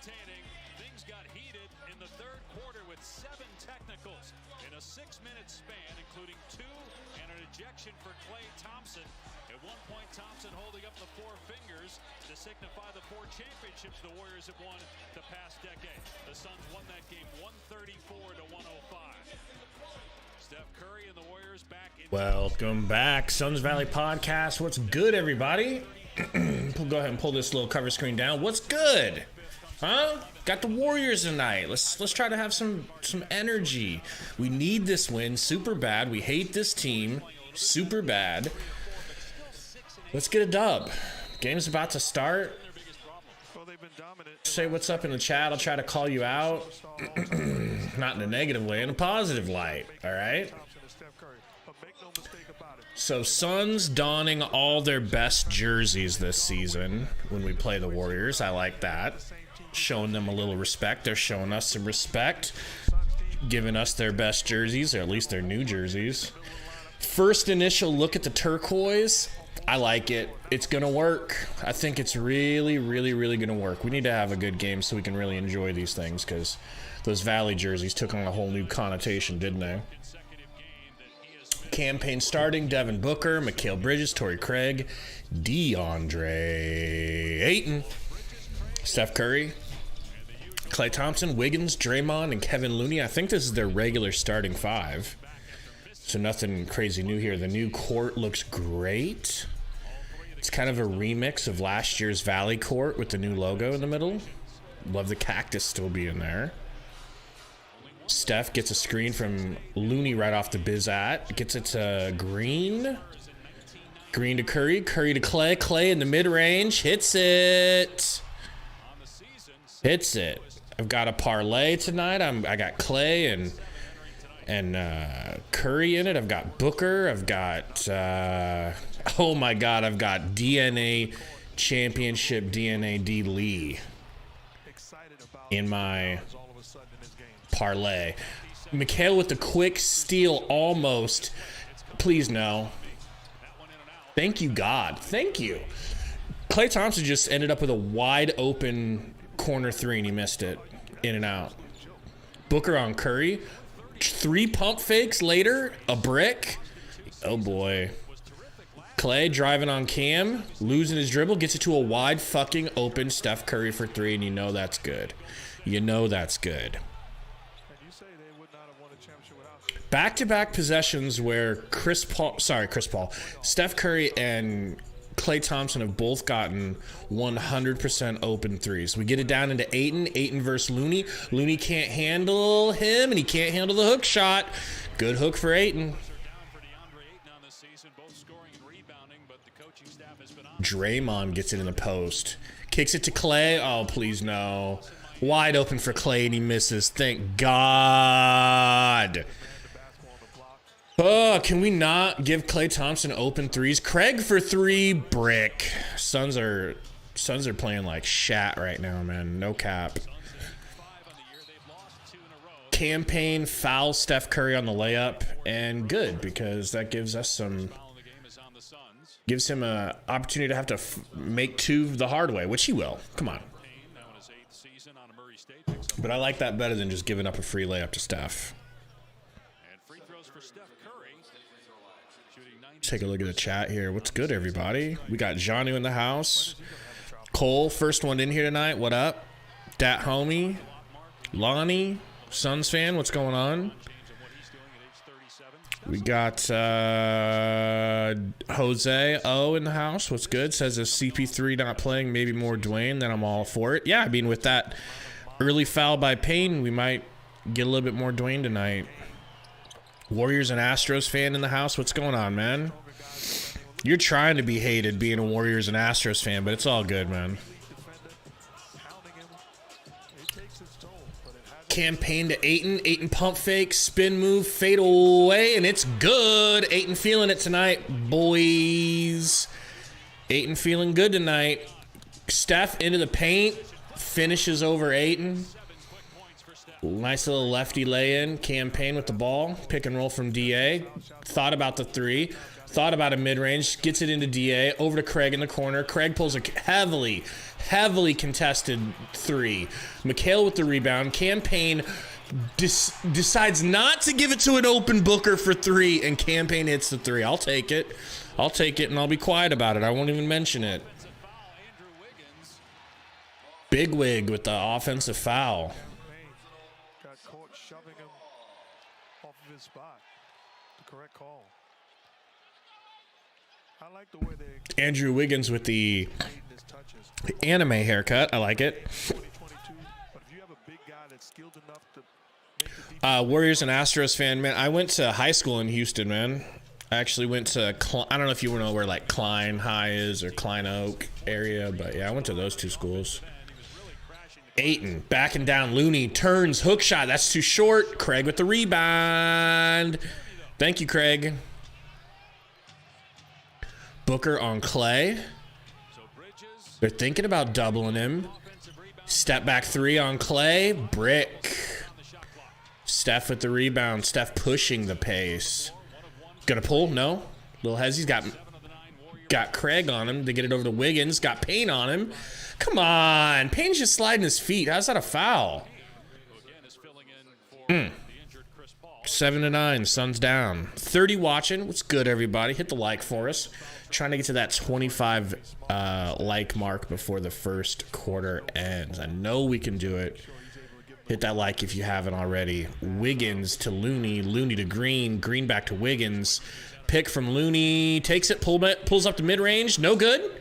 Things got heated in the third quarter with 7 technicals in a 6-minute span, including 2 and an ejection for Klay Thompson. At one point, Thompson holding up the 4 fingers to signify the 4 championships the Warriors have won the past decade. The Suns won that game 134 to 105. Steph Curry and the Warriors back in. Welcome back, Suns Valley Podcast. What's good, everybody? Go ahead and pull this little cover screen down. What's good? Huh? Got the Warriors tonight. Let's try to have some energy. We need this win super bad. We hate this team super bad. Let's get a dub. Game's about to start. Say what's up in the chat. I'll try to call you out. Not in a negative way, in a positive light. All right? So Suns donning all their best jerseys this season when we play the Warriors. I like that. Showing them a little respect. They're showing us some respect. Giving us their best jerseys, or at least their new jerseys. First initial look at the turquoise. I like it. It's going to work. I think it's really, really, really going to work. We need to have a good game so we can really enjoy these things, because those Valley jerseys took on a whole new connotation, didn't they? Campaign starting: Devin Booker, Mikal Bridges, Torrey Craig, DeAndre Ayton, Steph Curry, Klay Thompson, Wiggins, Draymond, and Kevin Looney. I think this is their regular starting 5. So nothing crazy new here. The new court looks great. It's kind of a remix of last year's Valley court with the new logo in the middle. Love the cactus still being there. Steph gets a screen from Looney right off the bizat. Gets it to Green. Green to Curry. Curry to Klay. Klay in the mid-range. Hits it. Hits it. I've got a parlay tonight. I got Klay and Curry in it. I've got Booker. I've got oh my god, I've got DNA Championship DNA D Lee in my parlay. Mikal with the quick steal almost. Please no. Thank you, God. Thank you. Klay Thompson just ended up with a wide open corner 3 and he missed it. In and out. Booker on Curry. 3 pump fakes later. A brick. Oh boy. Klay driving on Cam. Losing his dribble. Gets it to a wide fucking open Steph Curry for 3, and you know that's good. You know that's good. Back-to-back possessions where Steph Curry and Klay Thompson have both gotten 100% open threes. We get it down into Ayton. Ayton versus Looney. Looney can't handle him, and he can't handle the hook shot. Good hook for Ayton. Draymond gets it in the post. Kicks it to Klay. Oh, please no. Wide open for Klay, and he misses. Thank God. Oh, can we not give Klay Thompson open threes? Craig for 3, brick. Suns are playing like shat right now, man. No cap. Campaign foul Steph Curry on the layup, and good, because that gives us gives him an opportunity to have to make 2 the hard way, which he will. Come on. But I like that better than just giving up a free layup to Steph. Take a look at the chat here. What's good, everybody? We got Janu in the house. Cole, first one in here tonight. What up? Dat homie. Lonnie, Suns fan. What's going on? We got Jose O in the house. What's good? Says if CP3 not playing, maybe more Dwayne, then I'm all for it. Yeah, I mean, with that early foul by Payne, we might get a little bit more Dwayne tonight. Warriors and Astros fan in the house. What's going on, man? You're trying to be hated being a Warriors and Astros fan, but it's all good, man. Campaign to Ayton. Ayton pump fake, spin move, fade away, and it's good. Ayton feeling it tonight, boys. Ayton feeling good tonight. Steph into the paint. Finishes over Ayton. Nice little lefty lay-in. Campaign with the ball. Pick and roll from DA. Thought about the 3. Thought about a mid-range, gets it into DA, over to Craig in the corner. Craig pulls a heavily contested three. Mikhail with the rebound. Campaign decides not to give it to an open Booker for three, and Campaign hits the three. I'll take it, and I'll be quiet about it. I won't even mention it. Big Wig with the offensive foul. Got caught shoving him off of his spot. The correct call. I like the way they Andrew Wiggins with the anime haircut. I like it. Warriors and Astros fan, man. I went to high school in Houston, man. I actually went to, I don't know if you know where like Klein High is or Klein Oak area, but yeah, I went to those two schools. Ayton backing down. Looney turns, hook shot. That's too short. Craig with the rebound. Thank you, Craig. Booker on Clay. They're thinking about doubling him. Step back three on Clay. Brick. Steph with the rebound. Steph pushing the pace. Gonna pull? No. Lil Hezzy's got Craig on him. They get it over to Wiggins. Got Payne on him. Come on. Payne's just sliding his feet. How's that a foul? 7-9. Suns down. 30 watching. What's good, everybody? Hit the like for us. Trying to get to that 25 like mark before the first quarter ends. I know we can do it. Hit that like if you haven't already. Wiggins to Looney. Looney to Green. Green back to Wiggins. Pick from Looney. Takes it. Pulls up to mid-range. No good.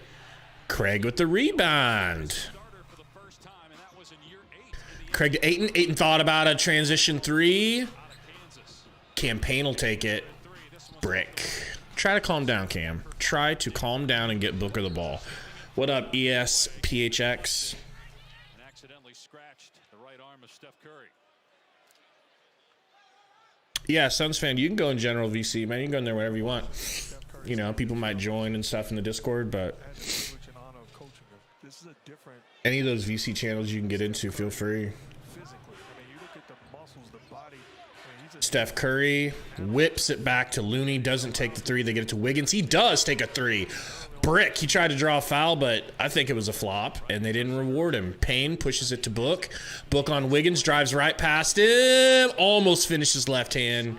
Craig with the rebound. Craig to Ayton. Ayton thought about a transition three. Campaign will take it. Brick. Try to calm down, Cam. Try to calm down and get Booker the ball. What up, ESPHX? Accidentally scratched the right arm of Steph Curry. Yeah, Suns fan, you can go in general VC, man. You can go in there whenever you want. You know, people might join and stuff in the Discord, but any of those VC channels you can get into, feel free. Steph Curry whips it back to Looney. Doesn't take the three. They get it to Wiggins. He does take a three. Brick. He tried to draw a foul, but I think it was a flop, and they didn't reward him. Payne pushes it to Book. Book on Wiggins. Drives right past him. Almost finishes left hand.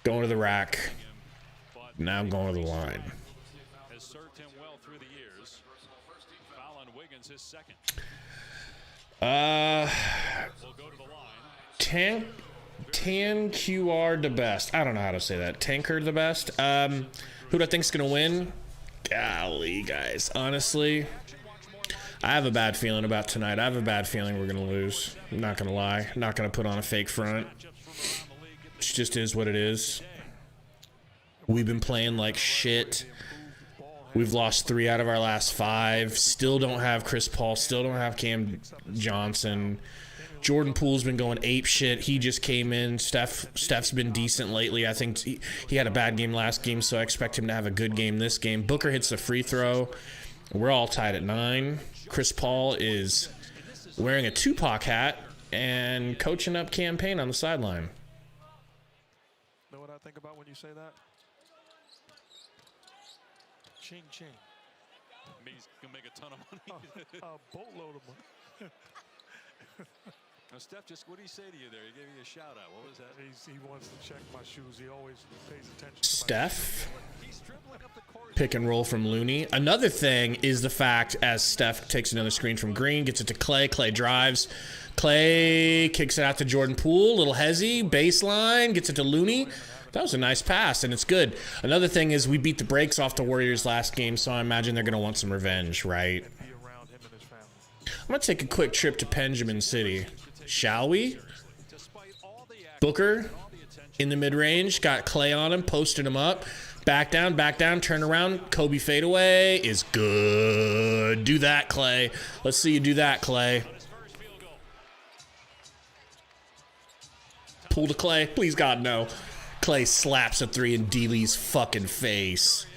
Going to the rack. Now going to the line. Has served him well through the years. Foul on Wiggins, his second. We'll go to the line. Tan QR the best. I don't know how to say that. Tanker the best. Who do I think's gonna win? Golly, guys. Honestly, I have a bad feeling about tonight. I have a bad feeling we're gonna lose. I'm not gonna lie. I'm not gonna put on a fake front. It just is what it is. We've been playing like shit. We've lost 3 out of our last 5. Still don't have Chris Paul. Still don't have Cam Johnson. Jordan Poole's been going ape shit. He just came in. Steph's been decent lately. I think he had a bad game last game, so I expect him to have a good game this game. Booker hits the free throw. We're all tied at 9. Chris Paul is wearing a Tupac hat and coaching up Campaign on the sideline. Know what I think about when you say that? Ching ching. He's gonna make a ton of money. A boatload of money. Now, Steph, what did he say to you there? He gave you a shout out. What was that? He wants to check my shoes. He always pays attention to Steph. Pick and roll from Looney. Another thing is the fact as Steph takes another screen from Green, gets it to Clay. Clay drives. Clay kicks it out to Jordan Poole. Little hezzy. Baseline. Gets it to Looney. That was a nice pass, and it's good. Another thing is we beat the brakes off the Warriors last game, so I imagine they're going to want some revenge, right? I'm going to take a quick trip to Benjamin City. Shall we? Booker in the mid-range. Got Clay on him. Posted him up. Back down. Turn around. Kobe fadeaway is good. Do that, Clay. Let's see you do that, Clay. Pull to Clay. Please, God, no. Clay slaps a 3 in D-Lee's fucking face.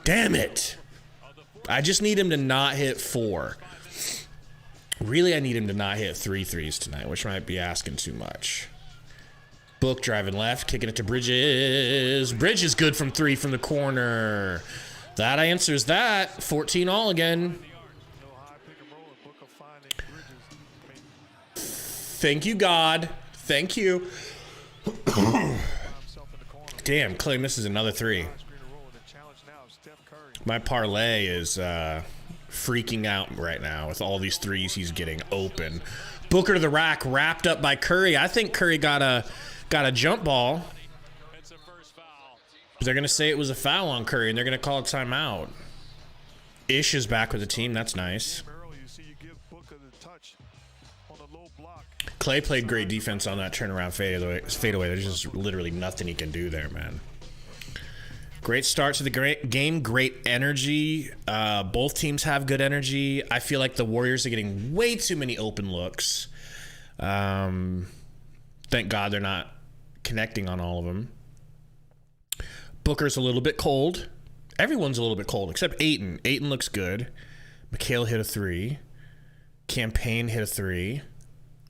Damn it. I just need him to not hit 4. Really, I need him to not hit 3 threes tonight, which might be asking too much. Book driving left, kicking it to Bridges. Bridges good from 3 from the corner. That answers that. 14 all again. Thank you, God. Thank you. Damn, Clay misses another 3. My parlay is freaking out right now with all these 3s he's getting open. Booker to the rack, wrapped up by Curry. I think Curry got a jump ball. They're going to say it was a foul on Curry, and they're going to call a timeout. Ish is back with the team. That's nice. Clay played great defense on that turnaround fadeaway. There's just literally nothing he can do there, man. Great start to the game. Great energy. Both teams have good energy. I feel like the Warriors are getting way too many open looks. Thank God they're not connecting on all of them. Booker's a little bit cold. Everyone's a little bit cold except Ayton. Ayton looks good. Mikhail hit a 3. Campaign hit a 3.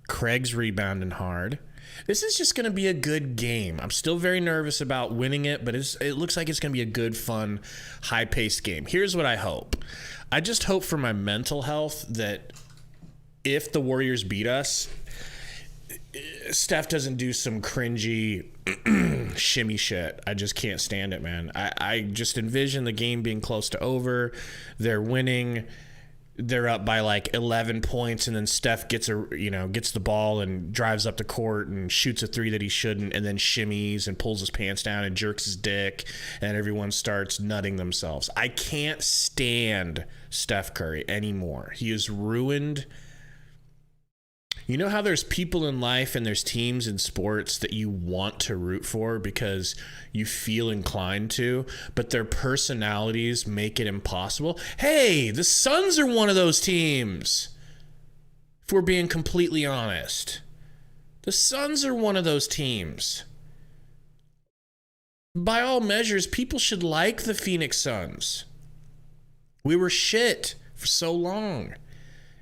Craig's rebounding hard. This is just going to be a good game. I'm still very nervous about winning it, but it looks like it's going to be a good, fun, high-paced game. Here's what I hope. I just hope for my mental health that if the Warriors beat us, Steph doesn't do some cringy shimmy shit. I just can't stand it, man. I just envision the game being close to over. They're winning. They're up by like 11 points, and then Steph gets the ball and drives up the court and shoots a 3 that he shouldn't, and then shimmies and pulls his pants down and jerks his dick, and everyone starts nutting themselves. I can't stand Steph Curry anymore. He has ruined. You know how there's people in life and there's teams in sports that you want to root for because you feel inclined to, but their personalities make it impossible? Hey, the Suns are one of those teams. If we're being completely honest. The Suns are one of those teams. By all measures, people should like the Phoenix Suns. We were shit for so long.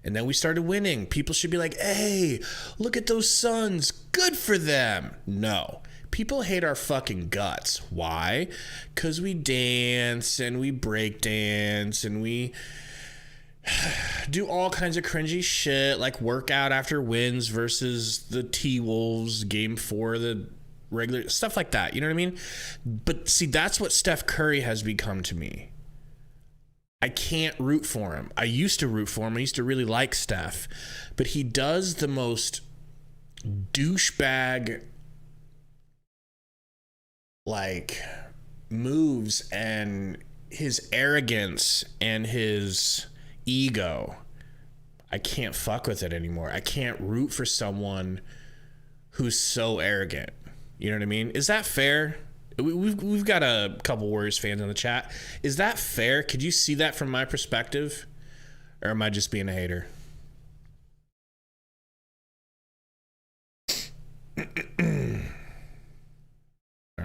And then we started winning. People should be like, hey, look at those Suns. Good for them. No. People hate our fucking guts. Why? Because we dance and we break dance and we do all kinds of cringy shit like workout after wins versus the T-Wolves game 4 of the regular stuff like that. You know what I mean? But see, that's what Steph Curry has become to me. I can't root for him. I used to root for him. I used to really like Steph. But he does the most douchebag like moves, and his arrogance and his ego. I can't fuck with it anymore. I can't root for someone who's so arrogant. You know what I mean? Is that fair? We've got a couple Warriors fans in the chat. Is that fair? Could you see that from my perspective? Or am I just being a hater? All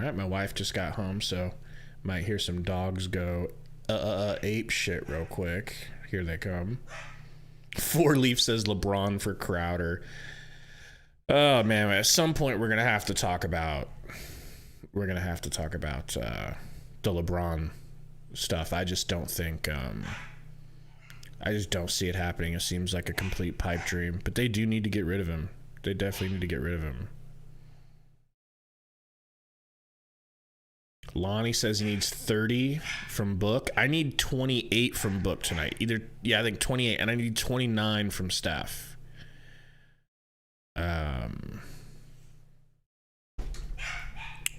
right, my wife just got home, so might hear some dogs go ape shit real quick. Here they come. 4Leaf says LeBron for Crowder. Oh, man, at some point we're going to have to talk about the LeBron stuff. I just don't think I just don't see it happening. It seems like a complete pipe dream, but they do need to get rid of him. They definitely need to get rid of him. Lonnie says he needs 30 from Book. I need 28 from Book tonight. I think 28, and I need 29 from Steph.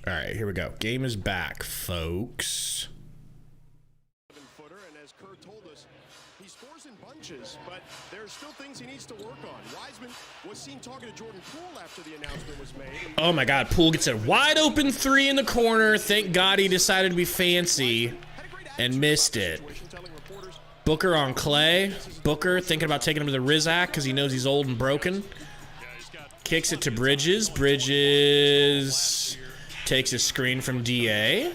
All right, here we go. Game is back, folks. And as Kerr told us, he scores in bunches, but there's still things he needs to work on. Wiseman was seen talking to Jordan Poole after the announcement was made. Oh my God, Poole gets a wide open 3 in the corner. Thank God he decided to be fancy and missed it. Booker on Clay. Booker thinking about taking him to the Rizak because he knows he's old and broken. Kicks it to Bridges. Bridges takes a screen from DA.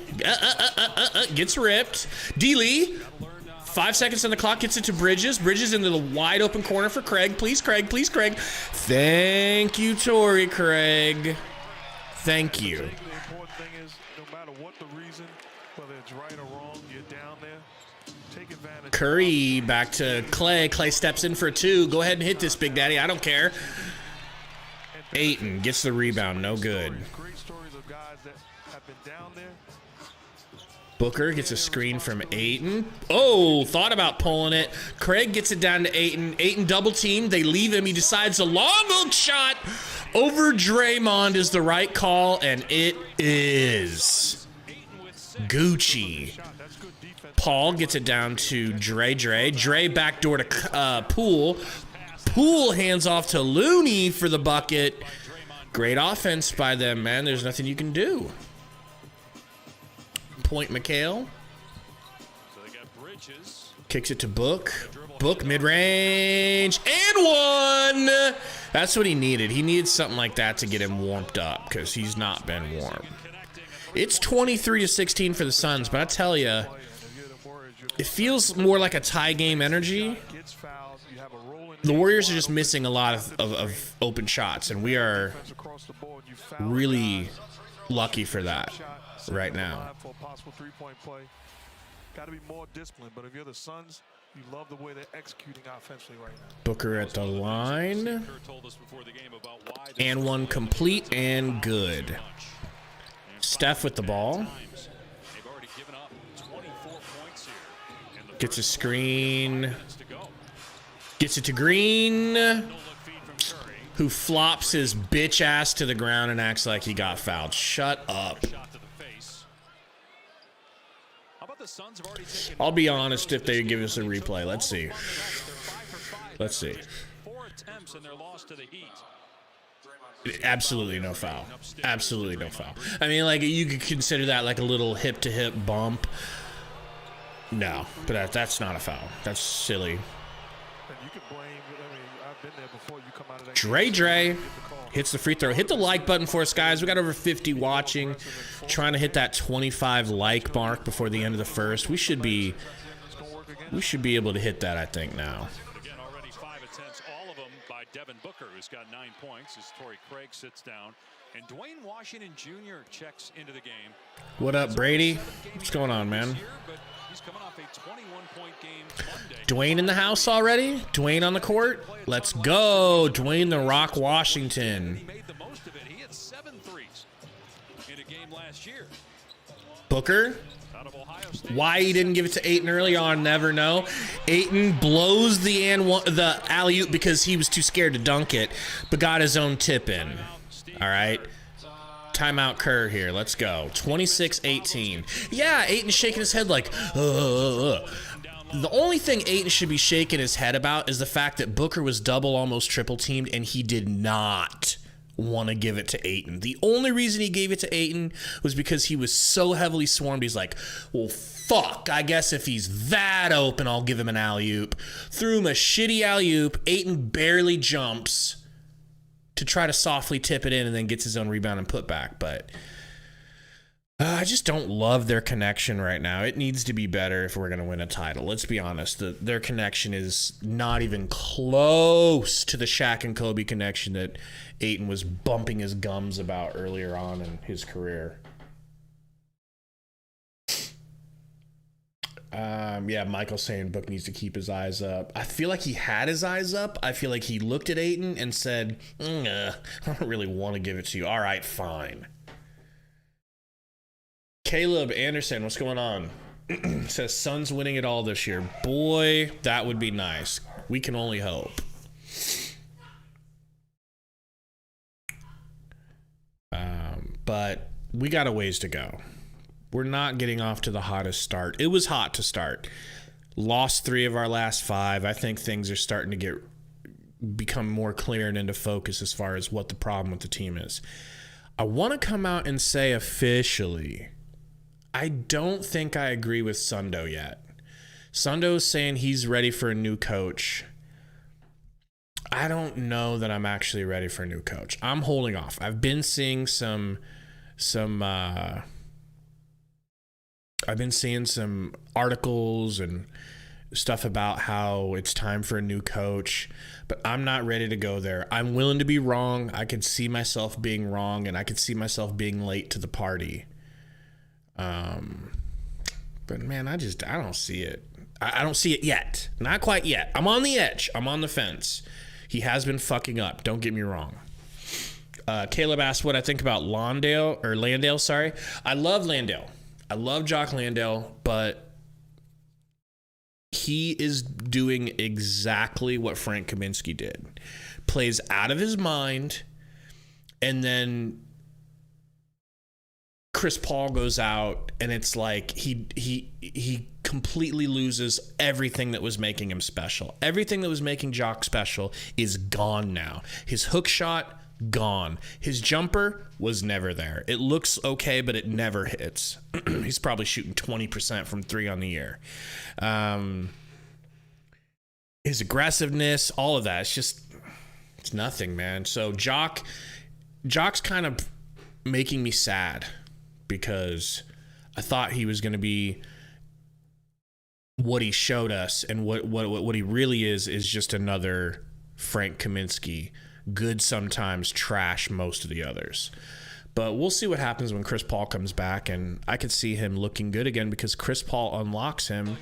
Gets ripped. D-Lee. 5 seconds on the clock. Gets it to Bridges. Bridges into the wide open corner for Craig. Please, Craig. Please, Craig. Thank you, Torrey Craig. Thank you. The important thing is, no matter what the reason, whether it's right or wrong, you're down there. Take advantage. Curry back to Clay. Clay steps in for a 2. Go ahead and hit this, Big Daddy. I don't care. Ayton gets the rebound. No good. Great stories of guys that have been down there. Booker gets a screen from Ayton. Oh, thought about pulling it. Craig gets it down to Ayton. Ayton double team. They leave him. He decides a long hook shot over Draymond is the right call, and it is. Gucci. Paul gets it down to Dre. Dre backdoor to Poole. Poole hands off to Looney for the bucket. Great offense by them, man. There's nothing you can do. Point McHale. Kicks it to Book. Book mid-range. And 1! That's what he needed. He needed something like that to get him warmed up because he's not been warm. It's 23-16 for the Suns, but I tell you, it feels more like a tie game energy. The Warriors are just missing a lot of open shots, and we are really lucky for that right now. Got to be more disciplined, but if you're the Suns, you love the way they're executing offensively right now. Booker at the line. And 1 complete and good. Steph with the ball. Gets a screen. Gets it to Green, who flops his bitch ass to the ground and acts like he got fouled. Shut up. I'll be honest if they give us a replay. Let's see. Let's see. Absolutely no foul. Absolutely no foul. I mean, like, you could consider that like a little hip-to-hip bump. No, but that's not a foul. That's silly. Dre hits the free throw. Hit the like button for us, guys. We got over 50 watching. Trying to hit that 25 like mark before the end of the first. We should be able to hit that, I think, now. Again, already 5 attempts, all of them by Devin Booker, who's got 9 points as Torrey Craig sits down. And Dwayne Washington Jr. checks into the game. What up, Brady? What's going on, man? He's coming off a 21-point game Monday. Dwayne in the house already? Dwayne on the court? Let's go. Dwayne the Rock Washington. He made the most of it. He hit 7 threes in a game last year. Booker? Why he didn't give it to Ayton early on, never know. Ayton blows the alley-oop because he was too scared to dunk it, but got his own tip in. All right. Timeout Kerr here. Let's go. 26-18. Yeah, Ayton's shaking his head like, The only thing Ayton should be shaking his head about is the fact that Booker was double, almost triple teamed, and he did not want to give it to Ayton. The only reason he gave it to Ayton was because he was so heavily swarmed. He's like, well, fuck, I guess if he's that open, I'll give him an alley-oop. Threw him a shitty alley-oop. Ayton barely jumps to try to softly tip it in and then gets his own rebound and put back. But I just don't love their connection right now. It needs to be better if we're going to win a title. Let's be honest. Their connection is not even close to the Shaq and Kobe connection that Ayton was bumping his gums about earlier on in his career. Yeah, Michael saying Book needs to keep his eyes up. I feel like he had his eyes up. I feel like he looked at Ayton and said, I don't really want to give it to you. All right, fine. Caleb Anderson, what's going on? Says Suns winning it all this year. Boy, that would be nice. We can only hope. But we got a ways to go. We're not getting off to the hottest start. It was hot to start. Lost 3 of our last 5. I think things are starting to become more clear and into focus as far as what the problem with the team is. I want to come out and say officially, I don't think I agree with Sundo yet. Sundo's saying he's ready for a new coach. I don't know that I'm actually ready for a new coach. I'm holding off. I've been seeing some articles and stuff about how it's time for a new coach, but I'm not ready to go there. I'm willing to be wrong. I could see myself being wrong, and I could see myself being late to the party. But man, I don't see it. I don't see it yet. Not quite yet. I'm on the edge. I'm on the fence. He has been fucking up. Don't get me wrong. Caleb asked what I think about Landale. I love Landale. I love Jock Landale, but he is doing exactly what Frank Kaminsky did. Plays out of his mind, and then Chris Paul goes out, and it's like he completely loses everything that was making him special. Everything that was making Jock special is gone now. His hook shot, gone. His jumper was never there. It looks okay, but it never hits. He's probably shooting 20% from 3 on the year. His aggressiveness, all of that, it's nothing, man. So Jock's kind of making me sad, because I thought he was going to be what he showed us, and what he really is just another Frank Kaminsky. Good sometimes, trash most of the others. But we'll see what happens when Chris Paul comes back, and I could see him looking good again, because Chris Paul unlocks him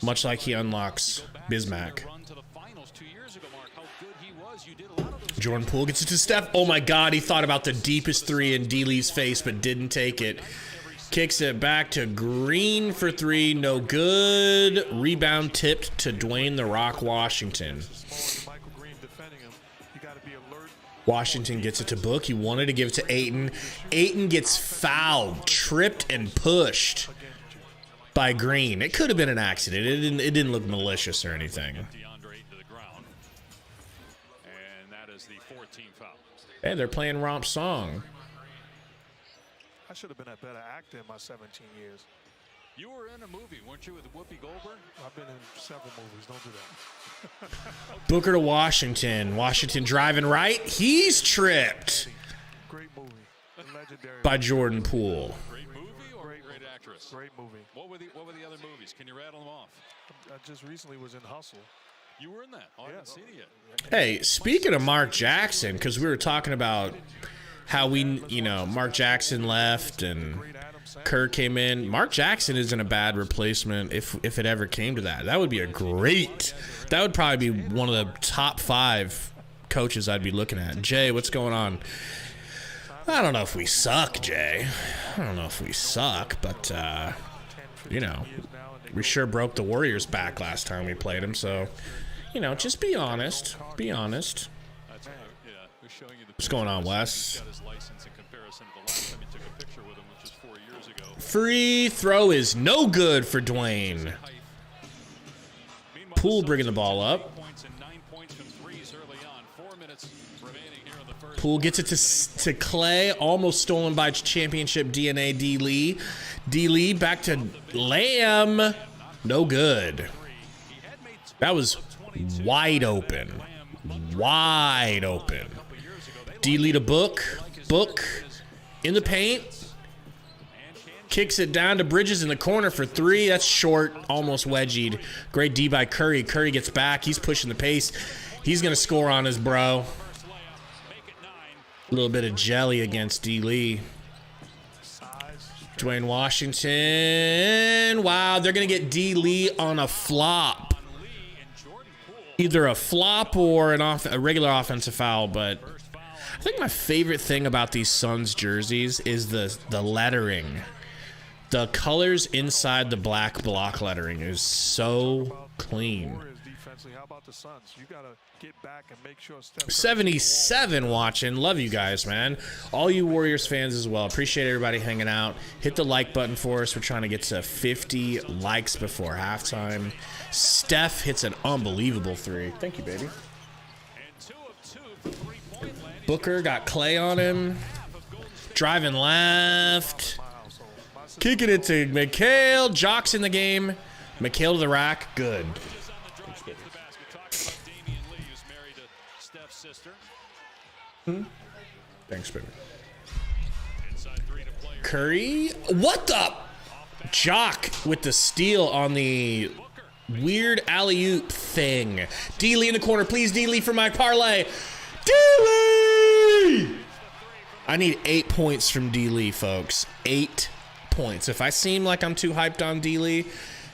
much like he unlocks Bismack. Jordan Poole gets it to Steph. Oh my God, he thought about the deepest 3 in D-Lee's face, but didn't take it. Kicks it back to Green for 3, no good. Rebound tipped to Dwayne "The Rock" Washington. Washington gets it to Book. He wanted to give it to Ayton. Ayton gets fouled, tripped, and pushed by Green. It could have been an accident. It didn't look malicious or anything. Hey, they're playing Romp's song. I should have been a better actor in my 17 years. You were in a movie, weren't you, with Whoopi Goldberg? I've been in several movies. Don't do that. Booker to Washington. Washington driving right. He's tripped. Great movie. Legendary. By Jordan Poole. Great movie or great actress? Great movie. What were the other movies? Can you rattle them off? I just recently was in Hustle. You were in that? Oh, I haven't seen it yet. Hey, speaking of Mark Jackson, because we were talking about how Mark Jackson left and Kerr came in. Mark Jackson isn't a bad replacement if it ever came to that. That would be that would probably be one of the top 5 coaches I'd be looking at. Jay, what's going on? I don't know if we suck, Jay. I don't know if we suck, but, we sure broke the Warriors' back last time we played them, so, just be honest. Be honest. What's going on, Wes? Free throw is no good for Dwayne. Poole bringing the ball up. Poole gets it to Clay. Almost stolen by championship DNA D-Lee. D-Lee back to Lamb. No good. That was wide open. Wide open. D-Lee to Book. Book in the paint. Kicks it down to Bridges in the corner for 3. That's short, almost wedgied. Great D by Curry. Curry gets back. He's pushing the pace. He's going to score on his bro. A little bit of jelly against D-Lee. Dwayne Washington. Wow, they're going to get D-Lee on a flop. Either a flop or a regular offensive foul, but I think my favorite thing about these Suns jerseys is the lettering. The colors inside the black block lettering is so clean. 77 watching. Love you guys, man. All you Warriors fans as well. Appreciate everybody hanging out. Hit the like button for us. We're trying to get to 50 likes before halftime. Steph hits an unbelievable 3. Thank you, baby. Booker got Clay on him. Driving left. Kicking it to Mikhail. Jock's in the game. Mikhail to the rack. Good. Thanks, baby. Curry. What the? Jock with the steal on the weird alley-oop thing. D-Lee in the corner. Please, D-Lee for my parlay. D-Lee! I need 8 points from D-Lee, folks. 8 points. If I seem like I'm too hyped on D-Lee,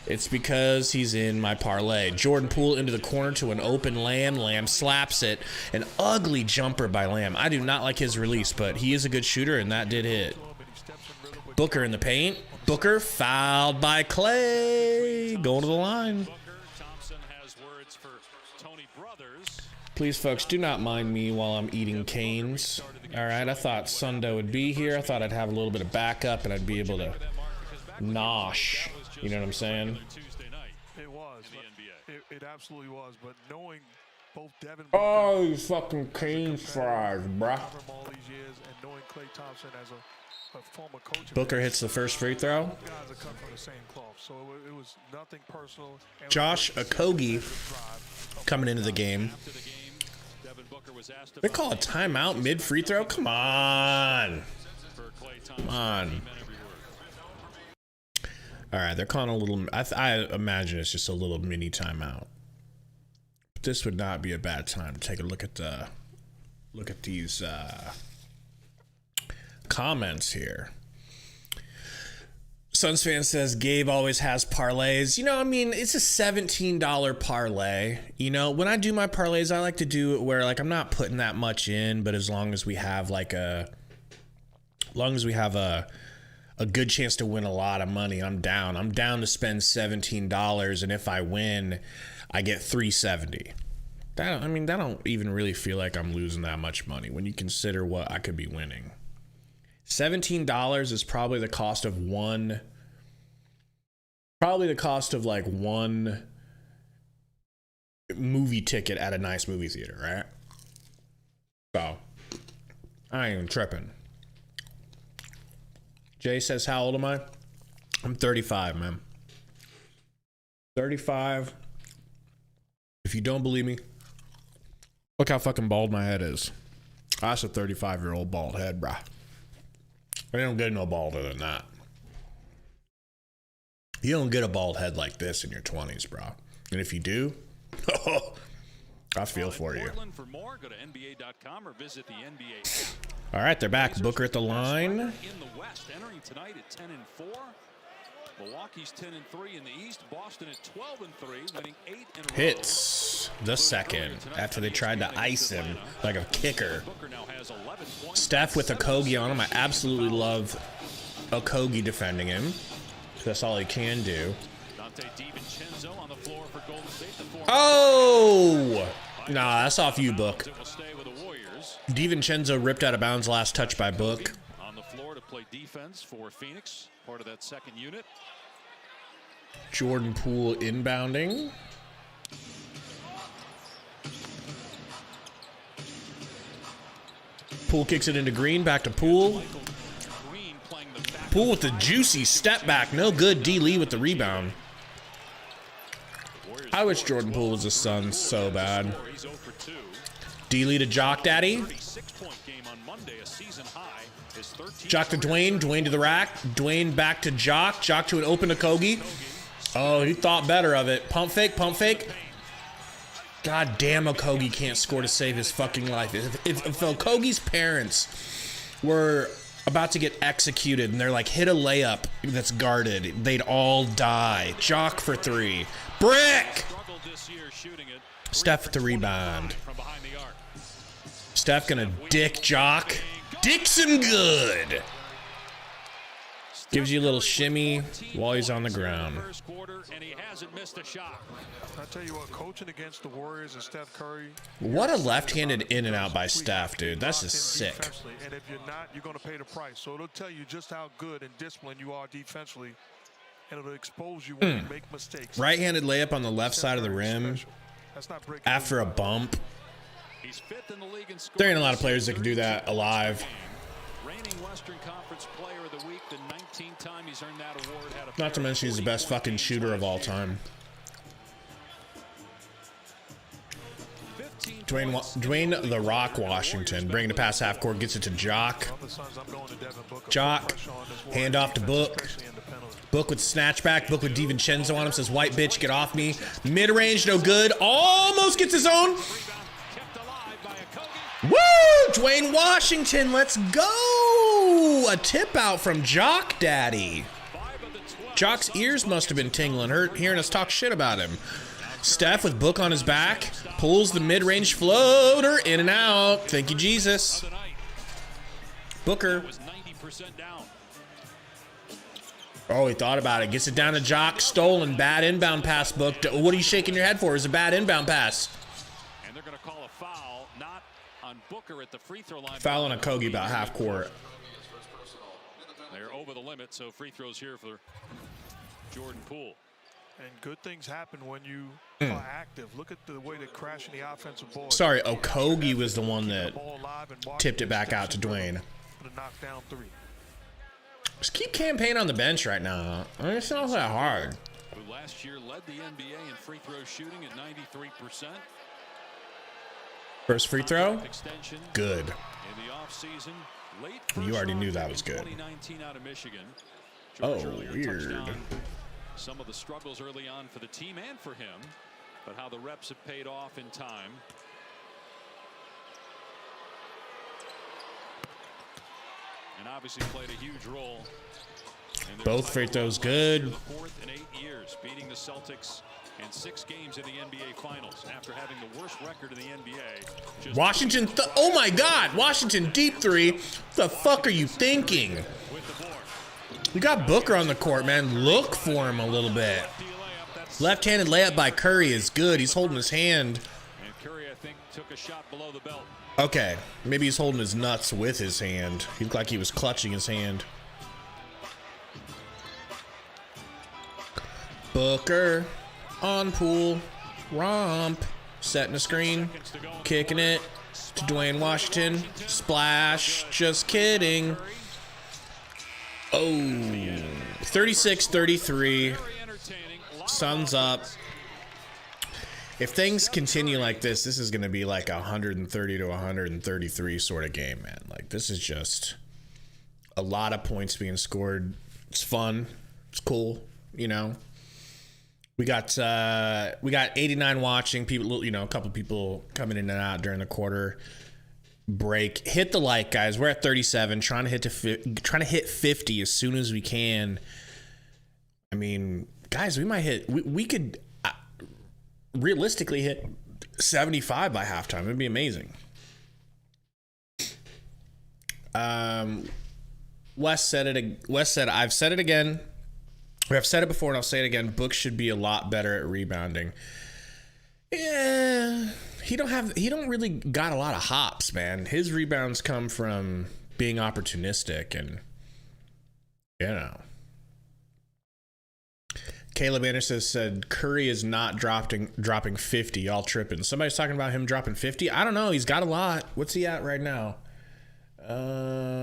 it's because he's in my parlay. Jordan Poole into the corner to an open Lamb. Lamb slaps it. An ugly jumper by Lamb. I do not like his release, but he is a good shooter, and that did hit. Booker in the paint. Booker fouled by Clay. Going to the line. Please, folks, do not mind me while I'm eating canes. All right, I thought Sundo would be here. I thought I'd have a little bit of backup and I'd be able to nosh. You know what I'm saying? It was. It absolutely was. But knowing both Devin Oh, you fucking cane fries, bruh. all these years and knowing Klay Thompson as a former coach. Booker hits the first free throw. Guys are cut from the same cloth, so it was nothing personal. Josh Okogie coming into the game. They call a timeout mid free throw? Come on. Come on. All right, they're calling a little, I imagine it's just a little mini timeout. But this would not be a bad time to take a look at these comments here. Suns fan says Gabe always has parlays. You know, I mean, it's a $17 parlay. You know, when I do my parlays, I like to do it where like I'm not putting that much in, but as long as we have a good chance to win a lot of money, I'm down. I'm down to spend $17, and if I win, I get $370. That don't even really feel like I'm losing that much money when you consider what I could be winning. $17 is probably the cost of one movie ticket at a nice movie theater, right? So I ain't even tripping. Jay says, how old am I? I'm 35, man. 35. If you don't believe me, look how fucking bald my head is. That's a 35-year-old bald head, bruh. I don't get no balder than that. You don't get a bald head like this in your 20s, bro. And if you do, I feel for you. All right, they're back. Booker at the line. In the West, entering tonight at 10-4. Milwaukee's 10-3 in the East. Boston at 12-3, winning 8 in a row. Hits the second after they tried to ice him like a kicker. Steph with Okogie on him. I absolutely love Okogie defending him. That's all he can do. Oh! Nah, that's off you, Book. DiVincenzo ripped out of bounds last touch by Book. On the floor to play defense for Phoenix, part of that second unit. Jordan Poole inbounding. Poole kicks it into Green, back to Poole. Poole with the juicy step back. No good. D-Lee with the rebound. I wish Jordan Poole was a Sun so bad. D-Lee to Jock Daddy. Jock to Dwayne. Dwayne to the rack. Dwayne back to Jock. Jock to an open Okogie. Oh, he thought better of it. Pump fake. Pump fake. God damn, Okogie can't score to save his fucking life. If Okogie's parents were about to get executed and they're like, hit a layup that's guarded, they'd all die. Jock for three. Brick! Steph with the rebound. Steph gonna dick Jock. Dicks him good. Gives you a little shimmy while he's on the ground. I tell you what, coaching against the Warriors and Steph Curry. What a left-handed in and out by Steph, dude. That's just sick. And if you're not, you're going to pay the price. So it'll tell you just how good and disciplined you are defensively, and it'll expose you when you make mistakes. Right-handed layup on the left side of the rim after a bump. There ain't a lot of players that can do that alive. Not to mention he's the best fucking shooter of all time. Dwayne The Rock Washington. Bringing the pass half court. Gets it to Jock. Jock. Hand off to Book. Book with snatchback. Book with DiVincenzo on him. Says, white bitch, get off me. Mid-range, no good. Almost gets his own. Woo! Dwayne Washington, let's go! A tip out from Jock Daddy. Jock's ears must have been tingling, hearing us talk shit about him. Steph with Book on his back. Pulls the mid-range floater in and out. Thank you, Jesus. Booker. Oh, he thought about it. Gets it down to Jock. Stolen. Bad inbound pass, Book. What are you shaking your head for? It's a bad inbound pass. And they're going to call a foul, not on Booker at the free throw line. Foul on Okogie about half court. They're over the limit, so free throws here for Jordan Poole. And good things happen when you are active. Look at the way they crash in the offensive board. Sorry, Okogie was the one that tipped it back out to Dwayne. Knockdown three. Just keep campaign on the bench right now. I mean, it's not that hard. Who last year led the NBA in free throw shooting at 93%. First free throw? Good. In the offseason, late You already knew that was good. 2019 out of Michigan. Oh, George earlier weird. touched on some of the struggles early on for the team and for him, but how the reps have paid off in time. And obviously played a huge role. Both free throws good. Fourth in 8 years, beating the Celtics in 6 games in the NBA Finals after having the worst record in the NBA. Washington, oh my God, Washington deep three. What the fuck are you thinking? You got Booker on the court, man. Look for him a little bit. Left-handed layup by Curry is good. He's holding his hand. And Curry, I think, took a shot below the belt. Okay, maybe he's holding his nuts with his hand. He looked like he was clutching his hand. Booker on Poole. Romp. Setting a screen. Kicking it to Dwayne Washington. Splash. Just kidding. Oh. 36-33. Suns up. If things continue like this is going to be like 130 to 133 sort of game, man. Like, this is just a lot of points being scored. It's fun. It's cool, you know. We got 89 watching, people, you know, a couple people coming in and out during the quarter break. Hit the like, guys. We're at 37, trying to hit 50 as soon as we can. I mean, guys, we might hit. We could realistically hit 75 by halftime. It'd be amazing. Wes said, I've said it again. I've said it before and I'll say it again. Book should be a lot better at rebounding. Yeah, he don't really got a lot of hops, man. His rebounds come from being opportunistic and, you know. Caleb Anderson said Curry is not dropping 50. Y'all tripping. Somebody's talking about him dropping 50. I don't know. He's got a lot. What's he at right now?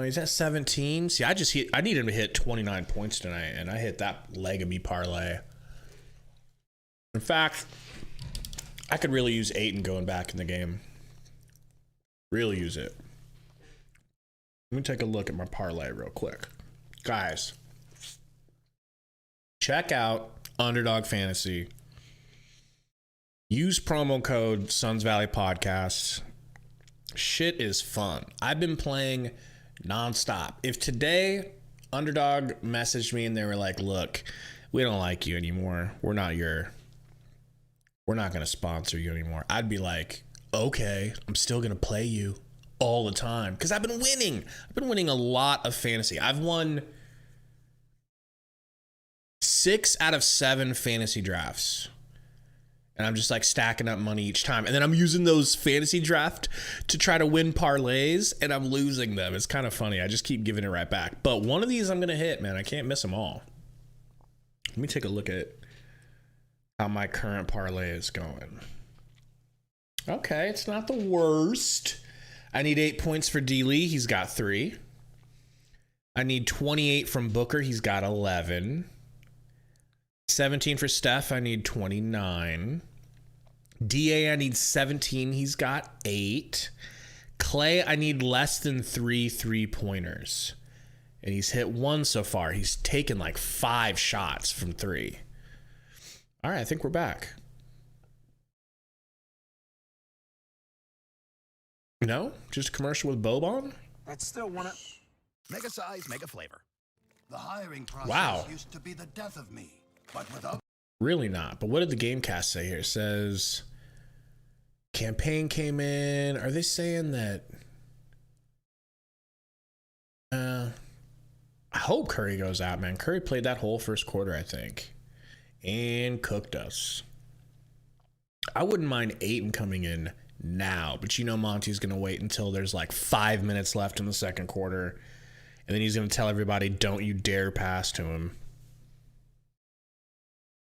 He's at 17. See, I need him to hit 29 points tonight, and I hit that leg of me parlay. In fact, I could really use Ayton going back in the game. Really use it. Let me take a look at my parlay real quick. Guys, check out Underdog Fantasy. Use promo code Suns Valley Podcast. Shit is fun. I've been playing nonstop. If today Underdog messaged me and they were like, look, we don't like you anymore. We're not going to sponsor you anymore. I'd be like, okay, I'm still going to play you all the time. Because I've been winning. I've been winning a lot of fantasy. I've won 6 out of 7 fantasy drafts. And I'm just like stacking up money each time. And then I'm using those fantasy draft to try to win parlays and I'm losing them. It's kind of funny. I just keep giving it right back. But one of these I'm going to hit, man. I can't miss them all. Let me take a look at how my current parlay is going. Okay, it's not the worst. I need 8 points for D. Lee. He's got 3. I need 28 from Booker. He's got 11. 17 for Steph. I need 29. DA, I need 17. He's got 8. Clay, I need less than 3 3-pointers. And he's hit 1 so far. He's taken like 5 shots from 3. All right, I think we're back. No? Just a commercial with Bobon? That's still one of... Mega size, mega flavor. The hiring process Wow. used to be the death of me, but without... Really not. But what did the Gamecast say here? It says campaign came in. Are they saying that... I hope Curry goes out, man. Curry played that whole first quarter, I think. And cooked us. I wouldn't mind Ayton coming in now, but you know Monty's going to wait until there's like 5 minutes left in the second quarter, and then he's going to tell everybody, don't you dare pass to him.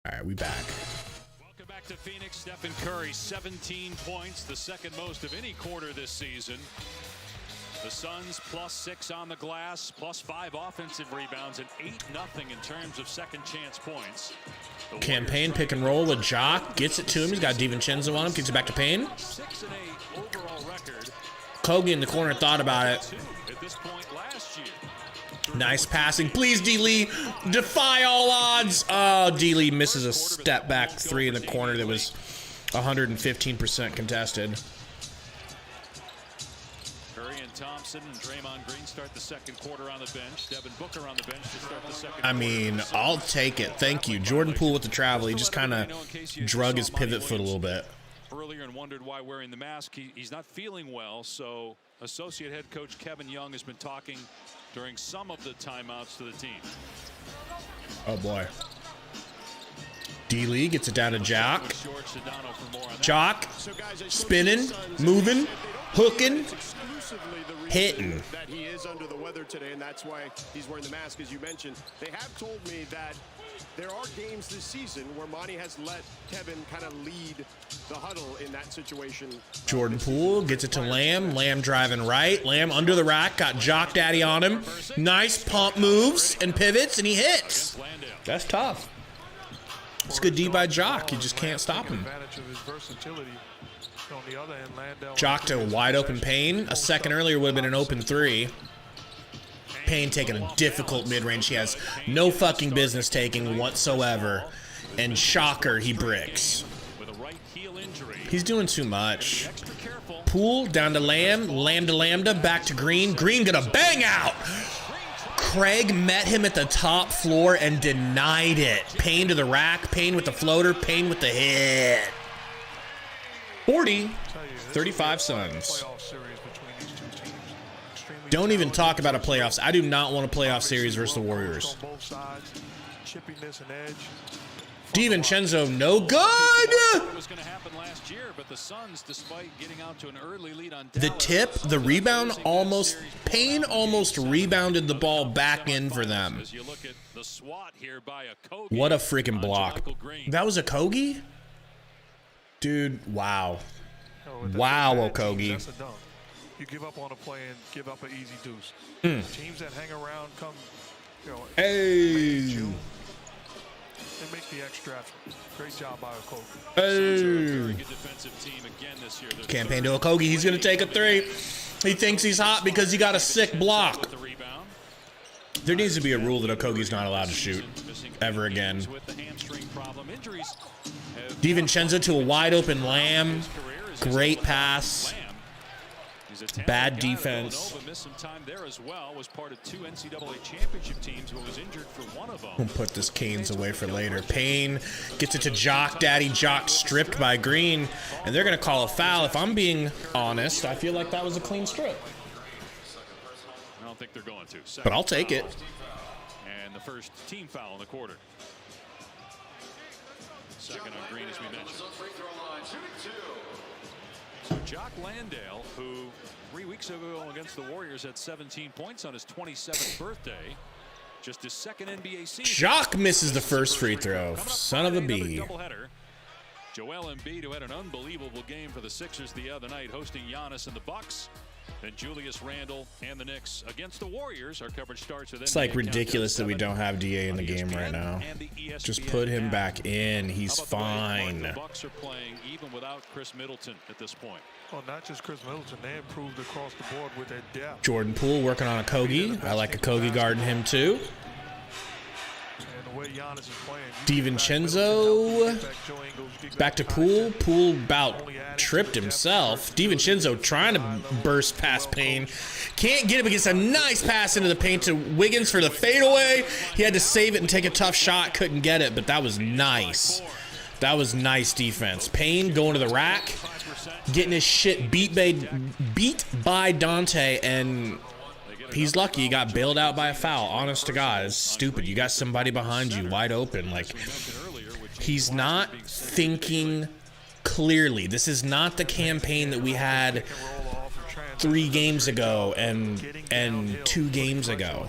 All right, we back. Welcome back to Phoenix. Stephen Curry, 17 points, the second most of any quarter this season. The Suns +6 on the glass, +5 offensive rebounds, and 8-0 in terms of second chance points. Campaign pick and roll with Jock. Gets it to him. He's got DiVincenzo on him. Gets it back to Payne. 6-8 overall record. Kogi in the corner thought about it. At this point last year. Nice passing. Please, D-Lee. Defy all odds. Oh, D-Lee misses a step back 3 in the corner that was 115% contested. Thompson and Draymond Green start the second quarter on the bench. Devin Booker on the bench to start the second I mean, I'll take it. Thank you. Jordan Poole with the travel. He just kind of drug his pivot foot a little bit. Earlier and wondered why wearing the mask. He's not feeling well, so associate head coach Kevin Young has been talking during some of the timeouts to the team. Oh, boy. D-Lee gets it down to Jock. Jock spinning, moving, hooking, hitting. That he is under the weather today, and that's why he's wearing the mask, as you mentioned. They have told me that there are games this season where Monty has let Kevin kind of lead the huddle in that situation. Jordan Poole gets it to Lamb. Lamb driving right. Lamb under the rack. Got Jock Daddy on him. Nice pump moves and pivots, and he hits. That's tough. It's good D by Jock. You just can't stop him. Jock to wide open Payne. A second earlier would have been an open 3. Payne taking a difficult mid-range he has no fucking business taking whatsoever. And shocker, he bricks. He's doing too much. Poole down to Lamb. Lamb to Lambda. Back to Green. Green gonna bang out. Craig met him at the top floor and denied it. Payne to the rack. Payne with the floater. Payne with the hit. 40. 35 Suns. Don't even talk about a playoffs. I do not want a playoff series versus the Warriors. DiVincenzo, no good. The tip, the rebound, almost. Payne almost rebounded the ball back in for them. What a freaking block. That was a Kogi? Dude, wow. Wow, Okogie. You give up on a play and give up an easy deuce. Teams that hang around come, hey. June, they make the extra effort. Great job by Okogie. Hey. Campaign to Okogie. He's going to take a 3. He thinks he's hot because he got a sick block. There needs to be a rule that Okogie's not allowed to shoot ever again. DiVincenzo to a wide open Lamb. Great pass. Bad defense. We'll put this Canes away for later. Payne gets it to Jock Daddy. Jock stripped by Green. And they're going to call a foul. If I'm being honest, I feel like that was a clean strip. I don't think they're going to. But I'll take it. And the first team foul in the quarter. Second on Green, as we mentioned. So Jock Landale, who 3 weeks ago against the Warriors had 17 points on his 27th birthday. Just his second NBA season. Jock misses the first free throw. Son of a bee. Joel Embiid, who had an unbelievable game for the Sixers the other night, hosting Giannis and the Bucks. And Julius Randle and the Knicks against the Warriors. Our coverage starts with It's like ridiculous that we don't have DA in the game right now. Just put him back in. He's fine. The Bucks are playing even without Chris Middleton at this point. Well, not just Chris Middleton. They improved across the board with their depth. Jordan Poole working on a Kogi. I like a Kogi guarding him too. And the way Giannis is playing, DiVincenzo back to Poole. Poole about tripped himself. DiVincenzo trying to burst past Payne. Can't get it, but gets a nice pass into the paint to Wiggins for the fadeaway. He had to save it and take a tough shot. Couldn't get it, but that was nice. That was nice defense. Payne going to the rack, getting his shit beat by Dante, and he's lucky he got bailed out by a foul. Honest to God, it's stupid. You got somebody behind you wide open. Like, he's not thinking clearly. This is not the campaign that we had 3 games ago and 2 games ago.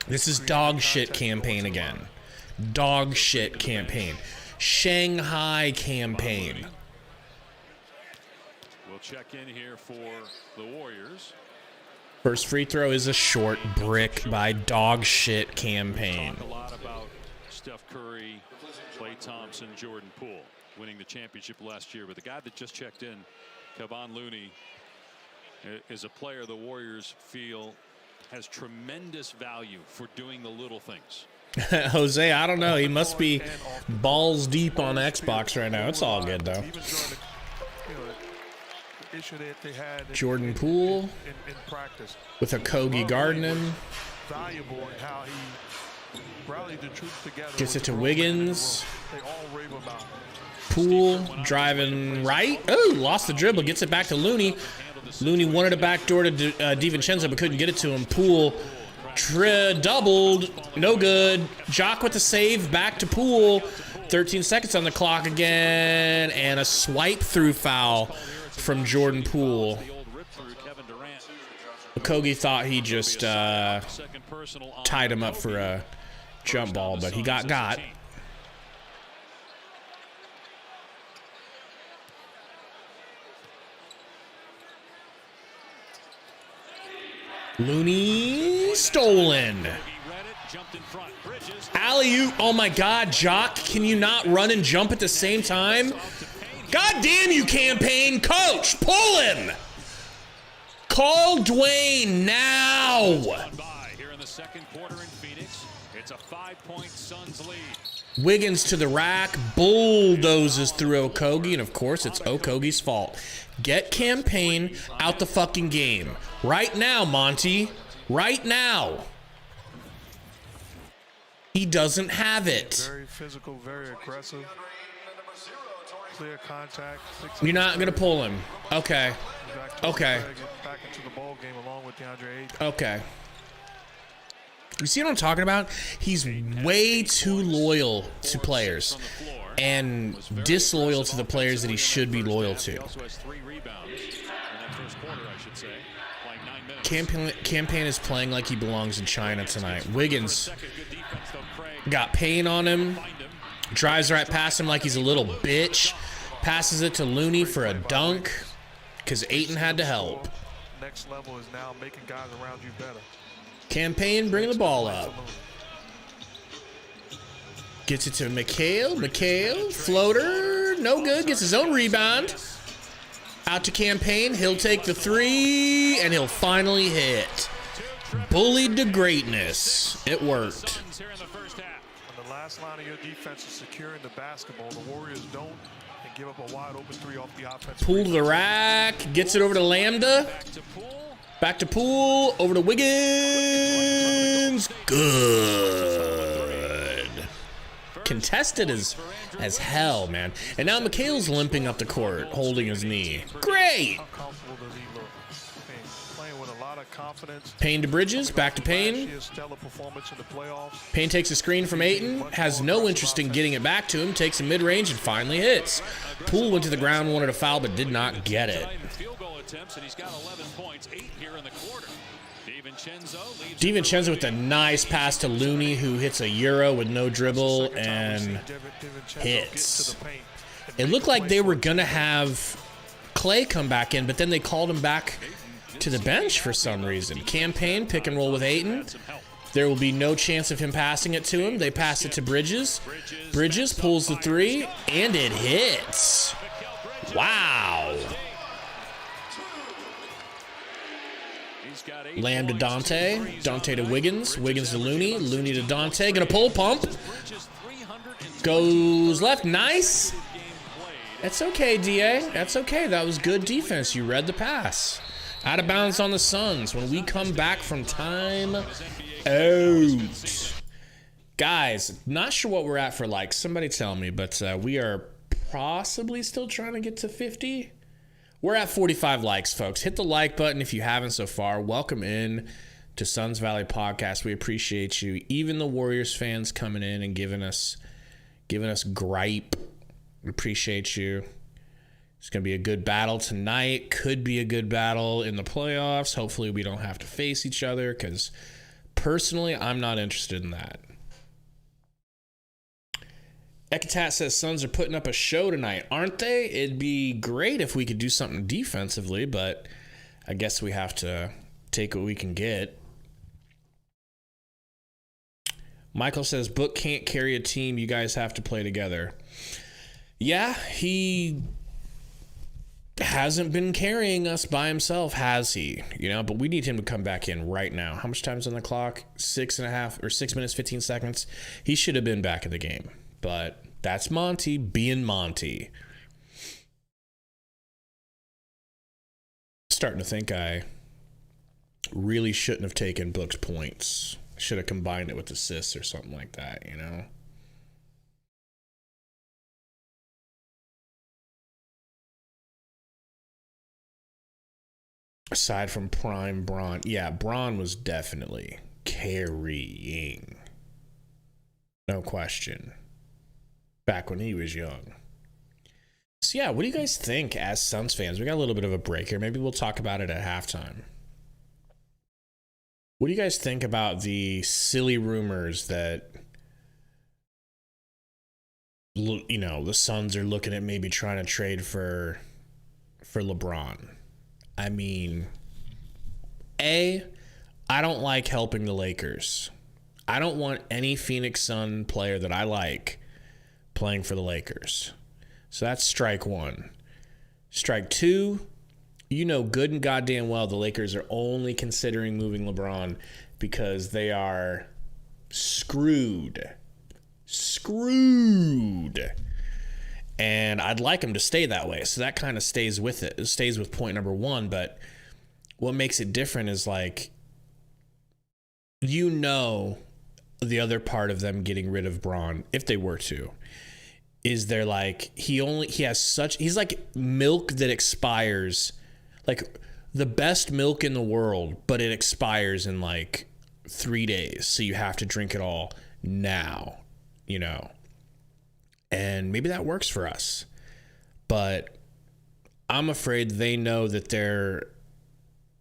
This is dog shit campaign again. Dog shit campaign. Shanghai campaign. We'll check in here for the Warriors. First free throw is a short brick by dog shit campaign. Talk a lot about Steph Curry, Klay Thompson, Jordan Poole winning the championship last year, but the guy that just checked in, Kevon Looney, is a player the Warriors feel has tremendous value for doing the little things. Jose, I don't know. He must be balls deep on Xbox right now. It's all good though. Jordan Poole with a Kogi guarding him. Gets it to Wiggins. Poole driving right. Oh, lost the dribble. Gets it back to Looney. Looney wanted a backdoor to DiVincenzo, but couldn't get it to him. Poole doubled. No good. Jock with the save. Back to Poole. 13 seconds on the clock again. And a swipe through foul from Jordan Poole. Kogi thought he just tied him up for a jump ball, but he got. Looney stolen. Alley-oop. Oh my God, Jock, can you not run and jump at the same time? God damn you, campaign coach. Pull him. Call Dwayne now. Here in the second quarter in Phoenix, it's a 5-point Suns lead. Wiggins to the rack, bulldozes through Okogie, and of course it's Okogie's fault. Get campaign out the fucking game. Right now, Monty. Right now. He doesn't have it. Very physical, very aggressive. Clear contact. You're not going to pull him. Okay. Okay. Back into the ball game along with DeAndre Ayton. Okay. You see what I'm talking about? He's way too loyal to players and disloyal to the players that he should be loyal to. Campaign is playing like he belongs in China tonight. Wiggins got Payne on him. Drives right past him like he's a little bitch. Passes it to Looney for a dunk because Ayton had to help. Next level is now making guys around you better. Campaign bringing the ball up. Gets it to Mikhail. Floater. No good. Gets his own rebound. Out to Campaign. He'll take the 3, and he'll finally hit. Bullied to greatness. It worked. When the last line of your defense is securing the basketball, the Warriors don't and give up a wide open 3 off the offense. Poole to the rack. Gets it over to Lambda. Back to Poole. Over to Wiggins. Good. Contested as hell, man. And now Mikhail's limping up the court, holding his knee. Great. Payne to Bridges. Back to Payne. Payne takes a screen from Ayton. Has no interest in getting it back to him. Takes a mid-range and finally hits. Poole went to the ground, wanted a foul, but did not get it. DiVincenzo with a nice pass to Looney, who hits a Euro with no dribble and hits. It looked like they were going to have Clay come back in, but then they called him back to the bench for some reason. Campaign, pick and roll with Ayton. There will be no chance of him passing it to him. They pass it to Bridges. Bridges pulls the three, and it hits. Wow. Lamb to Dante. Dante to Wiggins. Wiggins to Looney. Looney to Dante. Gonna pull, pump. Goes left. Nice. That's okay, DA. That's okay. That was good defense. You read the pass. Out of bounds on the Suns. When we come back from time out. Guys, not sure what we're at for likes. Somebody tell me, but we are possibly still trying to get to 50. We're at 45 likes, folks. Hit the like button if you haven't so far. Welcome in to Suns Valley Podcast. We appreciate you. Even the Warriors fans coming in and giving us gripe. We appreciate you. It's going to be a good battle tonight. Could be a good battle in the playoffs. Hopefully we don't have to face each other because personally, I'm not interested in that. Ekatat says Suns are putting up a show tonight, aren't they? It'd be great if we could do something defensively, but I guess we have to take what we can get. Michael says Book can't carry a team. You guys have to play together. Yeah, he hasn't been carrying us by himself, has he? You know, but we need him to come back in right now. How much time's on the clock? 6.5 or 6 minutes, 15 seconds. He should have been back in the game. But that's Monty being Monty. Starting to think I really shouldn't have taken Book's points. Should have combined it with assists or something like that, you know? Aside from prime Braun. Yeah, Braun was definitely carrying. No question. Back when he was young. So yeah, what do you guys think as Suns fans? We got a little bit of a break here. Maybe we'll talk about it at halftime. What do you guys think about the silly rumors that, you know, the Suns are looking at maybe trying to trade for LeBron? I mean, I don't like helping the Lakers. I don't want any Phoenix Sun player that I like playing for the Lakers. So that's strike one. Strike two, you know good and goddamn well the Lakers are only considering moving LeBron because they are screwed. And I'd like him to stay that way. So that kind of stays with it. It stays with point number one. But what makes it different is, like, you know, the other part of them getting rid of Braun, if they were to, is they're like, he's like milk that expires, like the best milk in the world, but it expires in like 3 days. So you have to drink it all now, you know. And maybe that works for us. But I'm afraid they know that they're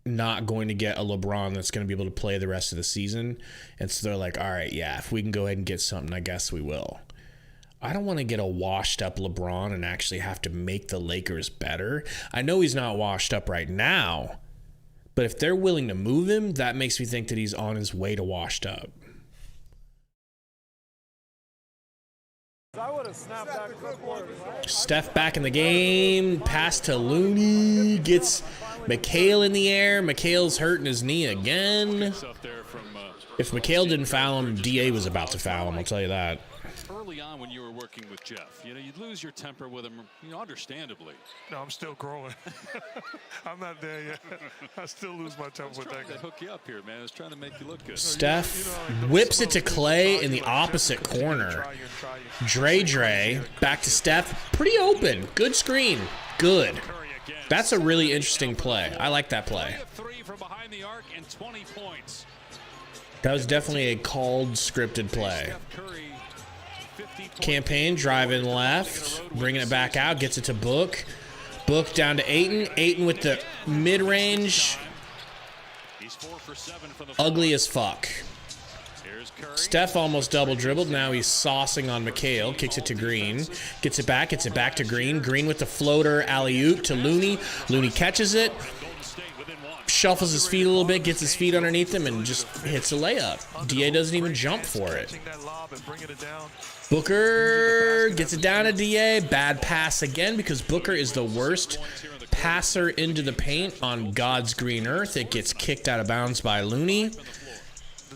not going to get a LeBron that's going to be able to play the rest of the season. And so they're like, all right, yeah, if we can go ahead and get something, I guess we will. I don't want to get a washed up LeBron and actually have to make the Lakers better. I know he's not washed up right now, but if they're willing to move him, that makes me think that he's on his way to washed up. Steph back in the game. Pass to Looney. Gets McHale in the air. McHale's hurting his knee again. If McHale didn't foul him, DA was about to foul him. I'll tell you that. Early on when you were working with Jeff, you know, you'd lose your temper with him, you know, understandably. No, I'm still growing. I'm not there yet. I still lose my temper with that guy. To hook you up here, man. I was trying to make you look good. Steph whips it to Clay in the opposite corner. Dre back to Steph. Pretty open. Good screen. Good. That's a really interesting play. I like that play. That was definitely a called, scripted play. Campaign driving left, bringing it back out, gets it to Book. Book down to Ayton. Ayton with the mid-range. Ugly as fuck. Here's Curry. Steph almost double dribbled. Now he's saucing on McHale. Kicks it to Green. Gets it back to Green. Green with the floater alley-oop to Looney. Looney catches it. Shuffles his feet a little bit. Gets his feet underneath him and just hits a layup. DA doesn't even jump for it. Booker gets it down to DA. Bad pass again because Booker is the worst passer into the paint on God's green earth. It gets kicked out of bounds by Looney.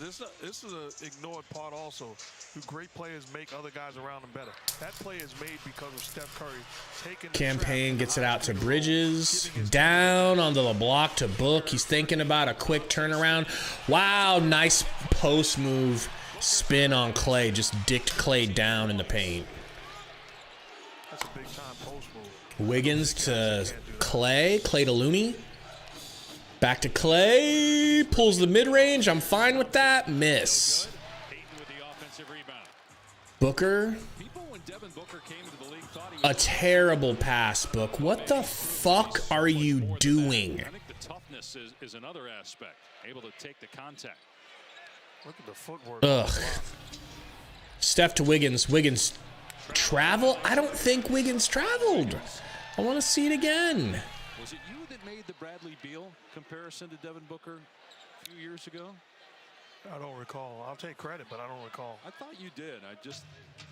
This is an ignored part also. Do great players make other guys around them better? That play is made because of Steph Curry taking Campaign gets it out to Bridges. Down onto the block to Book. He's thinking about a quick turnaround. Wow, nice post move. Spin on Clay. Just dicked Clay down in the paint. That's a big time post move. Wiggins to Clay. Clay to Looney. Back to Clay. Pulls the mid-range. I'm fine with that. Miss. Booker. A terrible pass, Book. What the fuck are you doing? I think the toughness is another aspect. Able to take the contact. Look at the footwork. Ugh. Steph to Wiggins. Wiggins travel? I don't think Wiggins traveled. I want to see it again. Was it you that made the Bradley Beal comparison to Devin Booker a few years ago? I don't recall. I'll take credit, but I don't recall. I thought you did. I just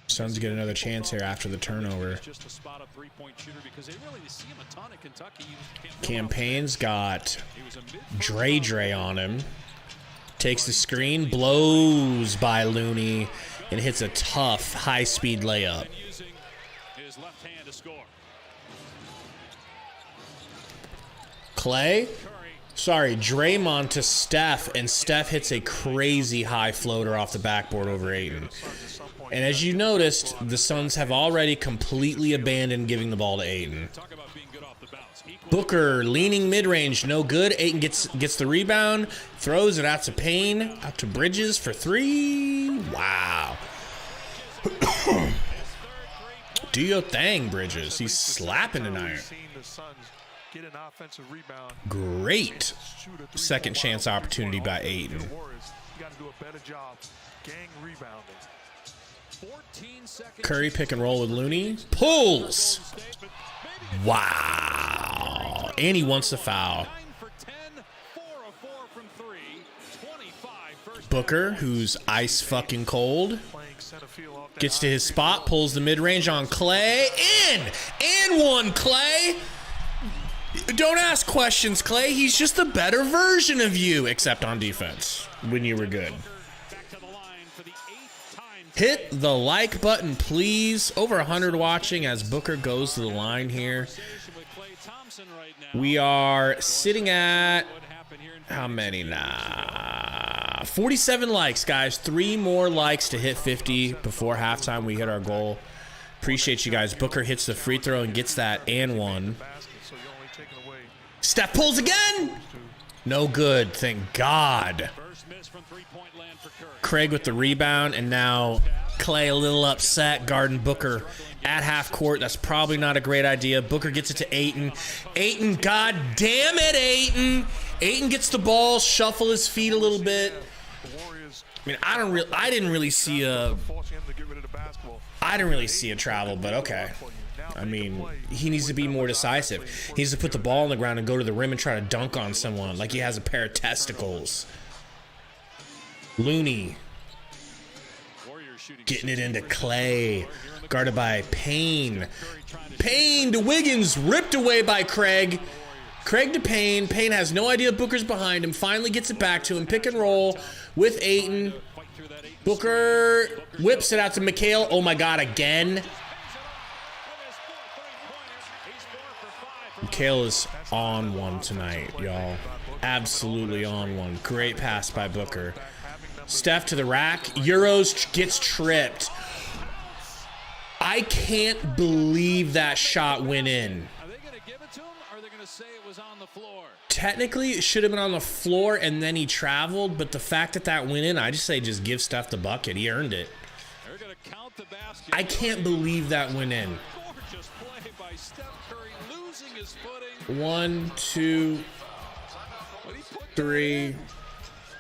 Suns get another chance here after the turnover. just a spot up three-point shooter because they really see him a ton in Kentucky. Campaign's got Dre on him. Takes the screen, blows by Looney, and hits a tough high-speed layup. Using his left hand to score. Clay? Sorry, Draymond to Steph, and Steph hits a crazy high floater off the backboard over Ayton. And as you noticed, the Suns have already completely abandoned giving the ball to Ayton. Talk about being good off the bounce. Booker leaning mid-range, no good. Ayton gets the rebound, throws it out to Payne, out to Bridges for three. Wow. Do your thing, Bridges. He's slapping tonight. Get an offensive rebound. Great second chance opportunity by Ayton. You got to do a better job gang rebounding. 14 seconds. Curry pick and roll with Looney. Pulls. Wow. And he wants the foul. 9 for 10, 4 of 4 from 3, 25 first. Booker, who's ice fucking cold, gets to his spot, pulls the mid-range on Clay. In! And one, Clay! Don't ask questions, Clay. He's just a better version of you, except on defense, when you were good. Back to the line for the 8th time. Hit the like button, please. Over 100 watching as Booker goes to the line here. With Klay Thompson right now. We are sitting at, What happened here in how many? 47 likes, guys. 3 more likes to hit 50 before halftime. We hit our goal. Appreciate you guys. Booker hits the free throw and gets that and one. Steph pulls again. No good, thank God. First miss from three-point land for Curry. Craig with the rebound, and now Clay a little upset, guarding Booker at half court. That's probably not a great idea. Booker gets it to Ayton. Ayton, God damn it, Ayton. Ayton gets the ball, shuffle his feet a little bit. I mean, I didn't really see a travel, but okay. I mean, he needs to be more decisive. He needs to put the ball on the ground and go to the rim and try to dunk on someone like he has a pair of testicles. Looney getting it into Clay, guarded by Payne. Payne to Wiggins, ripped away by Craig. Craig to Payne. Payne has no idea Booker's behind him. Finally gets it back to him. Pick and roll with Ayton. Booker whips it out to McHale. Oh my God, again. McHale is on one tonight, y'all. Absolutely on one. Great pass by Booker. Steph to the rack. Euros gets tripped. I can't believe that shot went in. Are they going to give it to him, or are they going to say it was on the floor? Technically, it should have been on the floor, and then he traveled. But the fact that that went in, I just say just give Steph the bucket. He earned it. They're going to count the basket. I can't believe that went in. Gorgeous play by Steph Curry, losing his footing. 1, 2, 3.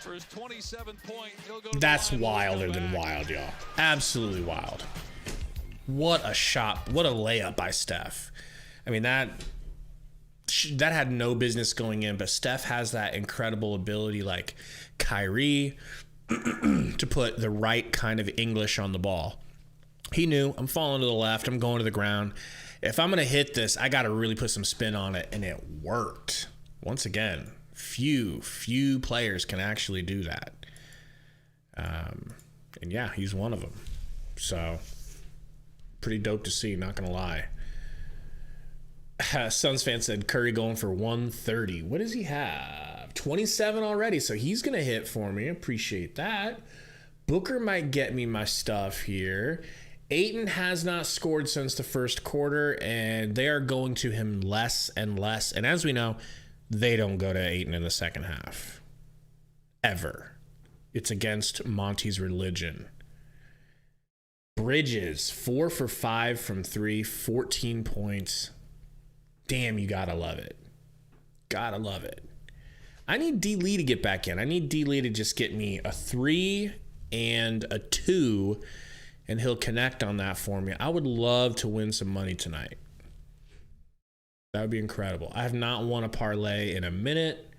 For his 27-point, he'll go to That's the line, wilder come than back. wild, y'all. Absolutely wild. What a shot. What a layup by Steph. I mean, that had no business going in, but Steph has that incredible ability like Kyrie to put the right kind of English on the ball. He knew, I'm falling to the left, I'm going to the ground. If I'm going to hit this, I got to really put some spin on it, and it worked. Once again, few players can actually do that. And yeah, he's one of them. So, pretty dope to see, not going to lie. Suns fan said Curry going for 130. What does he have? 27 already, so he's going to hit for me. Appreciate that. Booker might get me my stuff here. Ayton has not scored since the first quarter, and they are going to him less and less. And as we know, they don't go to Ayton in the second half. Ever. It's against Monty's religion. Bridges, 4 for 5 from 3, 14 points. Damn, you gotta love it. Gotta love it. I need D. Lee to get back in. I need D. Lee to just get me a 3 and a 2, and he'll connect on that for me. I would love to win some money tonight. That would be incredible. I have not won a parlay in a minute.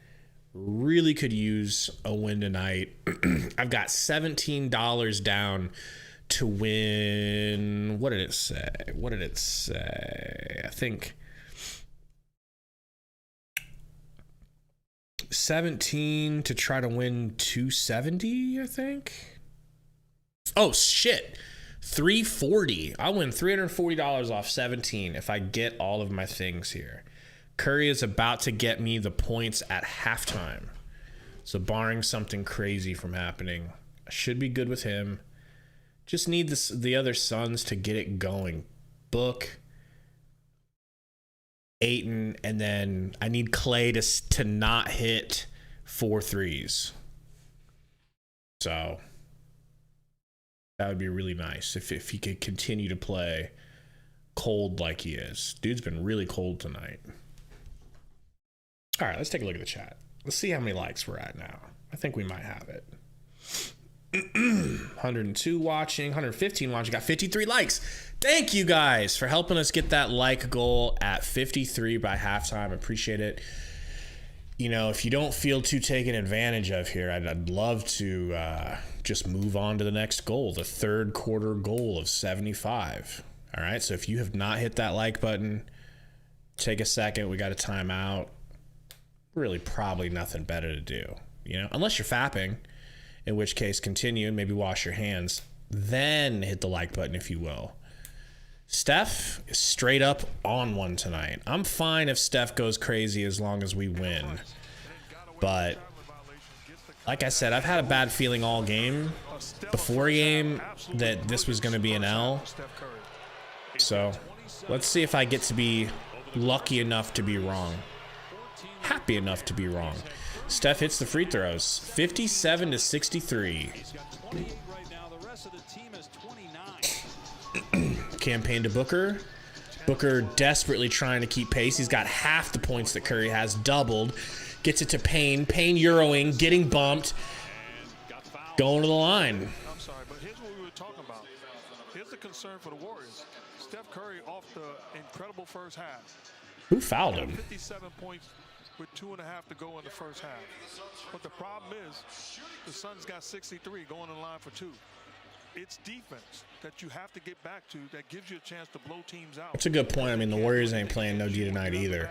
Really could use a win tonight. I've got $17 down to win. What did it say? I think 17 to try to win 270, I think. Oh, shit. 340. I'll win $340 off 17 if I get all of my things here. Curry is about to get me the points at halftime. So barring something crazy from happening, I should be good with him. Just need the other Suns to get it going. Book, Ayton, and then I need Clay to not hit 4 threes. So that would be really nice if he could continue to play cold like he is. Dude's been really cold tonight. All right, let's take a look at the chat. Let's see how many likes we're at now. I think we might have it. 102 watching, 115 watching, got 53 likes. Thank you guys for helping us get that like goal at 53 by halftime. Appreciate it. You know, if you don't feel too taken advantage of here, I'd love to just move on to the next goal, the third quarter goal of 75. All right, so if you have not hit that like button, take a second. We got a timeout. Really probably nothing better to do, you know, unless you're fapping, in which case continue and maybe wash your hands, then hit the like button if you will. Steph is straight up on one tonight. I'm fine if Steph goes crazy as long as we win. But like I said, I've had a bad feeling all game, before game, that this was going to be an L. So let's see if I get to be lucky enough to be wrong. Happy enough to be wrong. Steph hits the free throws. 57 to 63. Campaign to Booker. Booker desperately trying to keep pace. He's got half the points that Curry has, doubled. Gets it to Payne. Payne Euroing, getting bumped. Going to the line. I'm sorry, but here's what we were talking about. Here's the concern for the Warriors. Steph Curry off the incredible first half. Who fouled him? 57 points with 2.5 to go in the first half. But the problem is the Suns got 63 going in line for 2. It's defense that you have to get back to that gives you a chance to blow teams out. That's a good point. I mean, the Warriors ain't playing no D tonight either.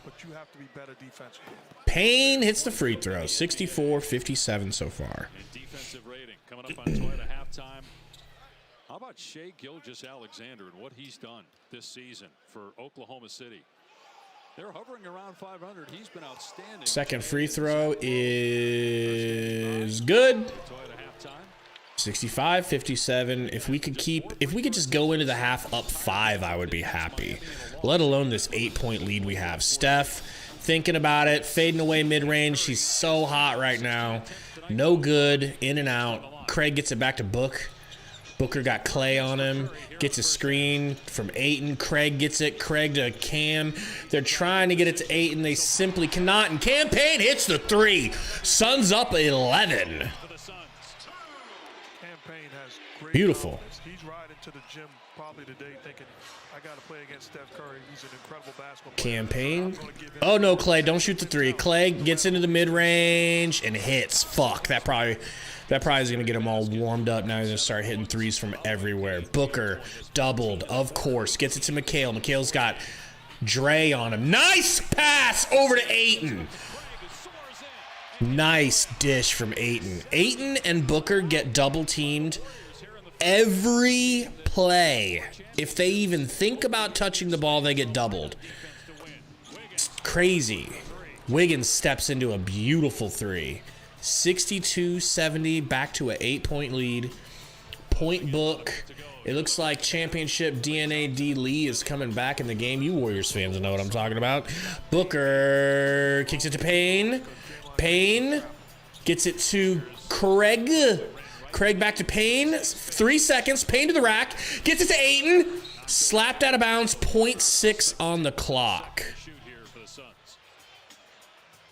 But you have to be better defensively. Payne hits the free throw. 64-57 so far. Defensive rating coming up on Toyota halftime. How about Shai Gilgeous-Alexander and what he's done this season for Oklahoma City? They're hovering around 500. He's been outstanding. Second free throw is good. 65-57. If we could just go into the half up 5, I would be happy. Let alone this 8-point lead we have. Steph thinking about it, fading away mid-range. She's so hot right now. No good, in and out. Craig gets it back to Book. Booker got Clay on him. Gets a screen from Ayton. Craig gets it. Craig to Cam. They're trying to get it to Ayton. They simply cannot. And Campaign hits the three. Suns up 11. Campaign has great Beautiful. confidence. He's riding to the gym probably today thinking, I got to play against Steph Curry. He's an incredible basketball player. Campaign. Oh, no, Clay. Don't shoot the three. Clay gets into the mid-range and hits. Fuck. That probably is going to get him all warmed up. Now he's going to start hitting threes from everywhere. Booker doubled, of course. Gets it to McHale. McHale's got Dre on him. Nice pass over to Ayton. Nice dish from Ayton. Ayton and Booker get double-teamed every play. If they even think about touching the ball, they get doubled. It's crazy. Wiggins steps into a beautiful three. 62-70, back to an 8-point lead. Point book. It looks like championship DNA D. Lee is coming back in the game. You Warriors fans know what I'm talking about. Booker kicks it to Payne. Payne gets it to Craig. Craig back to Payne. 3 seconds. Payne to the rack. Gets it to Ayton. Slapped out of bounds. 0.6 on the clock.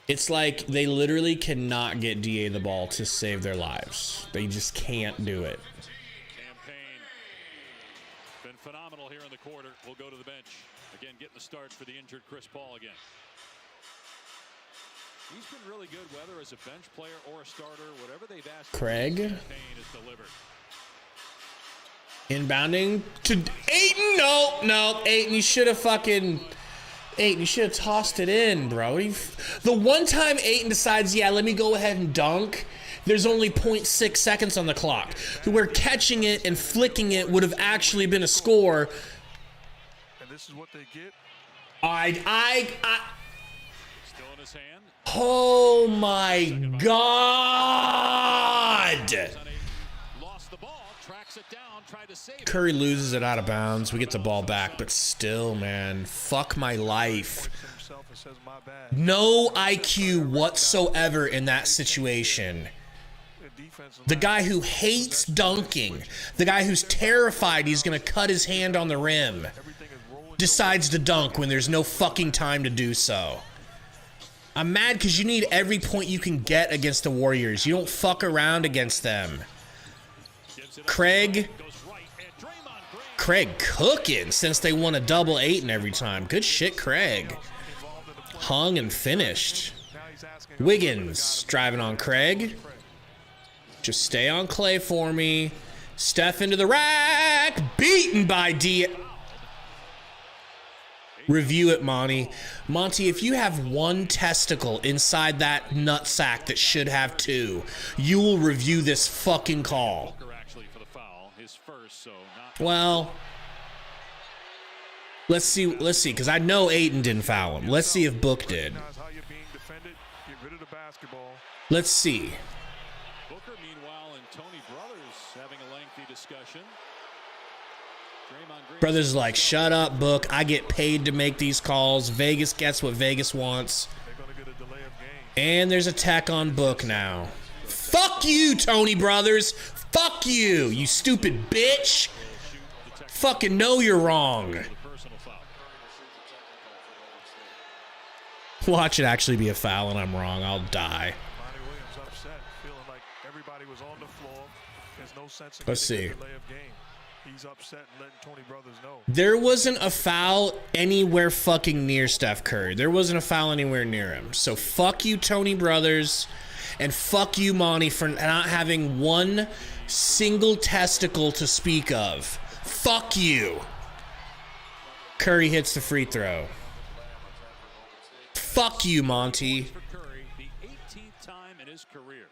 It's like they literally cannot get DA the ball to save their lives. They just can't do it. Campaign been phenomenal here in the quarter. We'll go to the bench. Again, getting the start for the injured Chris Paul again. He's been really good, whether as a bench player or a starter, whatever they've asked. Craig. Campaign is delivered. Inbounding to Ayton. No. Ayton, you should have fucking... Ayton, you should have tossed it in, bro. The one time Ayton decides, yeah, let me go ahead and dunk, there's only 0.6 seconds on the clock. Where catching it and flicking it would have actually been a score. And this is what they get. Still in his hand. Oh my God. Lost the ball, tracks it down, tried to save it. Curry loses it out of bounds. We get the ball back, but still, man, fuck my life. Himself and says, my bad. No IQ whatsoever in that situation. The guy who hates dunking, the guy who's terrified he's going to cut his hand on the rim, decides to dunk when there's no fucking time to do so. I'm mad because you need every point you can get against the Warriors. You don't fuck around against them. Craig cooking since they won a double Ayton every time. Good shit, Craig. Hung and finished. Wiggins driving on Craig. Just stay on Clay for me. Steph into the rack. Beaten by D. Review it, Monty. Monty, if you have one testicle inside that nutsack that should have two, you will review this fucking call. Well, let's see, because I know Ayton didn't foul him. Let's see if Book did. Let's see. Booker, meanwhile, and Tony Brothers having a lengthy discussion. Brothers are like, shut up, Book. I get paid to make these calls. Vegas gets what Vegas wants. And there's a tech on Book now. Fuck you, Tony Brothers. Fuck you, you stupid bitch. Fucking know you're wrong. Watch it actually be a foul and I'm wrong. I'll die. Let's see. He's upset and letting Tony Brothers know. There wasn't a foul anywhere fucking near Steph Curry. There wasn't a foul anywhere near him. So fuck you, Tony Brothers, and fuck you, Monty, for not having one single testicle to speak of. Fuck you. Curry hits the free throw. Fuck you, Monty. For Curry, the 18th time in his career.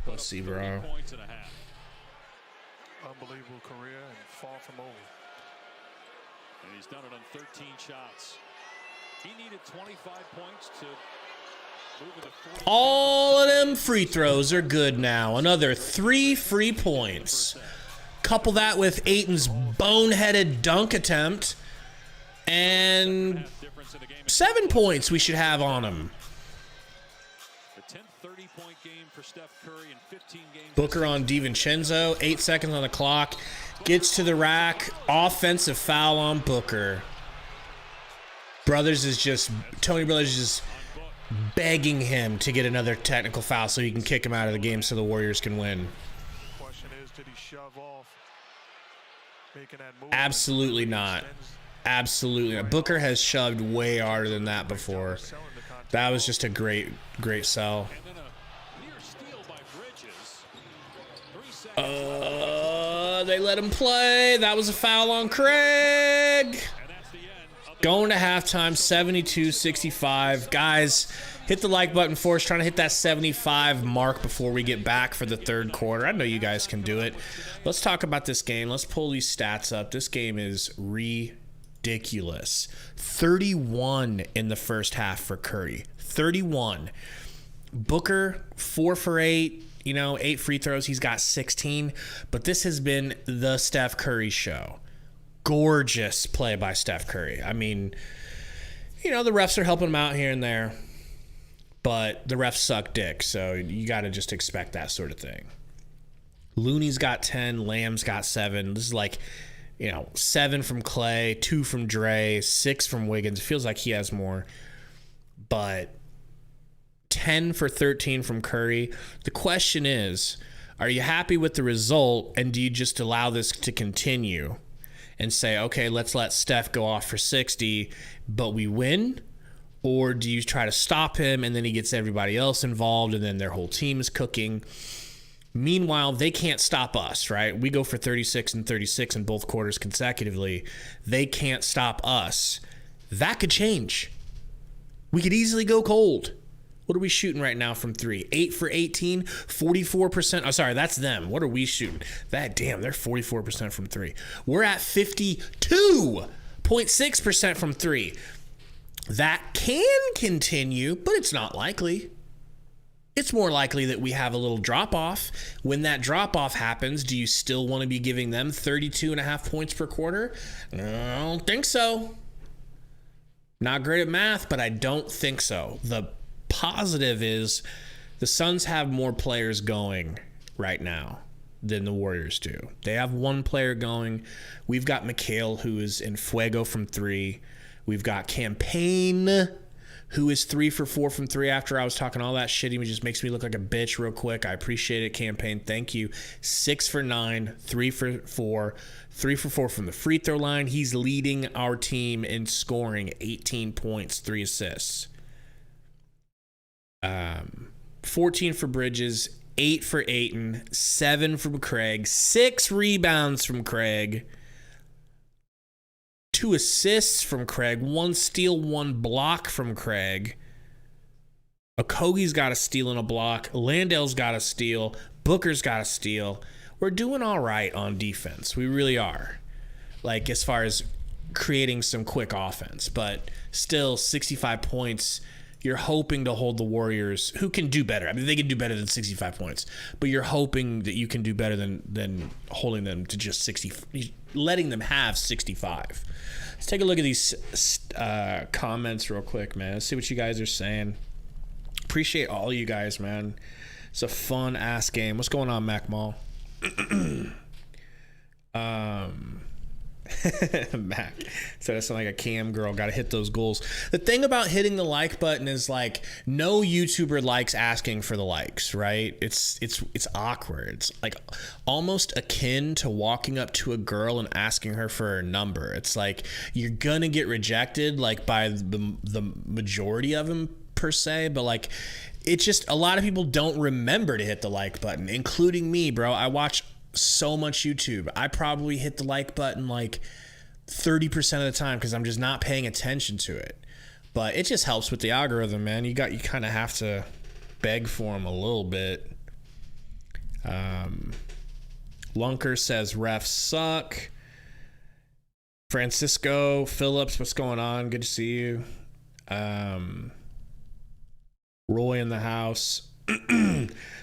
Pussy, bro. Points and a half. Unbelievable career and far from over. And he's done it on 13 shots. He needed 25 points to move into 40. All of them free throws are good now. Another 3 free points. Couple that with Ayton's boneheaded dunk attempt. And 7 points we should have on him. The 10:30 30-point game for Steph Curry and 15 games. Booker on DiVincenzo, 8 seconds on the clock, gets to the rack, offensive foul on Booker. Tony Brothers is just begging him to get another technical foul so he can kick him out of the game so the Warriors can win. Question is, did he shove off, making that move? Absolutely not. Absolutely not. Booker has shoved way harder than that before. That was just a great sell. And then a near steal by Bridges. 3 seconds. They let him play. That was a foul on Craig. And that's the end of the Going to halftime, 72-65. Guys, hit the like button for us. Trying to hit that 75 mark before we get back for the third quarter. I know you guys can do it. Let's talk about this game. Let's pull these stats up. This game is ridiculous. 31 in the first half for Curry. 31. Booker, 4 for 8. 8 free throws. He's got 16. But this has been the Steph Curry show. Gorgeous play by Steph Curry. I mean, the refs are helping him out here and there, but the refs suck dick, so you got to just expect that sort of thing. Looney's got 10, Lamb's got 7. This is like, 7 from Clay, 2 from Dre, 6 from Wiggins. It feels like he has more, but 10 for 13 from Curry. The question is, are you happy with the result, and do you just allow this to continue and say, okay, let's let Steph go off for 60, but we win? Or do you try to stop him and then he gets everybody else involved and then their whole team is cooking? Meanwhile, they can't stop us, right? We go for 36 and 36 in both quarters consecutively. They can't stop us. That could change. We could easily go cold. What are we shooting right now from 3? 8 for 18, 44%. Oh, sorry, that's them. What are we shooting? They're 44% from 3. We're at 52.6% from 3. That can continue, but it's not likely. It's more likely that we have a little drop-off. When that drop-off happens, do you still want to be giving them 32.5 points per quarter? I don't think so. Not great at math, but I don't think so. The positive is the Suns have more players going right now than the Warriors do. They have one player going. We've got Mikal, who is in fuego from 3. We've got Campaign, who is 3 for 4 from 3. After I was talking all that shit, he just makes me look like a bitch real quick. I appreciate it, Campaign. Thank you. 6 for 9, 3 for 4, 3 for 4 from the free throw line. He's leading our team in scoring, 18 points, 3 assists. 14 for Bridges, 8 for Ayton, 7 from Craig, 6 rebounds from Craig, 2 assists from Craig, 1 steal, 1 block from Craig. Okogie's got a steal and a block. Landale's got a steal. Booker's got a steal. We're doing all right on defense. We really are. Like, as far as creating some quick offense. But still, 65 points. You're hoping to hold the Warriors, who can do better. I mean, they can do better than 65 points, but you're hoping that you can do better than holding them to just 60, letting them have 65. Let's take a look at these comments real quick, man. Let's see what you guys are saying. Appreciate all you guys, man. It's a fun-ass game. What's going on, Mac Mall? Mac, so that's like a cam girl. Got to hit those goals. The thing about hitting the like button is, like, no YouTuber likes asking for the likes, right? It's awkward. It's like almost akin to walking up to a girl and asking her for her number. It's like you're gonna get rejected, like, by the majority of them per se, but like it's just a lot of people don't remember to hit the like button, including me, bro. I watch so much YouTube. I probably hit the like button like 30% of the time because I'm just not paying attention to it. But it just helps with the algorithm, man. You kind of have to beg for them a little bit. Lunker says refs suck. Francisco Phillips, what's going on? Good to see you. Roy in the house.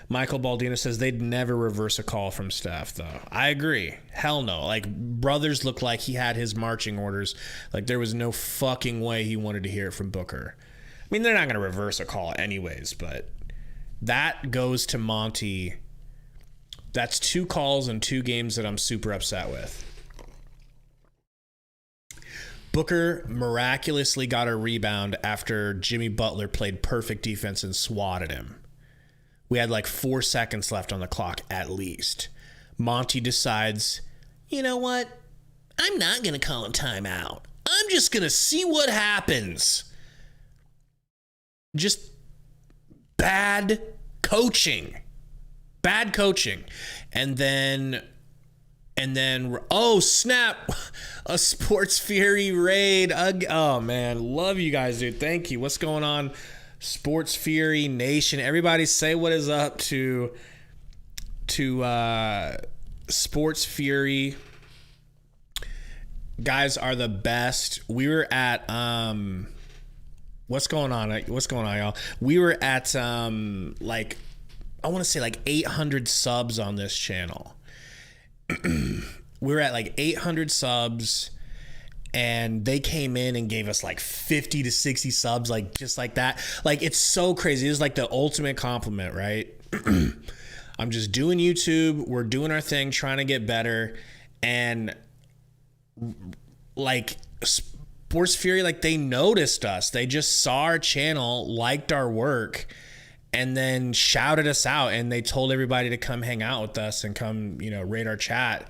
Michael Baldino says they'd never reverse a call from Steph, though. I agree. Hell no. Like, Brothers looked like he had his marching orders. Like, there was no fucking way he wanted to hear it from Booker. I mean, they're not going to reverse a call anyways, but that goes to Monty. That's 2 calls and 2 games that I'm super upset with. Booker miraculously got a rebound after Jimmy Butler played perfect defense and swatted him. We had like 4 seconds left on the clock at least. Monty decides, you know what? I'm not going to call him timeout. I'm just going to see what happens. Just bad coaching. Bad coaching. And then, oh, snap. A Sports Fury raid. Oh, man. Love you guys, dude. Thank you. What's going on? Sports Fury Nation. Everybody say what is up to Sports Fury. Guys are the best. We were at what's going on? What's going on, y'all? We were at like I want to say like 800 subs on this channel. We were at like 800 subs, and they came in and gave us like 50 to 60 subs, like just like that. Like, it's so crazy. It was like the ultimate compliment, right? I'm just doing YouTube. We're doing our thing, trying to get better. And like Sports Fury, like they noticed us. They just saw our channel, liked our work, and then shouted us out. And they told everybody to come hang out with us and come, raid our chat.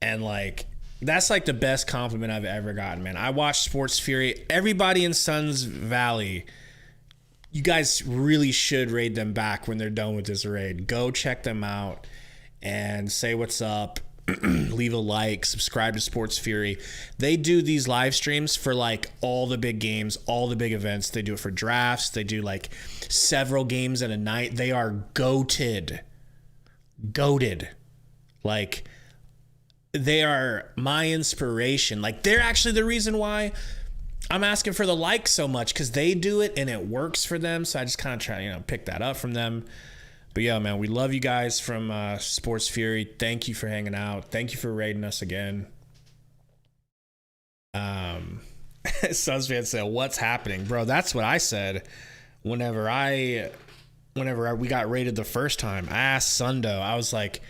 And like, that's like the best compliment I've ever gotten, man. I watched Sports Fury. Everybody in Suns Valley, you guys really should raid them back when they're done with this raid. Go check them out and say what's up. Leave a like, subscribe to Sports Fury. They do these live streams for like all the big games, all the big events. They do it for drafts. They do like several games in a night. They are goated. Like, they are my inspiration. Like, they're actually the reason why I'm asking for the like so much, because they do it and it works for them. So I just kind of try, pick that up from them. But yeah, man, we love you guys from Sports Fury. Thank you for hanging out. Thank you for raiding us again. Suns fan said, "What's happening, bro?" That's what I said whenever we got raided the first time. I asked Sundo. I was like,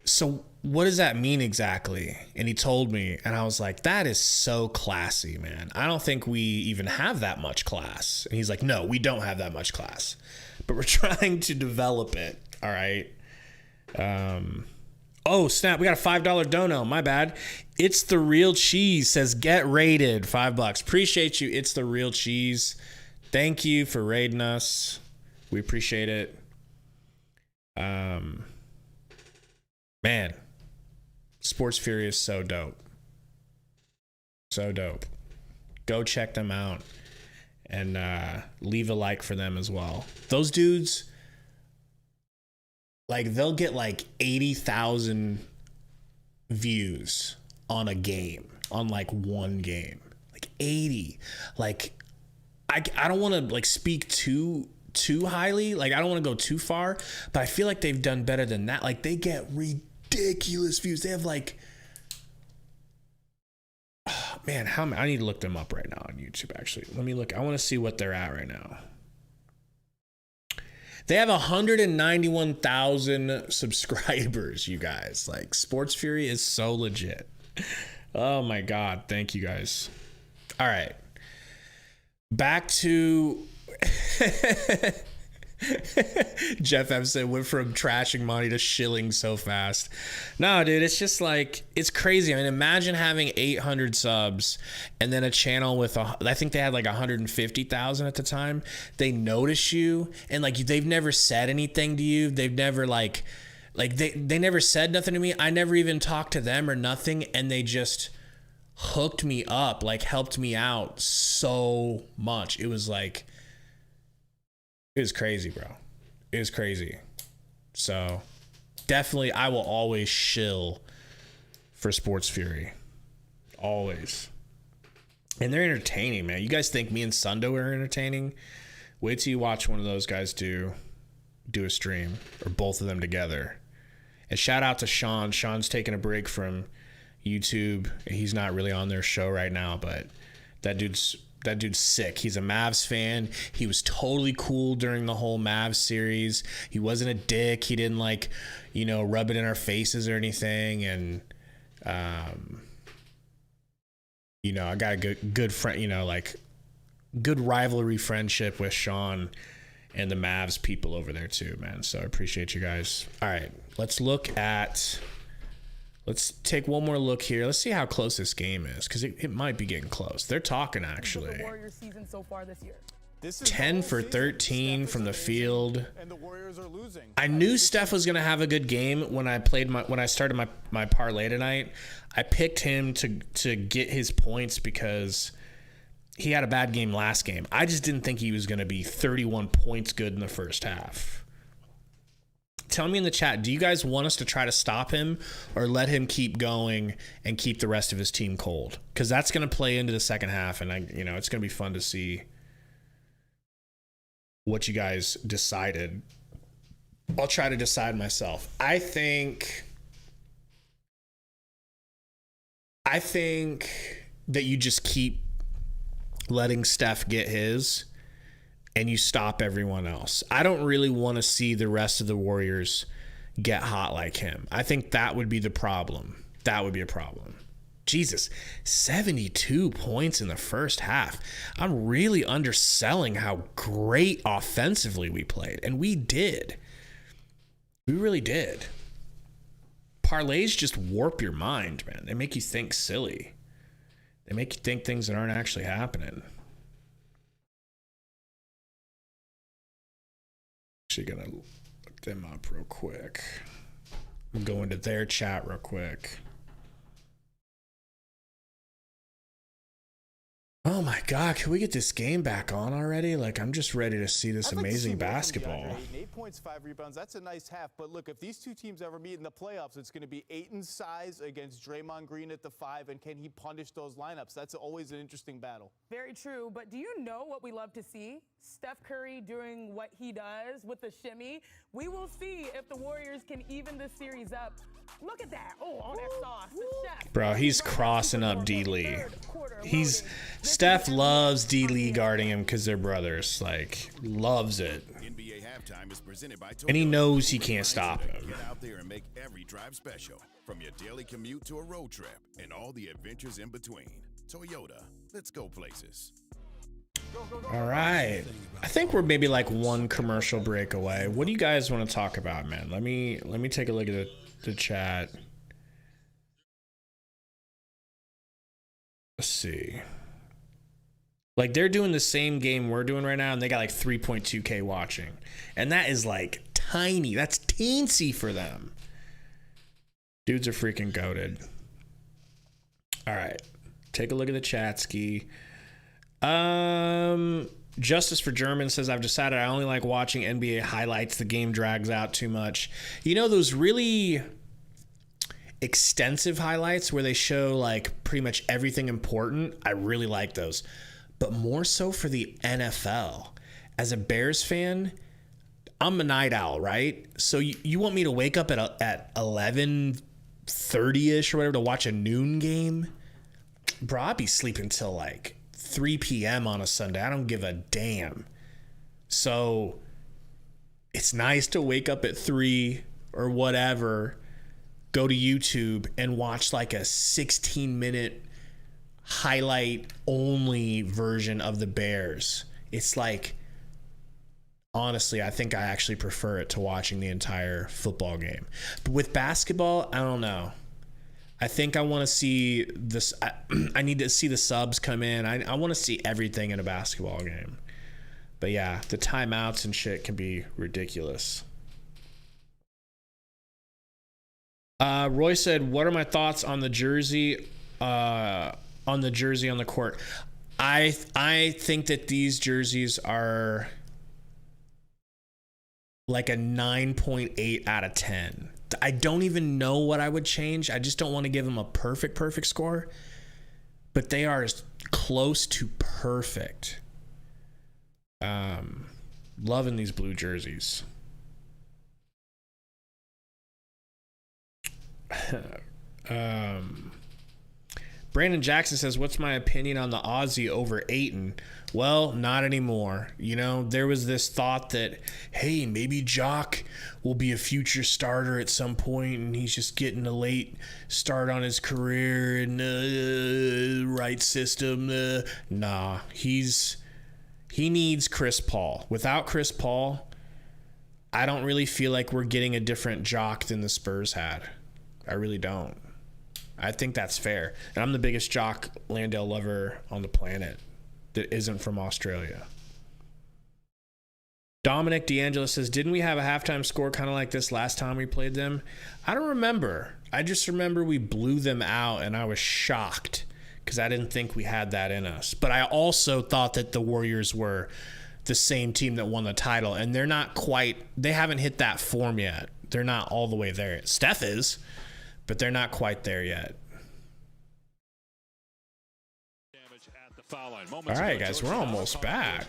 "So what does that mean exactly?" And he told me, and I was like, that is so classy, man. I don't think we even have that much class. And he's like, no, we don't have that much class, but we're trying to develop it. All right. Oh, snap. We got a $5 dono. My bad. It's the Real Cheese says, get raided. $5. Appreciate you. It's the Real Cheese. Thank you for raiding us. We appreciate it. Man, Sports Fury is so dope. So dope. Go check them out and leave a like for them as well. Those dudes, like, they'll get like 80,000 views on a game, on like one game. Like 80. Like, I don't want to like speak too highly. Like, I don't want to go too far, but I feel like they've done better than that. Like, they get ridiculous views. They have like, oh, man, I need to look them up right now on YouTube. Actually, let me look. I want to see what they're at right now. They have 191,000 subscribers, you guys. Like, Sports Fury is so legit. Oh my God. Thank you guys. All right. Back to Jeff M said, went from trashing Monty to shilling so fast. No, dude, it's just like, it's crazy. I mean, imagine having 800 subs and then a channel with, I think they had like 150,000 at the time. They notice you and like, they've never said anything to you. They've never like they never said nothing to me. I never even talked to them or nothing. And they just hooked me up, like helped me out so much. It was like, it was crazy, bro. It was crazy. So definitely, I will always shill for Sports Fury. Always. And they're entertaining, man. You guys think me and Sundo are entertaining? Wait till you watch one of those guys do a stream, or both of them together. And shout out to Sean. Sean's taking a break from YouTube. He's not really on their show right now, but that dude's That dude's sick. He's a Mavs fan. He was totally cool during the whole Mavs series. He wasn't a dick. He didn't rub it in our faces or anything. And, I got a good friend, good rivalry friendship with Sean and the Mavs people over there too, man. So I appreciate you guys. All right, let's take one more look here. Let's see how close this game is, because it might be getting close. They're talking, actually. The Warriors season so far this year. 10 for 13 from the field. And the Warriors are losing. I knew Steph was going to have a good game when I started my parlay tonight. I picked him to get his points because he had a bad game last game. I just didn't think he was going to be 31 points good in the first half. Tell me in the chat, do you guys want us to try to stop him or let him keep going and keep the rest of his team cold? Because that's going to play into the second half, and it's going to be fun to see what you guys decided. I'll try to decide myself. I think that you just keep letting Steph get his and you stop everyone else. I don't really want to see the rest of the Warriors get hot like him. I think that would be the problem. That would be a problem. Jesus, 72 points in the first half. I'm really underselling how great offensively we played. And we did. We really did. Parlays just warp your mind, man. They make you think silly. They make you think things that aren't actually happening. Actually gonna look them up real quick. I'm going to their chat real quick. Oh my God, can we get this game back on already? I'm just ready to see this amazing basketball. 8 points, 5 rebounds. That's a nice half. But look, if these two teams ever meet in the playoffs, it's going to be Ayton's size against Draymond Green at the 5. And can he punish those lineups? That's always an interesting battle. Very true. But do you know what we love to see? Steph Curry doing what he does with the shimmy. We will see if the Warriors can even this series up. Look at that. Oh, all that sauce. The chef. Bro, he's crossing up D. Lee. Steph loves D. Lee guarding him because they're brothers. Loves it. NBA halftime is presented by Toyota. And he knows he can't stop him. Get out there and make every drive special. From your daily commute to a road trip and all the adventures in between. Toyota, let's go places. All right. I think we're maybe one commercial break away. What do you guys want to talk about, man? Let me take a look at the chat. Let's see. They're doing the same game we're doing right now, and they got 3.2K watching. And that is tiny. That's teensy for them. Dudes are freaking goated. All right. Take a look at the chat ski. Justice for German says, I've decided I only like watching NBA highlights. The game drags out too much. Those really extensive highlights where they show pretty much everything important, I really like those. But more so for the NFL. As a Bears fan, I'm a night owl, right? So you want me to wake up at 11:30ish or whatever to watch a noon game? Bro, I'll be sleeping till 3 p.m. on a Sunday. I don't give a damn. So it's nice to wake up at 3 or whatever, go to YouTube and watch a 16-minute highlight only version of the Bears. It's honestly, I think I actually prefer it to watching the entire football game. But with basketball, I don't know. I think I want to see this. I need to see the subs come in. I want to see everything in a basketball game. But yeah, the timeouts and shit can be ridiculous. Roy said, "What are my thoughts on the jersey? On the court? I think that these jerseys are a 9.8 out of 10. I don't even know what I would change. I just don't want to give them a perfect score. But they are close to perfect. Loving these blue jerseys. Brandon Jackson says, what's my opinion on the Aussie over Ayton? Well, not anymore. You know, there was this thought that, hey, maybe Jock will be a future starter at some point, and he's just getting a late start on his career in right system. Nah, he needs Chris Paul. Without Chris Paul, I don't really feel like we're getting a different Jock than the Spurs had. I really don't. I think that's fair. And I'm the biggest Jock Landale lover on the planet that isn't from Australia. Dominic D'Angelo says, didn't we have a halftime score kind of like this last time we played them? I don't remember. I just remember we blew them out, and I was shocked because I didn't think we had that in us. But I also thought that the Warriors were the same team that won the title, and they're not quite, they haven't hit that form yet. They're not all the way there. Steph is, but they're not quite there yet. All right, guys, we're almost back.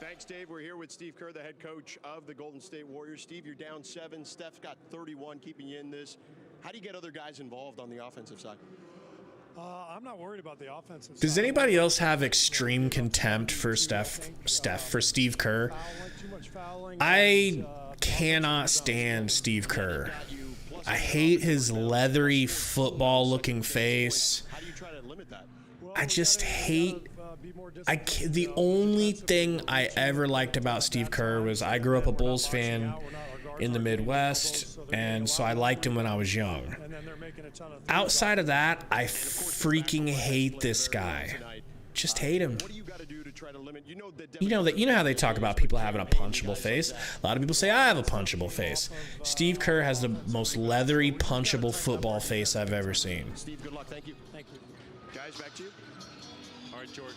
Thanks, Dave. We're here with Steve Kerr, the head coach of the Golden State Warriors. Steve, you're down 7. Steph's got 31, keeping you in this. How do you get other guys involved on the offensive side? I'm not worried about the offensive. Does anybody else have extreme contempt for for Steve Kerr? I cannot stand Steve Kerr. I hate his leathery football-looking face. I just hate. The only thing I ever liked about Steve Kerr was I grew up a Bulls fan in the Midwest, and so I liked him when I was young. Outside of that, I freaking hate this guy. Just hate him. You know how they talk about people having a punchable face? A lot of people say, I have a punchable face. Steve Kerr has the most leathery, punchable football face I've ever seen. Steve, good luck. Thank you. Thank you. Guys, back to you.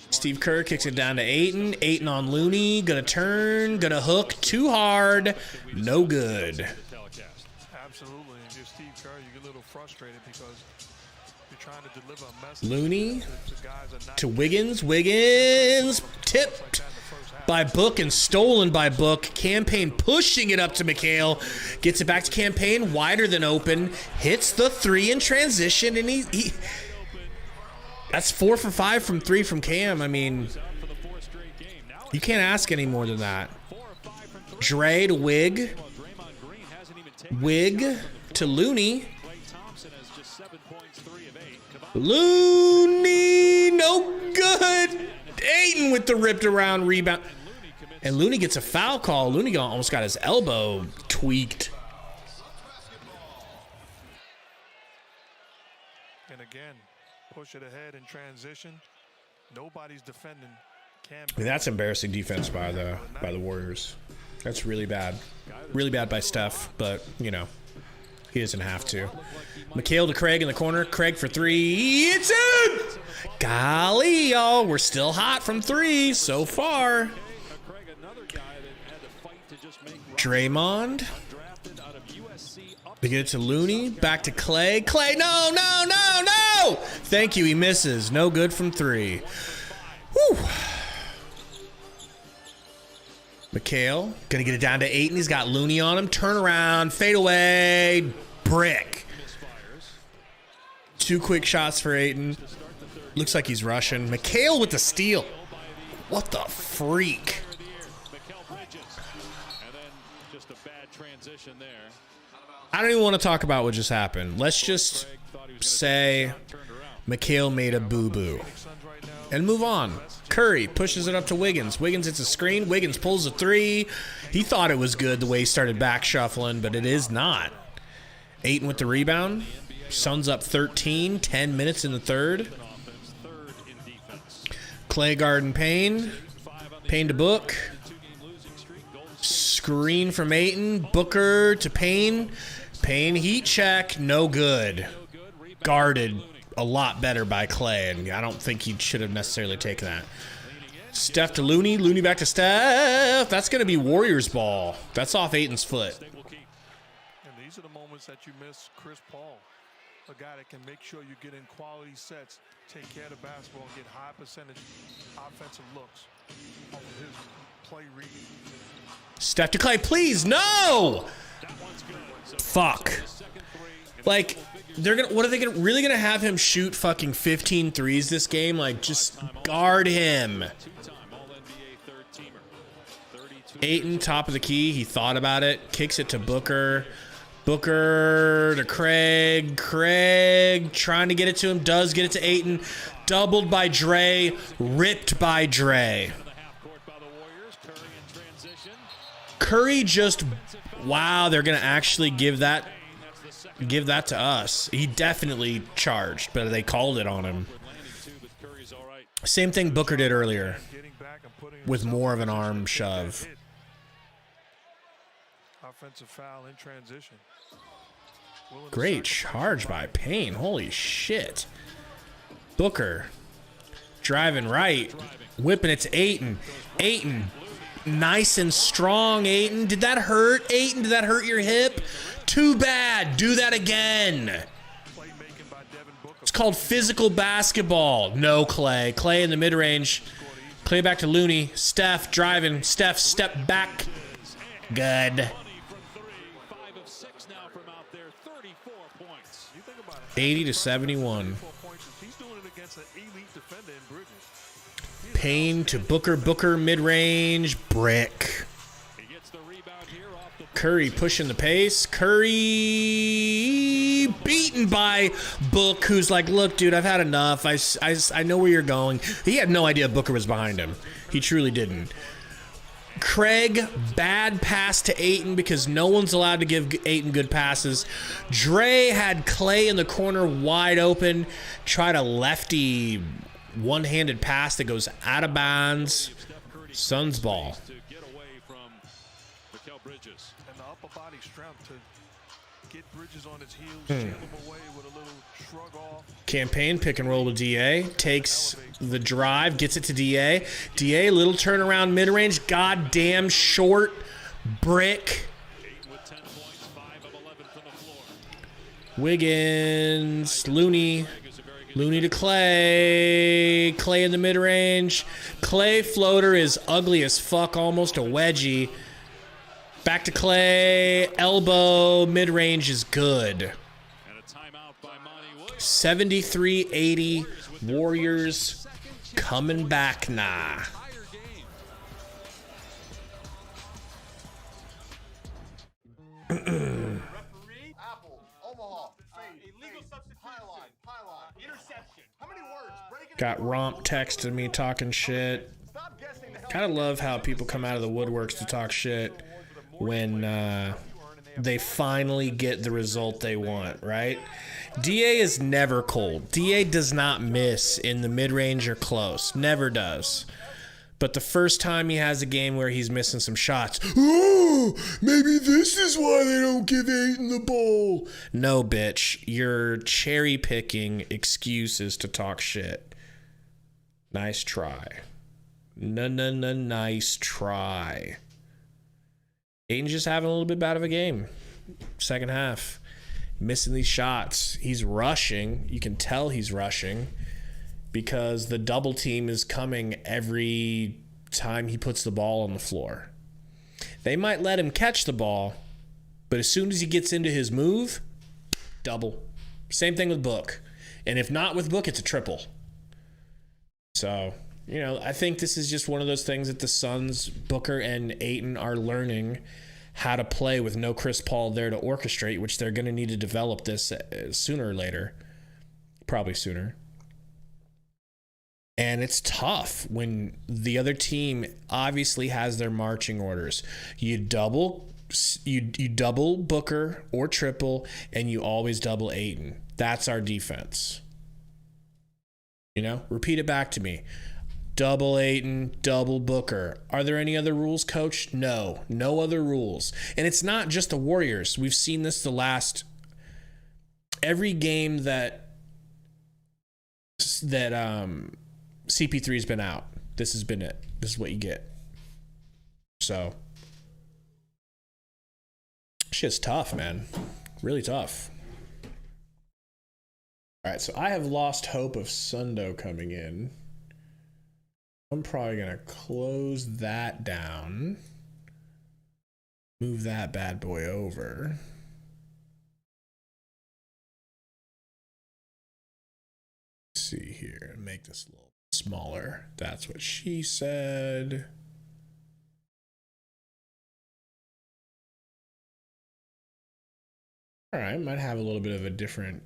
Steve Kerr kicks it down to Ayton. Ayton on Looney. Gonna turn. Gonna hook. Too hard. No good. Absolutely. And just Steve Kerr, you get a little frustrated because you're trying to deliver a message. Looney to Wiggins. Wiggins tipped by Book and stolen by Book. Campaign pushing it up to McHale. Gets it back to Campaign. Wider than open. Hits the 3 in transition, and he that's 4 for 5 from 3 from Cam. I mean, you can't ask any more than that. Dre to Wig. Wig to Looney. Looney, no good. Ayton with the ripped around rebound. And Looney gets a foul call. Looney almost got his elbow tweaked. And again, push it ahead in transition. Nobody's defending Cam. I mean, that's embarrassing defense by the Warriors. That's really bad. Really bad by Steph, but, you know, he doesn't have to. McHale to Craig in the corner. Craig for 3. It's in! Golly, y'all. We're still hot from 3 so far. Draymond. They get it to Looney. Back to Clay. Clay, no, no, no, no! Thank you. He misses. No good from 3. Whew. McHale gonna get it down to 8, and he's got Looney on him. Turn around, fade away, brick. 2 quick shots for Ayton. Looks like he's rushing. McHale with the steal. What the freak? I don't even want to talk about what just happened. Let's just say McHale made a boo-boo and move on. Curry pushes it up to Wiggins. Wiggins hits a screen. Wiggins pulls a 3. He thought it was good the way he started back shuffling, but it is not. Ayton with the rebound. Suns up 13. 10 minutes in the third. Clay guarding Payne. Payne to Book. Screen from Ayton. Booker to Payne. Payne heat check. No good. Guarded a lot better by Clay, and I don't think he should have necessarily taken that. Steph to Looney. Looney back to Steph. That's going to be Warriors ball. That's off Ayton's foot. And these are the moments that you miss Chris Paul. a guy that can make sure you get in quality sets, take care of the basketball, and get high percentage offensive looks off of his play reading. Steph to Clay, please, no! Fuck. Like, they're gonna. What are they gonna really gonna have him shoot fucking 15 threes this game? Like, just guard him. Ayton, top of the key. He thought about it. Kicks it to Booker. Booker to Craig. Craig trying to get it to him. Does get it to Ayton. Doubled by Dre. Ripped by Dre. Curry just... Wow, they're going to actually give that to us. He definitely charged, but they called it on him. Same thing Booker did earlier with more of an arm shove. Offensive foul in transition. Great charge by Payne. Holy shit. Booker driving right. Whipping it to Ayton. Ayton. Nice and strong, Ayton. Did that hurt, Ayton? Did that hurt your hip? Too bad. Do that again. It's called physical basketball. No, Clay. Clay in the mid-range. Clay back to Looney. Steph driving. Steph, step back. Good. 80-71. Payne to Booker. Booker mid-range. Brick. Curry pushing the pace. Curry beaten by Book, who's like, look, dude, I've had enough. I know where you're going. He had no idea Booker was behind him. He truly didn't. Craig, bad pass to Ayton because no one's allowed to give Ayton good passes. Dre had Clay in the corner wide open. Tried a lefty one-handed pass that goes out of bounds. Suns ball. And the upper body strength to get Bridges on his heels, jam him away with a little shrug off. Campaign pick and roll to DA. Takes the drive, gets it to DA. DA, little turnaround mid-range. Goddamn short brick. Wiggins, Looney. Looney to Clay. Clay in the mid-range. Clay floater is ugly as fuck, almost a wedgie. Back to Clay. Elbow. Mid-range is good. 73-80. Warriors coming back now. Got Romp texting me talking shit. Kind of love how people come out of the woodworks to talk shit when they finally get the result they want, right? DA is never cold. DA does not miss in the mid-range or close. Never does. But the first time he has a game where he's missing some shots, oh, maybe this is why they don't give Ayton the ball. No, bitch. You're cherry-picking excuses to talk shit. Nice try. Nice try. Ayton's just having a little bit bad of a game. Second half. Missing these shots. He's rushing. You can tell he's rushing because the double team is coming every time he puts the ball on the floor. They might let him catch the ball, but as soon as he gets into his move, double. Same thing with Book. And if not with Book, it's a triple. So, you know, I think this is just one of those things that the Suns, Booker, and Ayton are learning how to play with no Chris Paul there to orchestrate, which they're going to need to develop this sooner or later. Probably sooner. And it's tough when the other team obviously has their marching orders. You double Booker or triple, and you always double Ayton. That's our defense. You know, repeat it back to me. Double Ayton, double Booker. Are there any other rules, Coach? No other rules. And it's not just the Warriors. We've seen this every game that CP3's been out. This has been it. This is what you get. So, shit's tough, man. Really tough. All right, so I have lost hope of Sundo coming in. I'm probably going to close that down. Move that bad boy over. Let's see here. Make this a little smaller. That's what she said. All right, might have a little bit of a different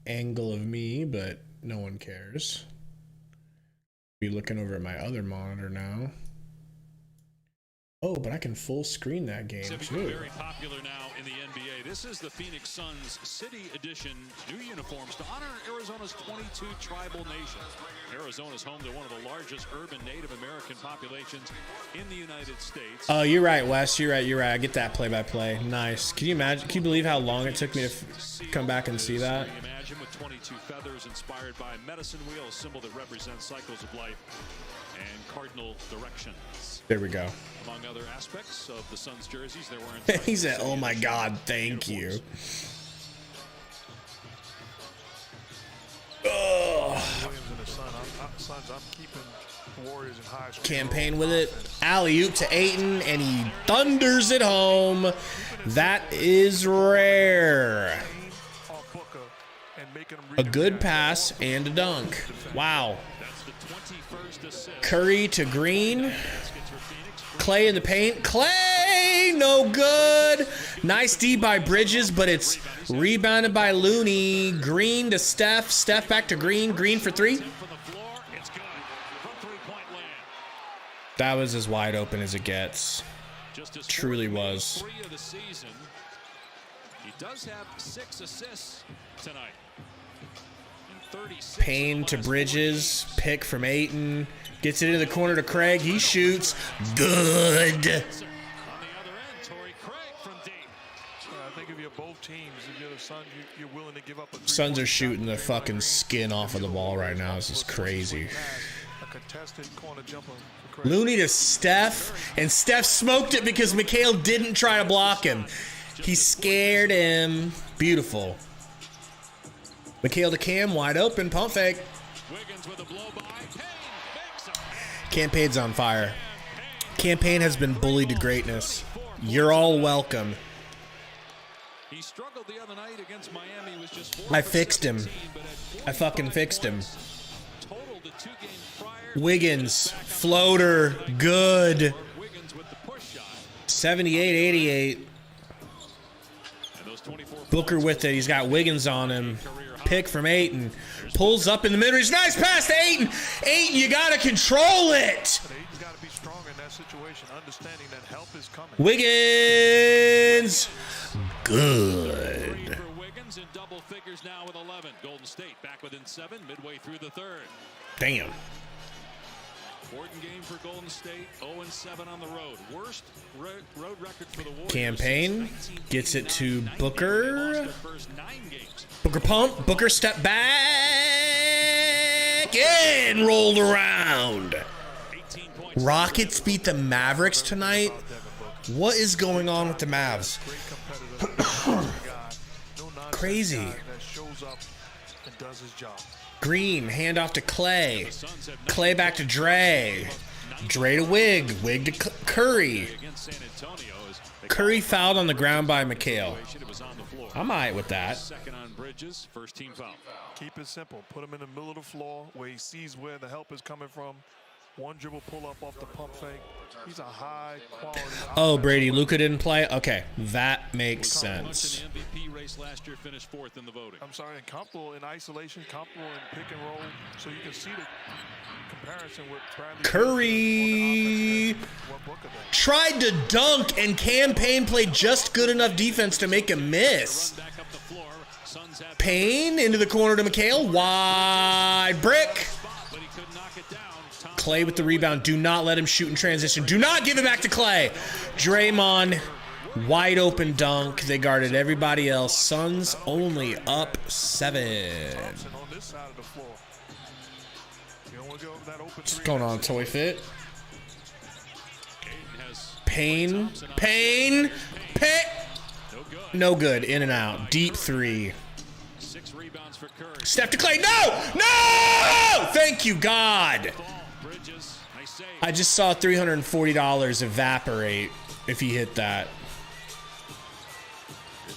angle of me, but no one cares. Be looking over at my other monitor now. Oh, but I can full screen that game too. Very popular now in the NBA. This is the Phoenix Suns City Edition new uniforms to honor Arizona's 22 tribal nations. Arizona is home to one of the largest urban Native American populations in the United States. Oh, you're right, Wes. You're right. I get that play-by-play. Nice. Can you imagine? Can you believe how long it took me to come back and see that? Imagine with 22 feathers inspired by a medicine wheel, a symbol that represents cycles of life and cardinal directions. There we go. Among other aspects of the Suns jerseys, there weren't. He said, "Oh my God, thank you." Campaign with it. Alley-oop to Ayton, and he thunders it home. That is rare. A good pass and a dunk. Wow. Curry to Green. Clay in the paint. Clay, no good. Nice D by Bridges, but it's rebounded by Looney. Green to Steph. Steph back to Green. Green for three. That was as wide open as it gets. Truly was. He does have 6 assists tonight. Payne to Bridges. Pick from Ayton. Gets it into the corner to Craig. He shoots. Good. On the other end, Torrey Craig from deep. I think if you're both teams, if you're the Suns, you're willing to give up a Suns are shooting the fucking skin off of the ball right now. This is crazy. A contested corner jumper. Looney to Steph, and Steph smoked it because Mikhail didn't try to block him. He scared him. Beautiful. Mikhail to Cam, wide open, pump fake. Campaign's on fire. Campaign has been bullied to greatness. You're all welcome. He struggled the other night against Miami. Was just I fixed him. I fucking fixed him. Wiggins, floater, good. 78-88. Booker with it. He's got Wiggins on him. Pick from Ayton. Pulls up in the mid-range. Nice pass to Ayton. Ayton, you got to control it. Wiggins. Good. Wiggins in double figures now with 11. Golden State back within 7 midway through the third. Damn. Important game for Golden State. 0-7 on the road. Worst road record for the Warriors. Campaign gets it to Booker. Booker pump. Booker step back and rolled around. Rockets beat the Mavericks tonight. What is going on with the Mavs? Crazy. Green, handoff to Clay. Clay back to Dre. Dre to Wig. Wig to Curry. Curry fouled on the ground by Mikhail. I'm all right with that. Second on Bridges, first team foul. Keep it simple. Put him in the middle of the floor where he sees where the help is coming from. One dribble pull up off the pump fake. He's a high quality. Oh, Brady, Luka didn't play? Okay, that makes sense. MVP race last year, finished 4th in the voting. I'm sorry, and comfortable in isolation, comfortable in pick and roll, so you can see the comparison with Bradley. Curry tried to dunk, and Campaign played just good enough defense to make him miss. Payne into the corner to Mikhail. Wide brick. Clay with the rebound. Do not let him shoot in transition. Do not give it back to Clay. Draymond, wide open dunk. They guarded everybody else. Suns only up 7. What's going on, Toy Fit? Payne. Pick. No good. In and out. Deep 3. 6 rebounds for Curry. Steph to Clay. No! No! Thank you, God. Bridges, nice save. I just saw $340 evaporate if he hit that.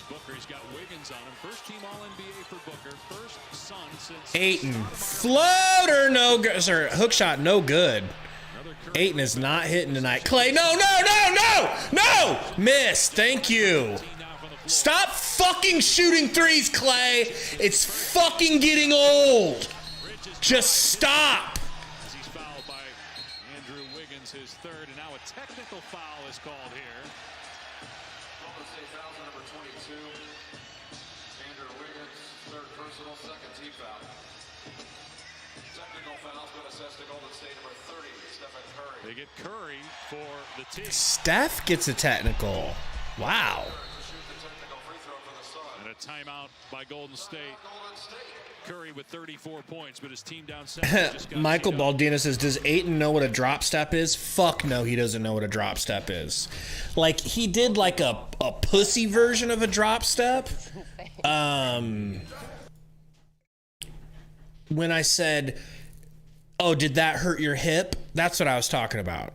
Booker's got Wiggins on him. First team All-NBA for Booker. First Sun since Ayton. Floater, no good. Sorry, hook shot, no good. Ayton is not hitting tonight. Clay, no, no, no, no, no! Miss, thank you. Stop fucking shooting threes, Clay. It's fucking getting old. Just stop. as he's fouled by Andrew Wiggins, his third, and now a technical foul is called here. Golden State foul number 22. Andrew Wiggins, third personal, second team foul. Technical foul's been assessed to Golden State number 30, Stephen Curry. They get Curry for the team. Steph gets a technical. Wow. And a timeout by Golden State. Curry with 34 points, but his team down 7. Michael Baldino says, does Ayton know what a drop step is? Fuck no, he doesn't know what a drop step is. Like, he did like a pussy version of a drop step. When I said, oh, did that hurt your hip? That's what I was talking about.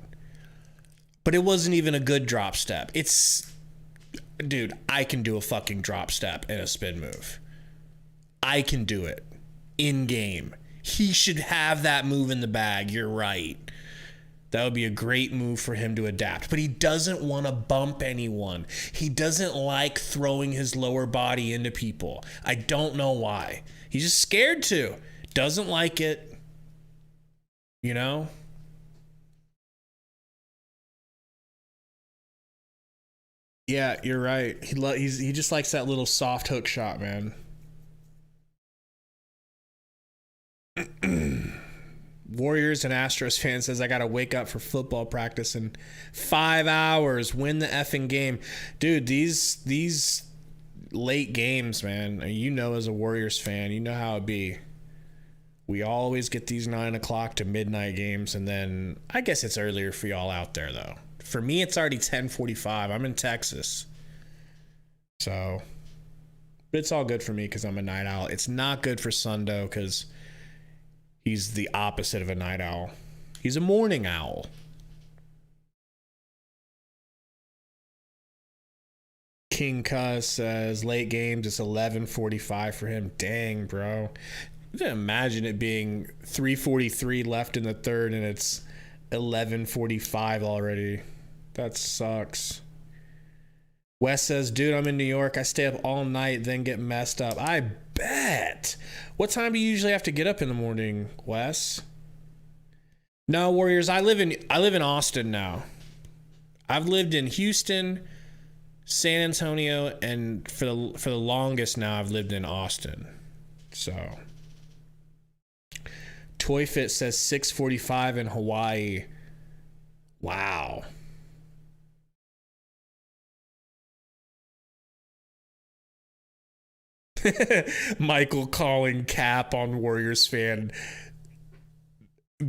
But it wasn't even a good drop step. Dude, I can do a fucking drop step and a spin move. I can do it in game. He should have that move in the bag. You're right. That would be a great move for him to adapt. But he doesn't want to bump anyone. He doesn't like throwing his lower body into people. I don't know why. He's just scared to. Doesn't like it. You know? Yeah, you're right. He just likes that little soft hook shot, man. Warriors and Astros fan says, I gotta wake up for football practice in 5 hours. Win the effing game. Dude, these late games, man, you know, as a Warriors fan, you know how it be. We always get these 9 o'clock to midnight games, and then I guess it's earlier for y'all out there, though. For me, it's already 10:45. I'm in Texas. So, but it's all good for me because I'm a night owl. It's not good for Sundo because he's the opposite of a night owl. He's a morning owl. King Cuss says, late games, it's 11:45 for him. Dang, bro. You can imagine it being 3:43 left in the third and it's 11:45 already. That sucks. Wes says, dude, I'm in New York. I stay up all night, then get messed up. I bet. What time do you usually have to get up in the morning, Wes? No, Warriors, I live in Austin now. I've lived in Houston, San Antonio, and for the longest now I've lived in Austin. So Toy Fit says 6:45 in Hawaii. Wow. Michael calling cap on Warriors fan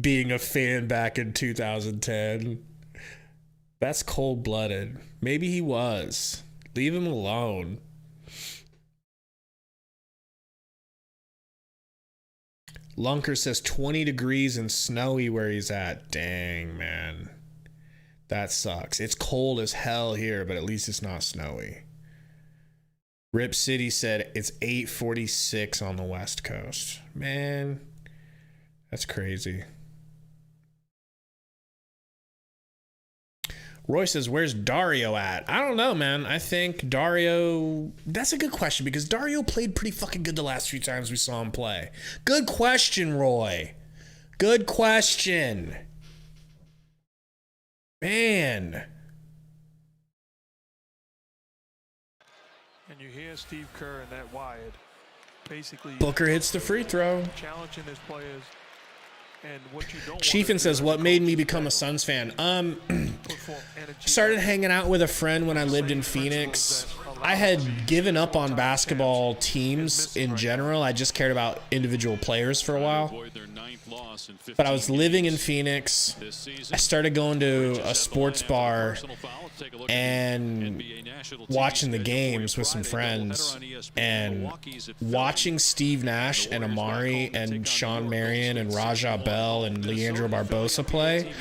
being a fan back in 2010. That's cold-blooded. Maybe he was. Leave him alone. Lunker says 20 degrees and snowy where he's at. Dang, man. That sucks. It's cold as hell here, but at least it's not snowy. Rip City said it's 8:46 on the West Coast. Man, that's crazy. Roy says, where's Dario at? I don't know, man. I think Dario... That's a good question because Dario played pretty fucking good the last few times we saw him play. Good question, Roy. Good question. Man. And you hear Steve Kerr and that Wyatt basically... Booker hits the free throw. Challenging his players. And what you don't Chiefin says, what made me become a Suns fan? Started hanging out with a friend when I lived in Phoenix. I had given up on basketball teams in general. I just cared about individual players for a while. but I was living in Phoenix. I started going to a sports bar and watching the games with some friends, and watching Steve Nash and Amari and Sean Marion and Raja Bell and Leandro Barbosa play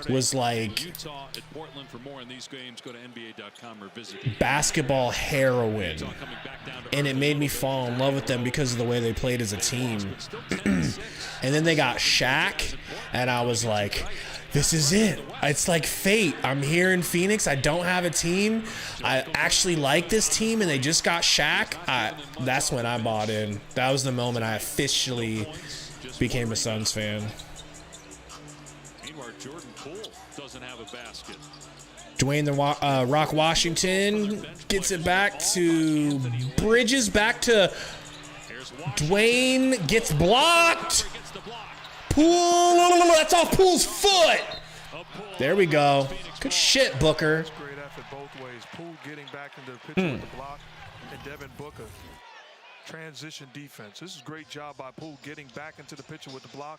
was like basketball heroin, and it made me fall in love with them because of the way they played as a team. And then they got Shaq, and I was like, this is it. It's like fate. I'm here in Phoenix. I don't have a team. I actually like this team, and they just got Shaq. That's when I bought in. That was the moment I officially became a Suns fan. Meanwhile, Jordan Poole doesn't have a basket. Dwayne the Rock Washington gets it back to Bridges. Back to Dwayne. Gets blocked. Poole. That's off Poole's foot. There we go. Good shit, Booker. Great effort both ways. Poole getting back into the picture with the block, and Devin Booker. Transition defense. This is a great job by Poole getting back into the picture with the block,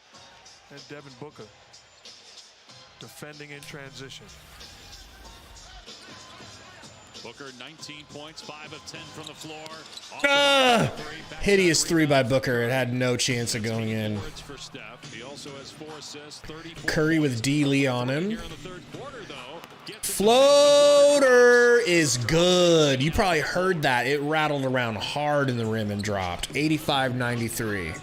and Devin Booker defending in transition. Booker, 19 points, 5 of 10 from the floor. Hideous three by Booker. It had no chance of going in. Curry with D. Lee on him. Floater is good. You probably heard that. It rattled around hard in the rim and dropped. 85-93.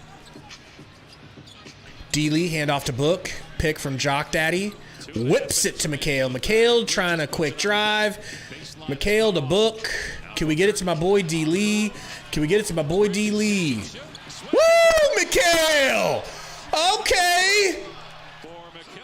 D. Lee, hand off to Book. Pick from Jock Daddy. Whips it to McHale. McHale trying a quick drive. McHale to Book. Can we get it to my boy D. Lee? Can we get it to my boy D. Lee? Woo, McHale! Okay.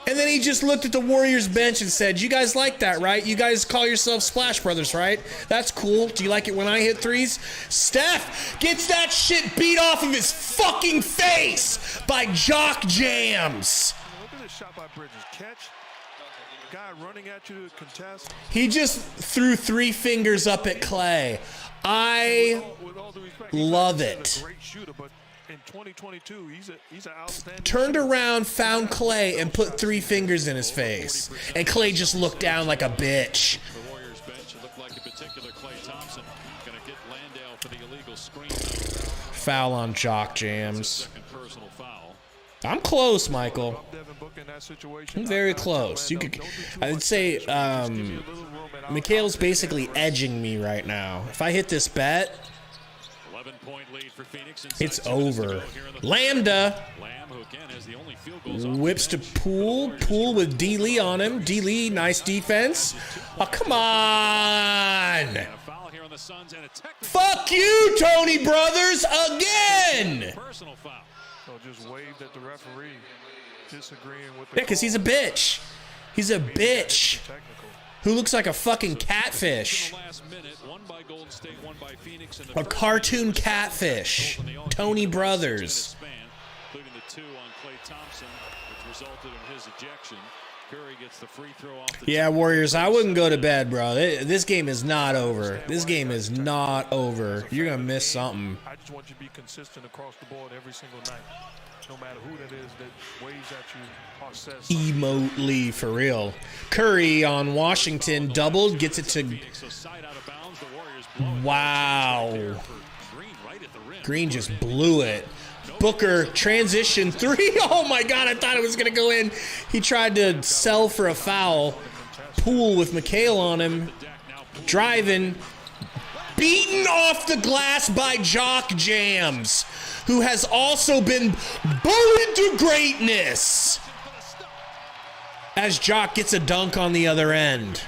And then he just looked at the Warriors bench and said, you guys like that, right? You guys call yourselves Splash Brothers, right? That's cool. Do you like it when I hit threes? Steph gets that shit beat off of his fucking face by Jock Jams. Look at this shot by Bridges. Catch. Guy running at you to contest. He just threw 3 fingers up at Clay. I love it. Great shooter, but in 2022, he's an outstanding. Turned around, found Clay, and put 3 fingers in his face. And Clay just looked down like a bitch. The Warriors bench, it looked like in particular Klay Thompson going to get Landale for the illegal screen. Foul on Jock Jams. Second personal foul. I'm close, Michael. I'm very close. You could, I'd say, Mikhail's basically edging me right now. If I hit this bet, 11-point lead for Phoenix. it's over. Lambda whips to Poole. Poole with D. Lee on him. D. Lee, nice defense. Oh, come on. Fuck you, Tony Brothers, again. So just waved at the referee, disagreeing with the Yeah, because he's a bitch. He's a bitch who looks like a fucking catfish. A cartoon catfish. Tony Brothers. Including the 2 on Klay Thompson, which resulted in his ejection. Curry gets the free throw off the Yeah, Warriors, I wouldn't go to bed, bro. This game is not over. This game is not over. You're going to miss something. I just want you to be consistent across the board every single night. No matter who that is that waves at you or says something. Emotely, for real. Curry on Washington, doubled, gets it to... Wow. Green just blew it. Booker, transition 3. Oh, my God, I thought it was going to go in. He tried to sell for a foul. Poole with McHale on him. Driving. Beaten off the glass by Jock Jams, who has also been bullied to greatness. As Jock gets a dunk on the other end.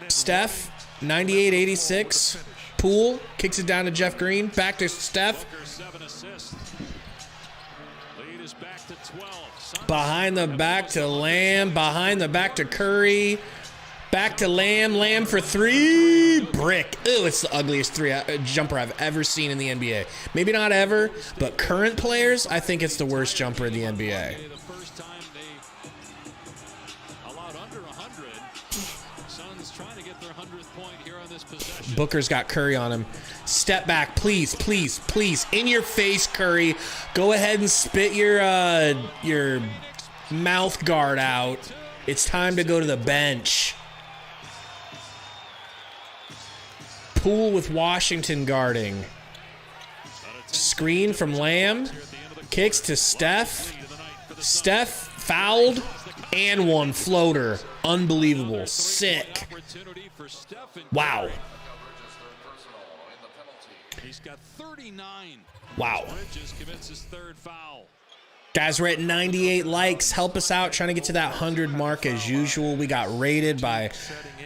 Steph, 98-86. Poole kicks it down to Jeff Green. Back to Steph. Behind the back to Lamb. Behind the back to Curry. Back to Lamb. Lamb for 3. Brick. Ew, it's the ugliest jumper I've ever seen in the NBA. Maybe not ever, but current players, I think it's the worst jumper in the NBA. Suns trying to get their 100th point here on this possession. Booker's got Curry on him. Step back, please, please, please. In your face, Curry. Go ahead and spit your mouth guard out. It's time to go to the bench. Poole with Washington guarding. Screen from Lamb. Kicks to Steph. Steph fouled and one floater. Unbelievable. Sick. Wow. He's got 39. Wow. Bridges commits his third foul. Guys, we're at 98 likes. Help us out trying to get to that 100 mark as usual. We got rated by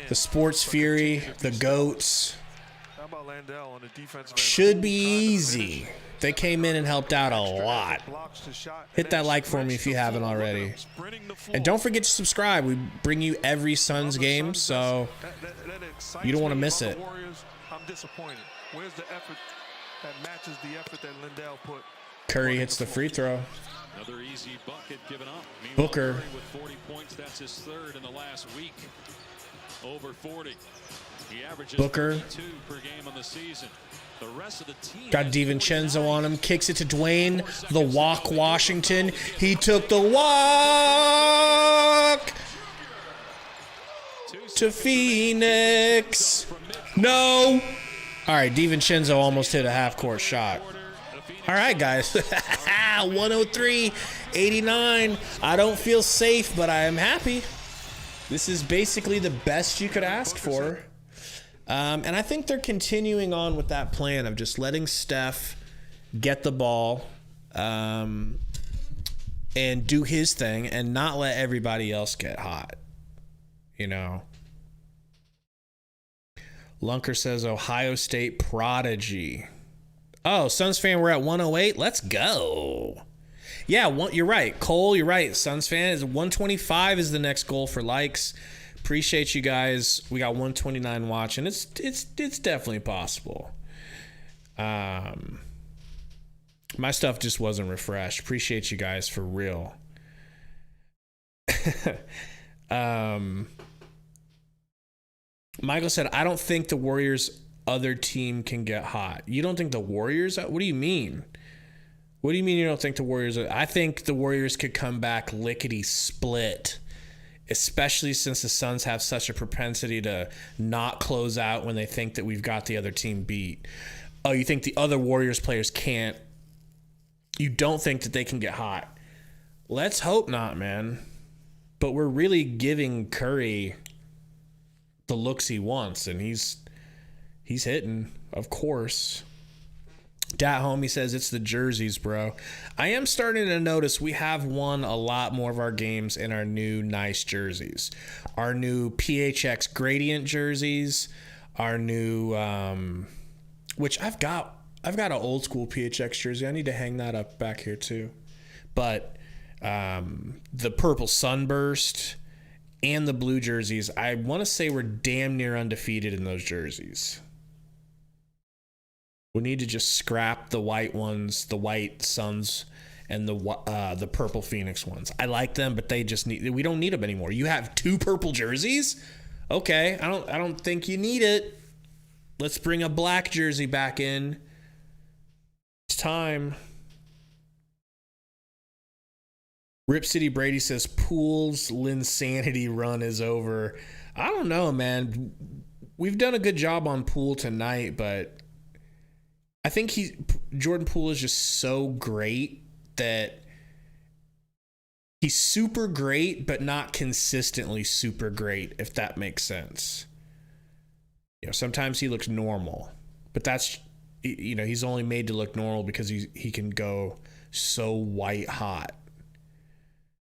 the Sports Fury, the GOATs. How about Landell on the defensive end? Should be easy. They came in and helped out a lot. Hit that like for me if you haven't already. And don't forget to subscribe. We bring you every Suns game, so you don't want to miss it. I'm disappointed. Where's the effort that matches the effort that Landell put? Curry hits the free throw. Another easy bucket given up. Booker. With 40 points, that's his third in the last week. Over 40. He averages Booker. 32 per game on the season. The rest of the team Got DiVincenzo on him. Kicks it to Dwayne. The walk, Washington. He took the walk to Phoenix. No. All right, DiVincenzo almost hit a half-court shot. All right, guys. 103-89. I don't feel safe, but I am happy. This is basically the best you could ask for. And I think they're continuing on with that plan of just letting Steph get the ball and do his thing and not let everybody else get hot. You know. Lunker says Ohio State prodigy. Oh, Suns fan, we're at 108. Let's go. Yeah, you're right. Cole, you're right. Suns fan, 125 is the next goal for likes. Appreciate you guys. We got 129 watching. It's definitely possible. My stuff just wasn't refreshed. Appreciate you guys for real. Michael said, I don't think the Warriors' other team can get hot. You don't think the Warriors? What do you mean? What do you mean you don't think the Warriors? I think the Warriors could come back lickety split. Especially since the Suns have such a propensity to not close out when they think that we've got the other team beat. Oh, you think the other Warriors players can't? You don't think that they can get hot? Let's hope not, man. But we're really giving Curry the looks he wants, and he's hitting, of course. Dat Homie says it's the jerseys, bro. I am starting to notice we have won a lot more of our games in our new nice jerseys. Our new PHX gradient jerseys, our new which I've got an old school PHX jersey. I need to hang that up back here too. But the purple sunburst and the blue jerseys, I want to say we're damn near undefeated in those jerseys. We need to just scrap the white ones, the white Suns, and the purple Phoenix ones. I like them, but we don't need them anymore. You have 2 purple jerseys? Okay, I don't think you need it. Let's bring a black jersey back in. It's time. Rip City Brady says Poole's Linsanity run is over. I don't know, man. We've done a good job on Poole tonight, but I think Jordan Poole is just so great that he's super great, but not consistently super great, if that makes sense. You know, sometimes he looks normal, but that's, you know, he's only made to look normal because he can go so white hot.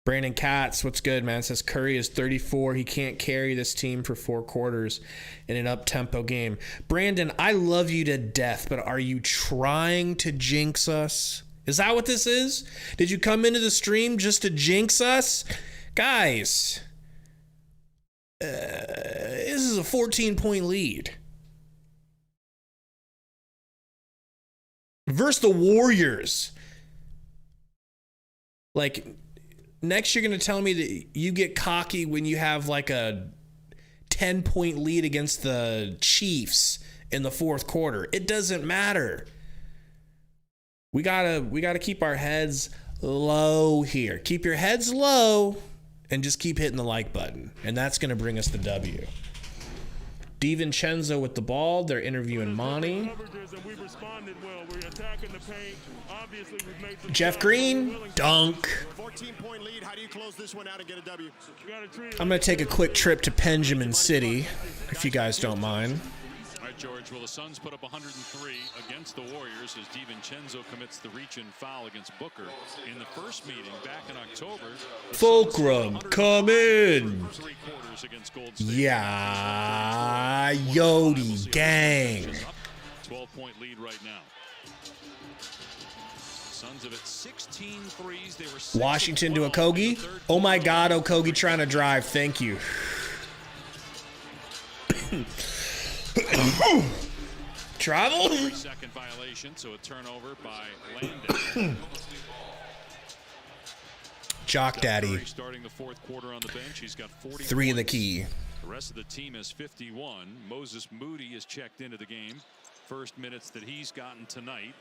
Brandon Katz, what's good, man? Says Curry is 34. He can't carry this team for 4 quarters in an up-tempo game. Brandon, I love you to death, but are you trying to jinx us? Is that what this is? Did you come into the stream just to jinx us? Guys, this is a 14-point lead. Versus the Warriors. Like, next you're going to tell me that you get cocky when you have like a 10-point lead against the Chiefs in the fourth quarter. It doesn't matter. We gotta keep our heads low here. Keep your heads low and just keep hitting the like button. And that's going to bring us the W. DiVincenzo with the ball. They're interviewing Monty. Jeff Green, dunk. 14-point lead. How do you close this one out and get a W? I'm going to take a quick trip to Benjamin City, if you guys don't mind. All right, George. Well, the Suns put up 103 against the Warriors as DiVincenzo commits the reach-in foul against Booker. In the first meeting back in October, Fulcrum, come in. 3/4 against Gold State. Yeah, Yodi gang. 12-point lead right now. Suns have hit 16 threes. They were Washington to Okogie. Oh my God, Okogie trying to drive. Thank you. Travel. Second violation, so a turnover by Landale. Jock Daddy. Starting the fourth quarter on the bench, he's got 40 3 in the points. key. The rest of the team has 51. Moses Moody is checked into the game. First minutes that he's gotten tonight.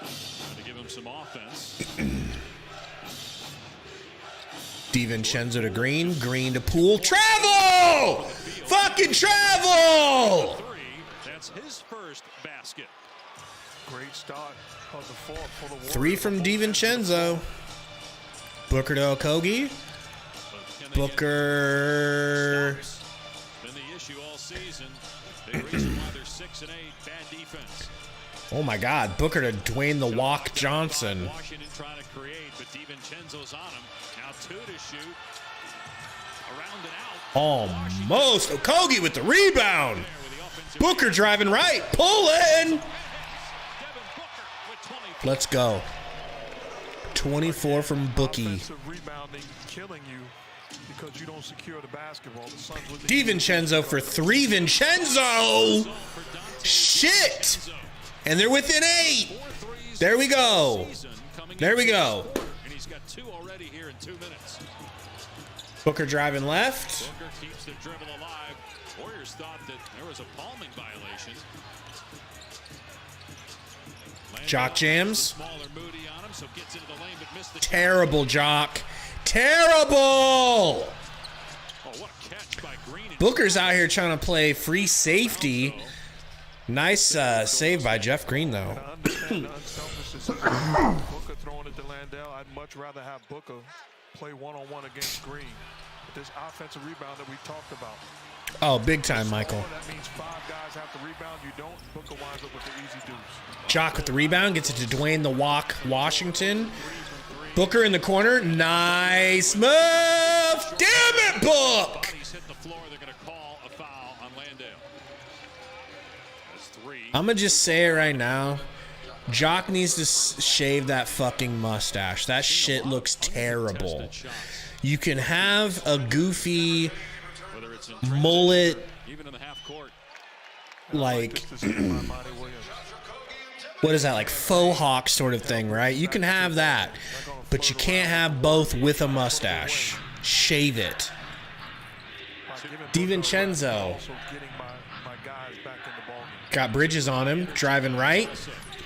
To give him some offense. DiVincenzo to Green. Green to Poole. Travel! Fucking travel! That's his first basket. Great start of the fourth for the Warriors. 3 from DiVincenzo. Booker to Okogie. Booker. Been the issue all season. They reason why they're 6 and 8. Bad defense. Oh my God. Booker to Dwayne the Walk Johnson. Washington trying to create, but DiVincenzo's on him. Now 2 to shoot. Around and out. Almost. Okogie with the rebound. Booker driving right. Pulling. Let's go. 24 from Bookie. Offensive rebounding killing you because you don't secure the basketball. The Suns with the DiVincenzo for 3. Vincenzo. Shit. And they're within 8. There we go. There we go. And he's got 2 already here in 2 minutes. Booker driving left. Booker keeps the dribble alive. Warriors thought that there was a palming violation. Jock jams. Smaller Moody on him, so gets into the lane but missed the Terrible Jock. Terrible. Oh, what a catch by Green. Booker's out here trying to play free safety. Nice save by Jeff Green, though. I understand the unselfishness of Booker throwing it to Landale. I'd much rather have Booker play one-on-one against Green. But this offensive rebound that we talked about. Oh, big time, Michael. That means 5 guys have to rebound. You don't. Booker winds up with the easy deuce. Jock with the rebound. Gets it to Dwayne the Walk Washington. Booker in the corner. Nice move. Damn it, Book. He's hit the floor. They're going to call a foul on Landale. That's 3. I'm going to just say it right now. Jock needs to shave that fucking mustache. That shit looks terrible. You can have a goofy mullet, even in the half court. like, what is that, like faux hawk sort of thing, right? You can have that, but you can't have both with a mustache. Shave it. DiVincenzo. Got Bridges on him, driving right.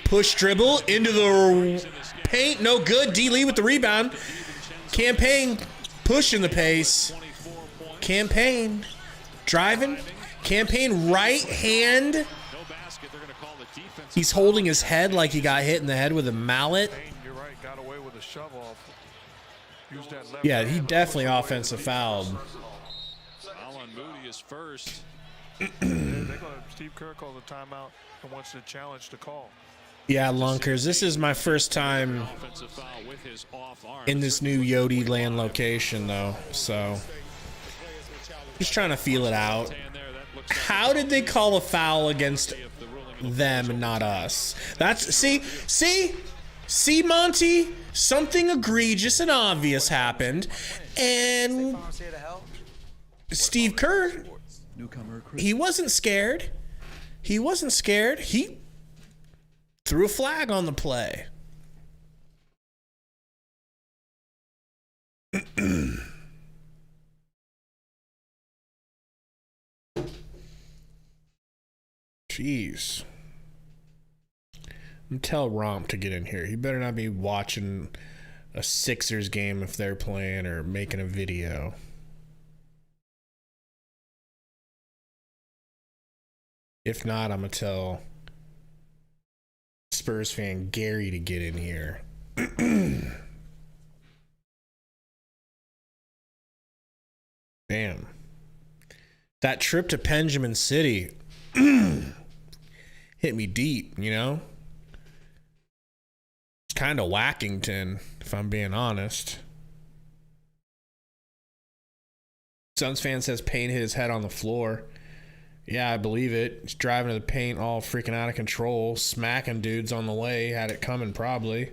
Push dribble into the paint, no good. D. Lee with the rebound. Campaign pushing the pace. Campaign driving. Campaign right hand. He's holding his head like he got hit in the head with a mallet. You're right. Got away with a shove off. Used that left Yeah, he hand. definitely offensive fouled. Alan Moody is first. Steve Kerr calls a timeout and wants to challenge the call. Yeah, Lunkers, this is my first time Offensive foul with his off arm. in this new Yodi land location, though, so just trying to feel it out. How did they call a foul against them and not us? That's see, Monty, something egregious and obvious happened, and Steve Kerr, he wasn't scared. He wasn't scared. He threw a flag on the play. Jeez. I'm tell Romp to get in here. He better not be watching a Sixers game if they're playing or making a video. If not, I'm going to tell Spurs fan Gary to get in here. Damn. That trip to Benjamin City hit me deep, you know? It's kind of Wackington, if I'm being honest. Suns fan says Payne hit his head on the floor. Yeah, I believe it. He's driving to the paint all freaking out of control, smacking dudes on the way. Had it coming probably.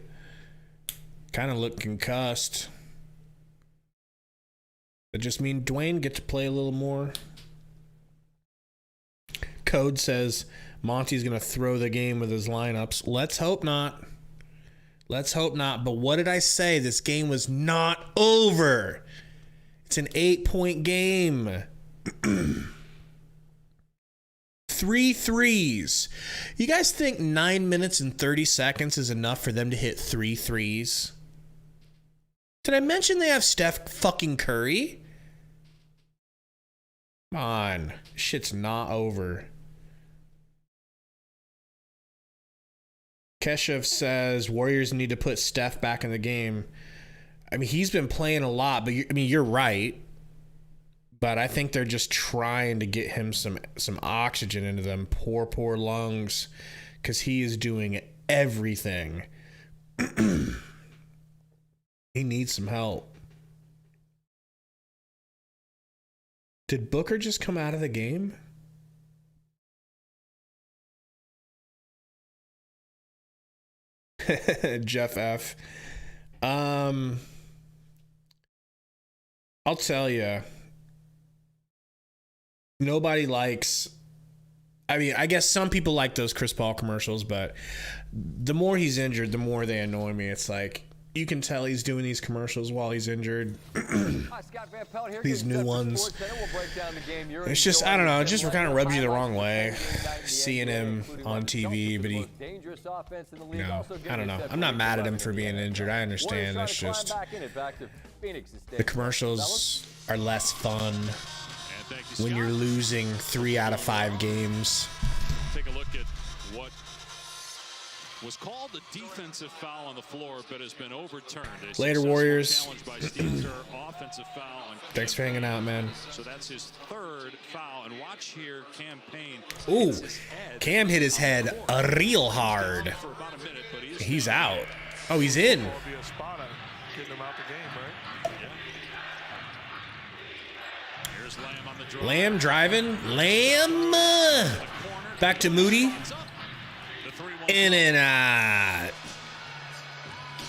Kind of looked concussed. That just mean Dwayne get to play a little more. Code says Monty's going to throw the game with his lineups. Let's hope not. Let's hope not. But what did I say? This game was not over. It's an 8-point game. 3 threes. You guys think 9 minutes and 30 seconds is enough for them to hit 3 threes? Did I mention they have Steph fucking Curry? Come on. Shit's not over. Keshev says Warriors need to put Steph back in the game. I mean, he's been playing a lot, but you're right. But I think they're just trying to get him some oxygen into them poor lungs, because he is doing everything. He needs some help. Did Booker just come out of the game? Jeff F. I'll tell you. Nobody likes... I mean, I guess some people like those Chris Paul commercials, but the more he's injured, the more they annoy me. It's like, you can tell he's doing these commercials while he's injured. These new ones. It's just, I don't know, it just kind of rubs you the wrong way. Seeing him on TV, but he... No, I don't know. I'm not mad at him for being injured. I understand. It's just... The commercials are less fun when you're losing 3 out of 5 games. Take a look at what was called a defensive foul on the floor, but has been overturned. Later, Warriors. Offensive foul on Thanks for hanging out, man. So that's his 3rd foul. And watch here, campaign. Ooh, Cam hit his head real hard. He's out. Oh, he's in. Lamb driving. Lamb. Back to Moody. In and out.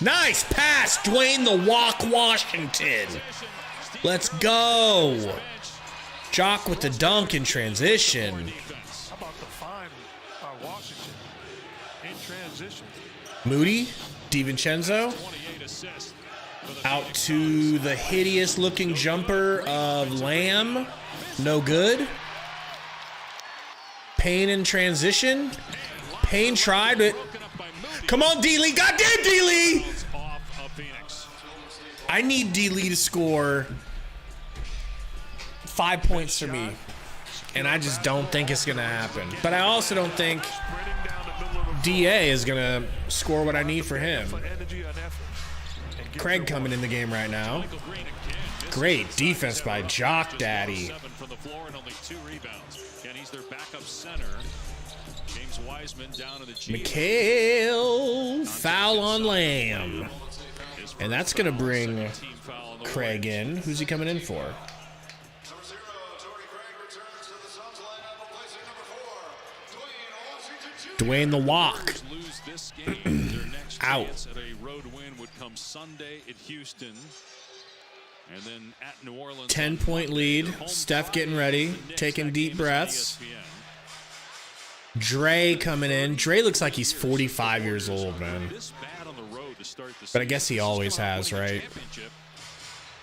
Nice pass, Dwayne the Walk Washington. Let's go. Jock with the dunk in transition. How about the fine Washington in transition? Moody, DiVincenzo. Out to the hideous looking jumper of Lamb. No good. Payne in transition. Payne tried it. Come on, D-Lee. Goddamn, D-Lee. I need D-Lee to score 5 points for me. And I just don't think it's going to happen. But I also don't think DA is going to score what I need for him. Craig coming in the game right now. Great defense by Jock Daddy. Mikhail, foul on Lamb. And that's going to bring Craig in. Who's he coming in for? Dwayne the Walk. Out. 10-point lead. Steph getting ready. Taking deep breaths. Dre coming in. Dre looks like he's 45 years old, man. But I guess he always has, right?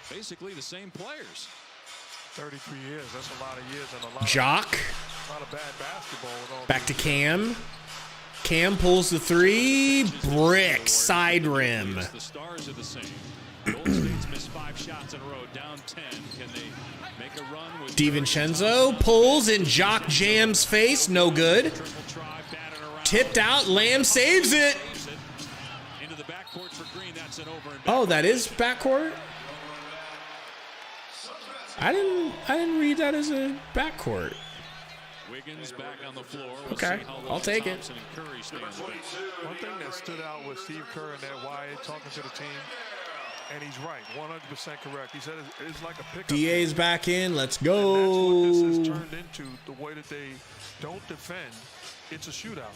Basically the same players. 33 years. That's a lot of years and a lot. Jock. Not a bad basketball. With all Back to Cam. Cam pulls the three. Brick. Side rim. The stars are the same. Golden State's missed 5 shots in a row, down 10. Can they make a run with DiVincenzo pulls in Jock Jam's face. No good. Tipped out. Lamb saves it. Into the backcourt for Green. That's an over. Oh, that is backcourt? I didn't read that as a backcourt. Wiggins back on the floor. Okay, I'll take it. One thing that stood out was Steve Kerr and that Wyatt talking to the team, and he's right, 100% correct. He said it's like a pickup. DA's back in. Let's go. And that's what this has turned into, the way that they don't defend. It's a shootout.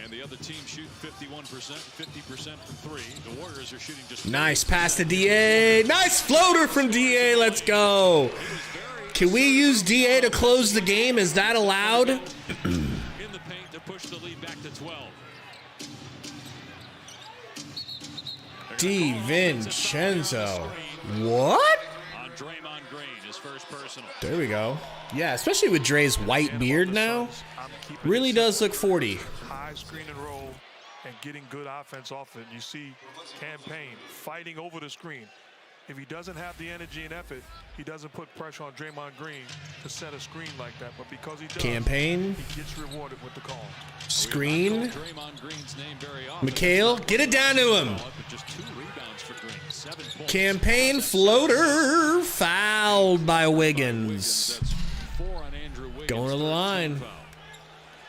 And the other team shooting 51%, 50% from 3. The Warriors are shooting just Nice pass to DA. Nice floater from DA. Let's go. Can we use DA to close the game? Is that allowed? in the paint to push the lead back to 12. DiVincenzo. What? On Draymond Green, his first personal. There we go. Yeah, especially with Dre's white beard now. Really does look 40. High screen and roll and getting good offense off it. You see Campaign fighting over the screen. If he doesn't have the energy and effort, he doesn't put pressure on Draymond Green to set a screen like that. But because he does, Campaign. he gets rewarded with the call. Screen. Draymond Green's name very often. McHale, get it down to him. Just 2 rebounds for Green. 7 points. Campaign floater. Fouled by Wiggins. That's 4 on Andrew Wiggins. Going to the line.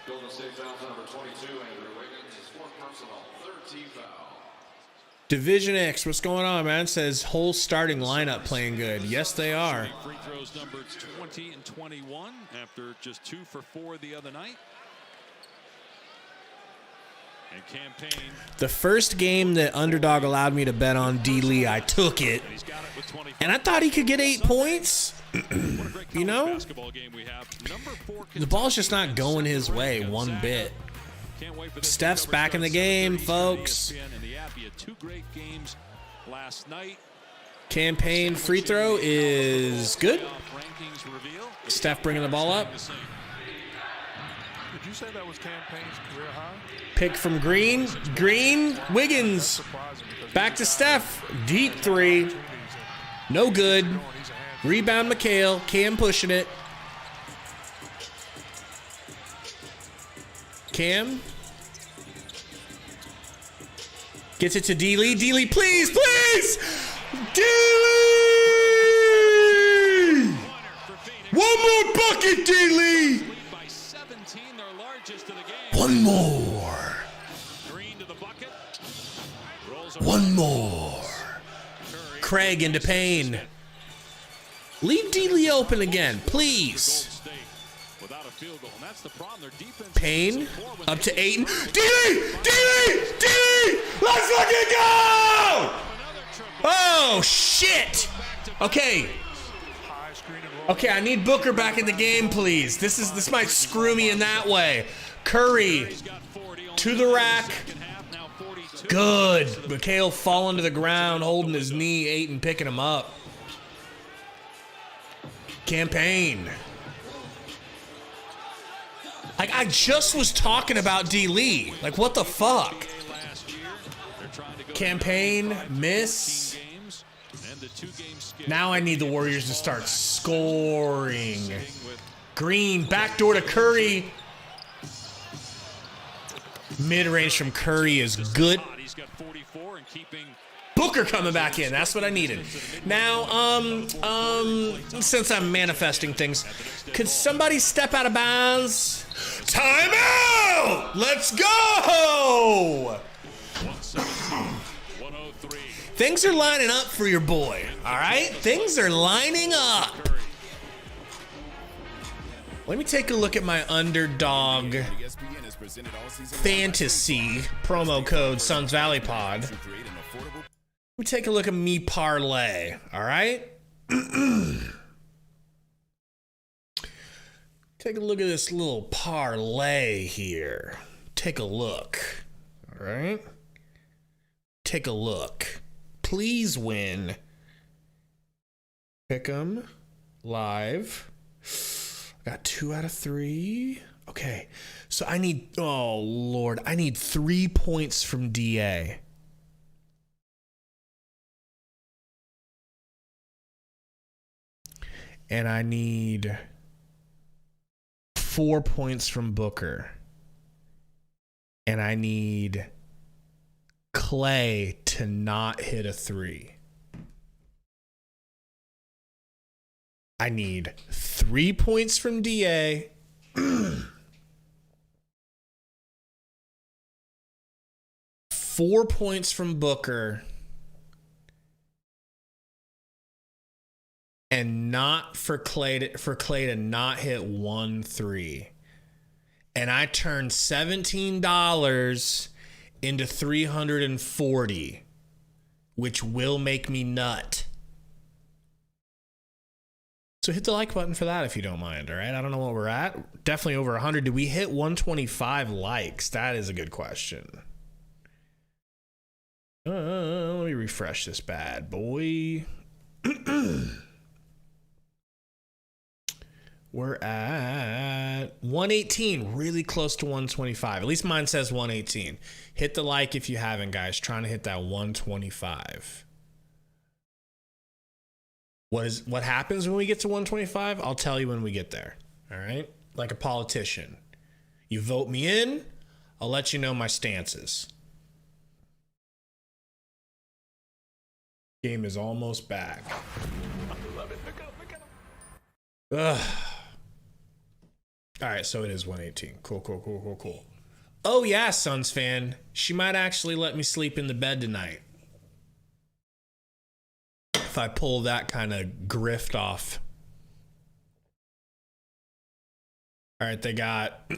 Golden State foul number 22, Andrew Wiggins. His 4th personal, 3rd team foul. Division X, what's going on, man? Says whole starting lineup playing good. Yes, they are. Free throws numbered 20 and 21 after just 2 for 4 the other night. And Campaign. The first game that Underdog allowed me to bet on D. Lee, I took it. And I thought he could get 8 points. You know? The ball's just not going his way one bit. Steph's back in the game, folks. Campaign free throw is good. Steph bringing the ball up. Did you say that was Campaign's career high? Pick from Green. Green, Wiggins. Back to Steph. Deep 3. No good. Rebound McHale. Cam pushing it. Cam. Gets it to D. Lee. D. Lee, please, please! D. Lee! One more bucket, D. Lee! One more. One more. Craig into Payne. Leave D. Lee open again, please. Payne up to Ayton. D. Lee! D. Lee! D. Lee! Let's fucking go! Oh shit! Okay. Okay, I need Booker back in the game, please. This might screw me in that way. Curry to the rack. Good. McHale falling to the ground, holding his knee. Ayton picking him up. Campaign. Like, I just was talking about D. Lee. Like, what the fuck? Campaign, miss. Now I need the Warriors to start scoring. Green, backdoor to Curry. Mid-range from Curry is good. Booker coming back in. That's what I needed. Now, since I'm manifesting things, could somebody step out of bounds? Time out! Let's go! Things are lining up for your boy, all right? Things are lining up. Let me take a look at my Underdog Fantasy promo code Suns Valley Pod. Let me take a look at me Parlay, all right? Take a look at this little parlay here. Take a look, all right? Take a look. Please win. Pick 'em live. Got 2 out of 3. Okay. So I need, oh, Lord. I need 3 points from DA. And I need 4 points from Booker. And I need Clay to not hit a 3. I need 3 points from DA. 4 points from Booker. And not for Clay to not hit 1 3. And I turned $17 into $340, which will make me nut. So hit the like button for that if you don't mind, all right? I don't know what we're at. Definitely over 100. Did we hit 125 likes? That is a good question. Let me refresh this bad boy. We're at 118, really close to 125. At least mine says 118. Hit the like if you haven't, guys. Trying to hit that 125. What happens when we get to 125? I'll tell you when we get there. All right? Like a politician. You vote me in, I'll let you know my stances. Game is almost back. Ugh. All right, so it is 118. Cool. Oh, yeah, Suns fan. She might actually let me sleep in the bed tonight. If I pull that kind of grift off. All right, they got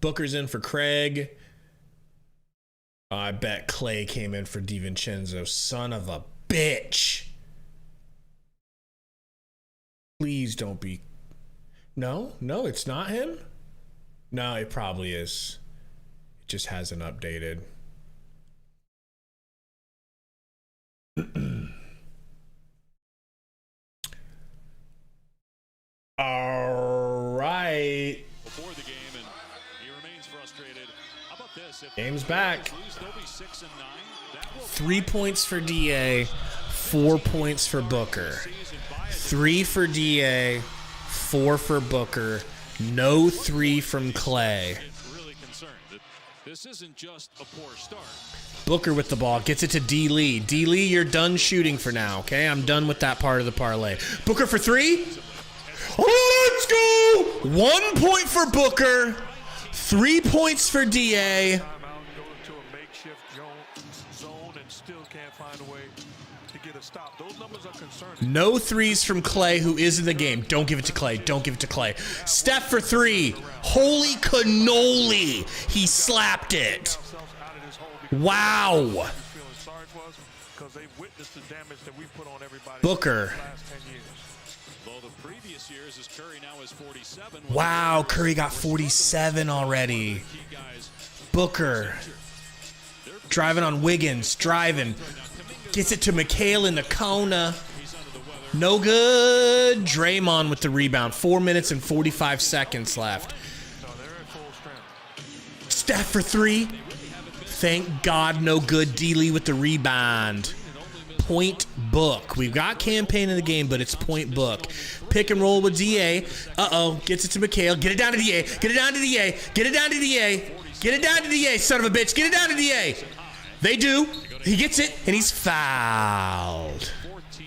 Booker's in for Craig. I bet Clay came in for DiVincenzo. Son of a bitch. Please don't be. No, it's not him. No, it probably is. It just hasn't updated. All right. Before the game, and he remains frustrated. How about this? If Game's back. lose, they'll be 6 and 9. That will 3 points for DA, 4 points for Booker. 3 for DA, 4 for Booker. No 3 from Clay. really concerned that this isn't just a poor start. Booker with the ball, gets it to D. Lee. D. Lee, you're done shooting for now, okay? I'm done with that part of the parlay. Booker for 3. Oh, let's go! 1 point for Booker, 3 points for DA. Timeout, go into a makeshift zone and still can't find a way to get a stop. Those numbers are concerning. No 3s from Clay, who is in the game. Don't give it to Clay. Don't give it to Clay. Steph for 3. Holy cannoli. He slapped it. Wow. Booker. Though the previous years, as Curry now is 47. Wow, Curry got 47 already. Booker. Driving on Wiggins. Driving. Gets it to McHale in the corner. No good. Draymond with the rebound. 4 minutes and 45 seconds left. Steph for 3. Thank God, no good. D. Lee with the rebound. Point Book. We've got campaign in the game, but it's point Book. Pick and roll with DA. Uh-oh. Gets it to McHale. Get it down to DA. Get it down to DA. Get it down to DA. Get it down to DA, son of a bitch. Get it down to DA. They do. He gets it, and he's fouled.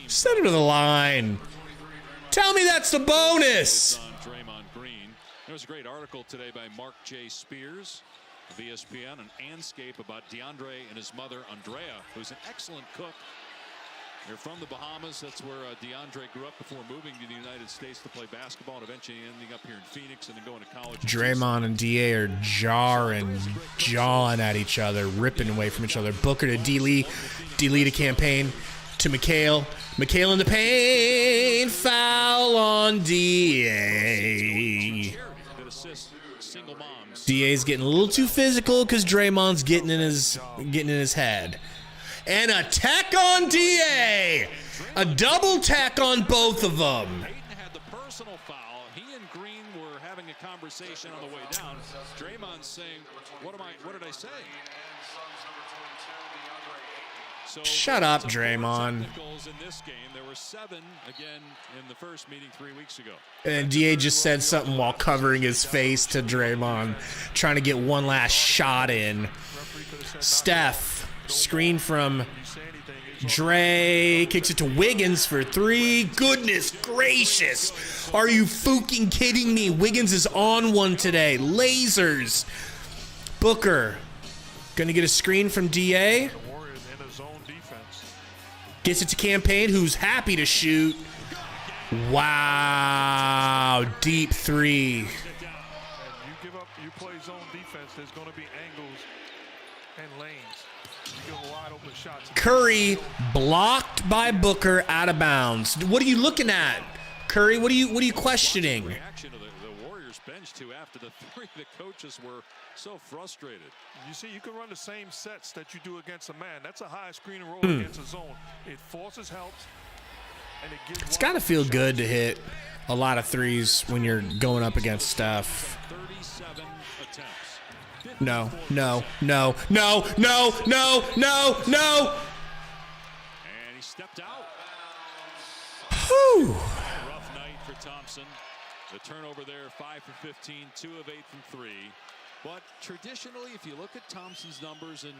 Send him to the line. Tell me that's the bonus. There was a great article today by Mark J. Spears of ESPN and Anscape about DeAndre and his mother, Andrea, who's an excellent cook. They're from the Bahamas. That's where DeAndre grew up before moving to the United States to play basketball and eventually ending up here in Phoenix and then going to college. Draymond and DA are jawing at each other, ripping away from each other. Booker to D. Lee. D. Lee to campaign. To McHale. McHale in the paint. Foul on DA. DA's getting a little too physical because Draymond's getting in his head. And a tech on DA. A double tech on both of them. Had the personal foul. He and Green conversation on the way down. Draymond's saying, what did I say? So shut up, Draymond. technicals in this game. There were 7 again in the first meeting 3 weeks ago. And DA just said something while covering his face to Draymond, trying to get one last shot in. Steph, screen from Dre, kicks it to Wiggins for 3. Goodness gracious. Are you fucking kidding me? Wiggins is on one today. Lasers. Booker, gonna get a screen from DA. Gets it to Campaign, who's happy to shoot. Wow, deep 3. You play zone defense, there's going to be angles and lanes. You give wide open shots. Curry blocked by Booker, out of bounds. What are you looking at? Curry, what are you questioning? Reaction of the Warriors bench too after the 3. The coaches were so frustrated. You see, you can run the same sets that you do against a man. That's a high screen and roll against a zone. It forces helps, and it gives. It's got to feel good to hit a lot of 3s when you're going up against Steph. 37 attempts. No. And he stepped out. Whew. Rough night for Thompson. The turnover there, 5 for 15, 2 of 8 from 3. But traditionally, if you look at Thompson's numbers in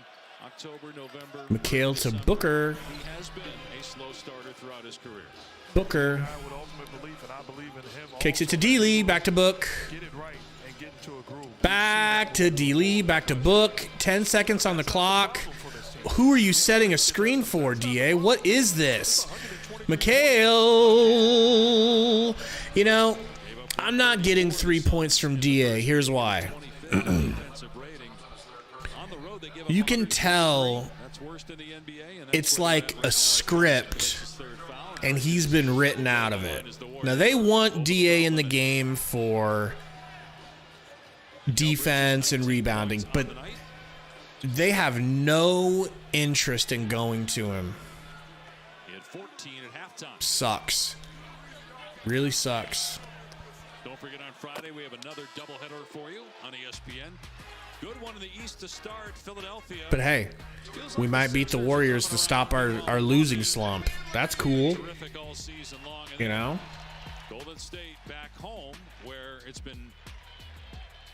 October, November, McHale to Booker. he has been a slow starter throughout his career. Booker kicks it to D-Lee, back to Book. Back to D-Lee, back to Book. 10 seconds on the clock. Who are you setting a screen for, DA? What is this? McHale. You know, I'm not getting 3 points from DA. Here's why. You can tell it's like a script, and he's been written out of it. Now, they want DA in the game for defense and rebounding, but they have no interest in going to him. Sucks. Really sucks. Don't forget, on Friday we have another doubleheader for you on ESPN. Good one in the East to start, Philadelphia. But hey, we might beat the Warriors to stop our losing slump. That's cool. You know? Golden State back home where it's been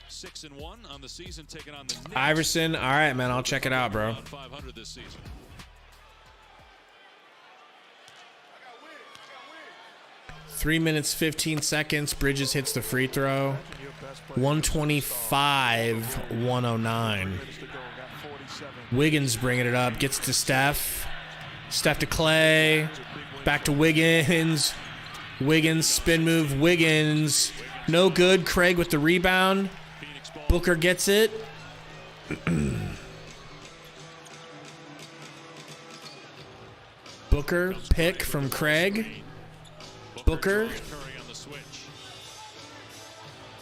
6-1 on the season, taking on the Knicks. Iverson, all right, man, I'll check it out, bro. 500 this season. 3 minutes, 15 seconds. Bridges hits the free throw. 125-109. Wiggins bringing it up. Gets to Steph. Steph to Clay. Back to Wiggins. Wiggins, spin move. Wiggins. No good. Craig with the rebound. Booker gets it. Booker, pick from Craig. Booker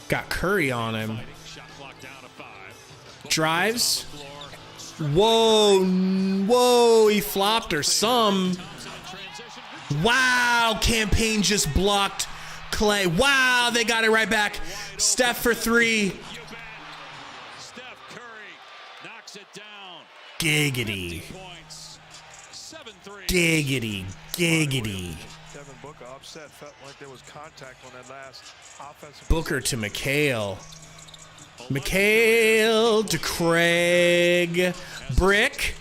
got Curry on him. Drives. Whoa, he flopped or some. Wow, Campaign just blocked Clay. Wow, they got it right back. Steph for 3. Giggity. Giggity. Giggity. Booker upset, felt like there was contact on that last offensive. Booker to McHale. McHale to Craig. Brick.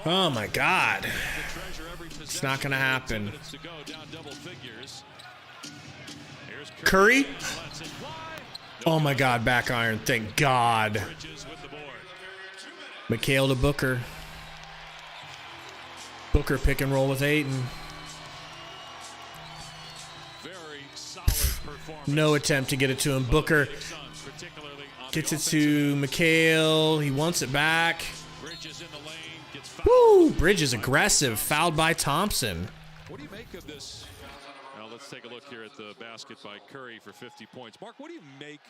Oh my God. It's not going to happen. Curry. Oh my God, back iron. Thank God. McHale to Booker. Booker pick and roll with Ayton. No attempt to get it to him. Booker gets it to McHale. He wants it back. Woo! Bridges aggressive. Fouled by Thompson. What do you make of this? Now let's take a look here at the basket by Curry for 50 points. Mark, what do you make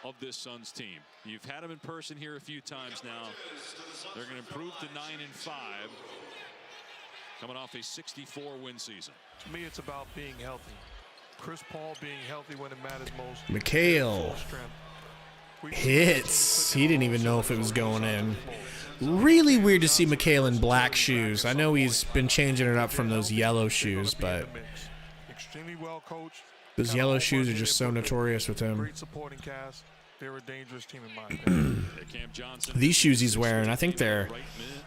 of this Suns team? You've had them in person here a few times now. They're going to improve to 9-5. Coming off a 64-win season. To me, it's about being healthy. Chris Paul being healthy when it matters most. McHale hits. He didn't even know if it was going in. Really weird to see McHale in black shoes. I know he's been changing it up from those yellow shoes, but extremely well coached. Those yellow shoes are just so notorious with him. Great supporting cast. They're a dangerous team in my opinion. These shoes he's wearing, I think they're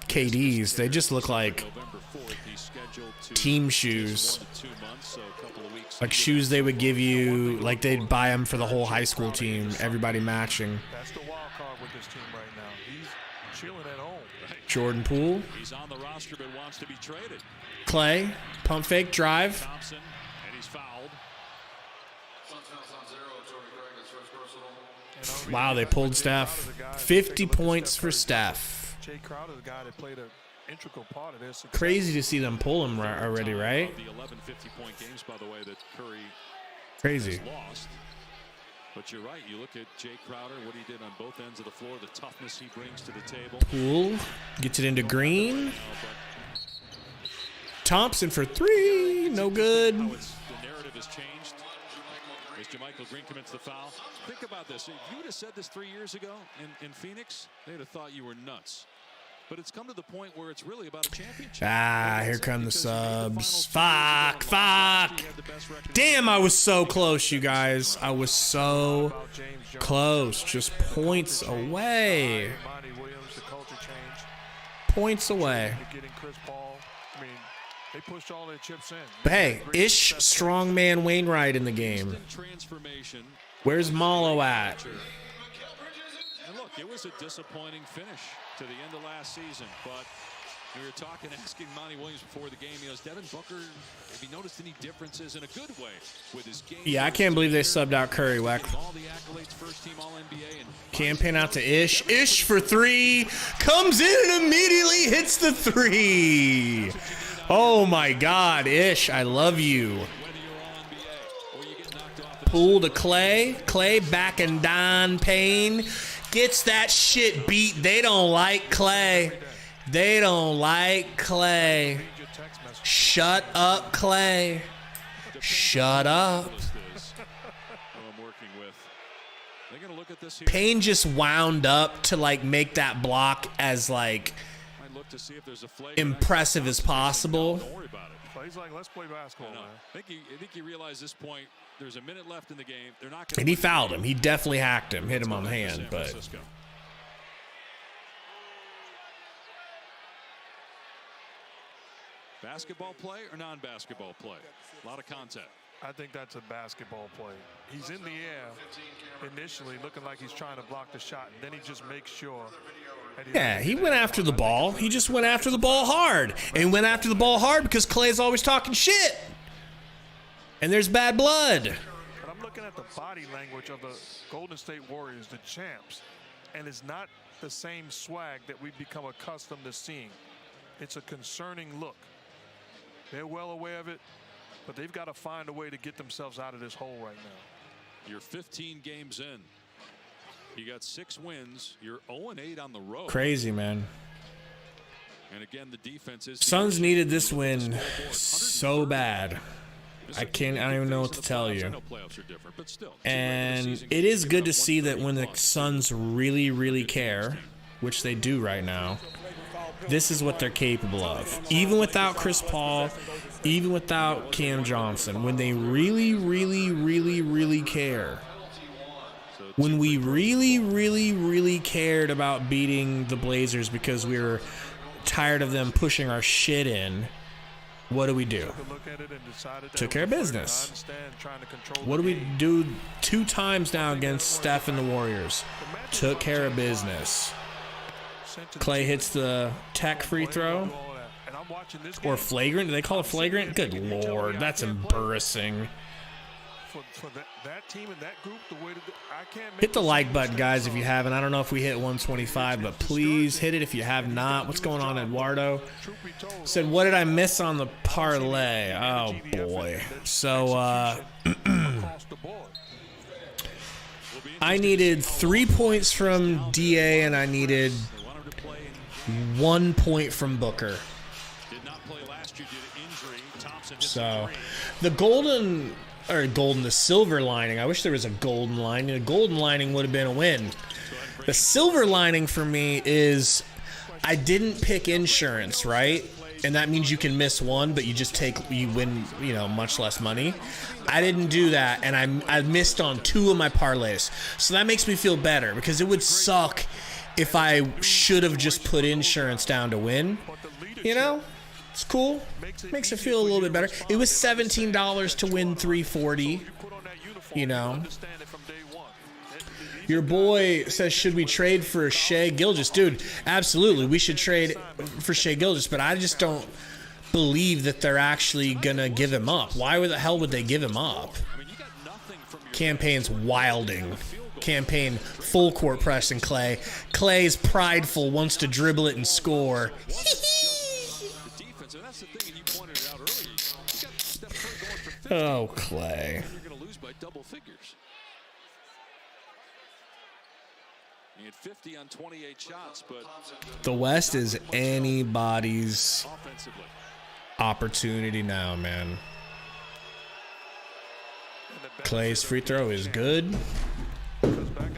KD's. They just look like team shoes. Like shoes they would give you, like they'd buy them for the whole high school team, everybody matching. That's the wild card with this team right now. He's chilling at home. Jordan Poole. He's on the roster but wants to be traded. Clay, pump fake, drive. Thompson, and he's fouled. Wow, they pulled Steph. 50 points for Steph. Jay Crowder, the guy that played an integral part of this. Crazy to see them pull him already, right? The 11 50-point games, by the way, that Curry Crazy. Lost. But you're right. You look at Jay Crowder, what he did on both ends of the floor, the toughness he brings to the table. Poole gets it into Green. Thompson for three. No good. The narrative has changed. As JaMychal Green commits the foul. Think about this. If you would have said this 3 years ago in Phoenix, they'd have thought you were nuts. But it's come to the point where it's really about a championship. Ah, here come the subs. Fuck. Damn, I was so close, you guys. I was so close. Just points away. Points away. But hey, Ish Strongman Wainwright in the game. Where's Malo at? And look, it was a disappointing finish to the end of last season, but we were talking, asking Monty Williams before the game, is Devin Booker, have you noticed any differences in a good way with his game? Yeah, I can't believe they subbed out Curry. All the accolades, first team All-NBA, and campaign out to Ish. Ish for three. Comes in and immediately hits the three. Oh my God, Ish, I love you. Poole to Clay. Clay back and Don Payne. Gets that shit beat. They don't like Clay. They don't like Clay. Shut up, Clay. Shut up. Payne just wound up to like make that block as like impressive as possible. He's like, let's play basketball, man. I think he realized this point. There's a minute left in the game. They're not going. And he fouled him. He definitely hacked him, hit him on the hand, but. Basketball play or non-basketball play? A lot of contact. I think that's a basketball play. He's in the air initially looking like he's trying to block the shot, and then he just makes sure. Yeah, he went after the ball. He just went after the ball hard. And he went after the ball hard because Clay's always talking shit. And there's bad blood. But I'm looking at the body language of the Golden State Warriors, the champs, and it's not the same swag that we've become accustomed to seeing. It's a concerning look. They're well aware of it, but they've got to find a way to get themselves out of this hole right now. You're 15 games in. You got 6 wins. You're 0-8 on the road. Crazy, man. And again, the defense is. Suns needed this win so bad. I don't even know what to tell you. And it is good to see that when the Suns really, really care, which they do right now, this is what they're capable of. Even without Chris Paul, even without Cam Johnson, when they really, really, really, really care. When we really, really, really cared about beating the Blazers because we were tired of them pushing our shit in, what do? Took care of business. What do we do 2 times now against Steph and the Warriors? Took care of business. Clay hits the tech free throw. Or flagrant. Do they call it flagrant? Good Lord, that's embarrassing. For that team and that group, the way to I can't hit the like button, guys, if you haven't. I don't know if we hit 125, but please hit it if you have not. What's going on, Eduardo? Said, what did I miss on the parlay? Oh, boy. So, I needed 3 points from DA, and I needed 1 point from Booker. So the the silver lining, I wish there was a golden lining. The golden lining would have been a win. The silver lining for me is I didn't pick insurance, right? And that means you can miss one, but you win, much less money. I didn't do that, and I missed on 2 of my parlays. So that makes me feel better, because it would suck if I should have just put insurance down to win. It's cool. Makes it feel a little bit better. It was $17 to win $340. Your boy says, should we trade for Shai Gilgeous? Dude, absolutely. We should trade for Shai Gilgeous, but I just don't believe that they're actually going to give him up. Why the hell would they give him up? Campaign's wilding. Campaign full court pressing Clay. Clay's prideful, wants to dribble it and score. Oh, Clay. You're going to lose by double figures. He had 50 on 28 shots, but the West is anybody's opportunity now, man. Clay's free throw is good.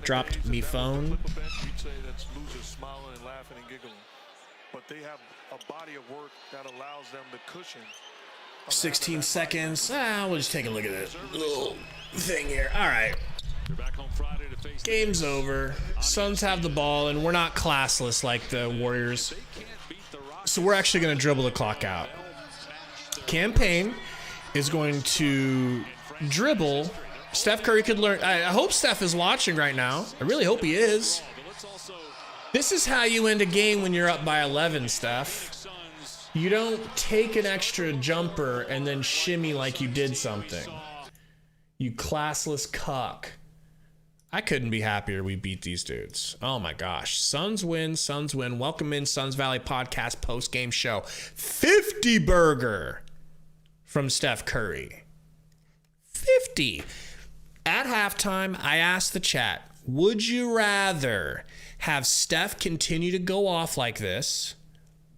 Dropped me phone. You'd say that's losers smiling and laughing and giggling, but they have a body of work that allows them the cushion. 16 seconds. We'll just take a look at this little thing here. All right. Game's over. Suns have the ball, and we're not classless like the Warriors. So we're actually going to dribble the clock out. Campaign is going to dribble. Steph Curry could learn. I hope Steph is watching right now. I really hope he is. This is how you end a game when you're up by 11, Steph. You don't take an extra jumper and then shimmy like you did something. You classless cuck. I couldn't be happier we beat these dudes. Oh my gosh. Suns win, Suns win. Welcome in Suns Valley Podcast post-game show. 50 burger from Steph Curry. 50. At halftime, I asked the chat, would you rather have Steph continue to go off like this,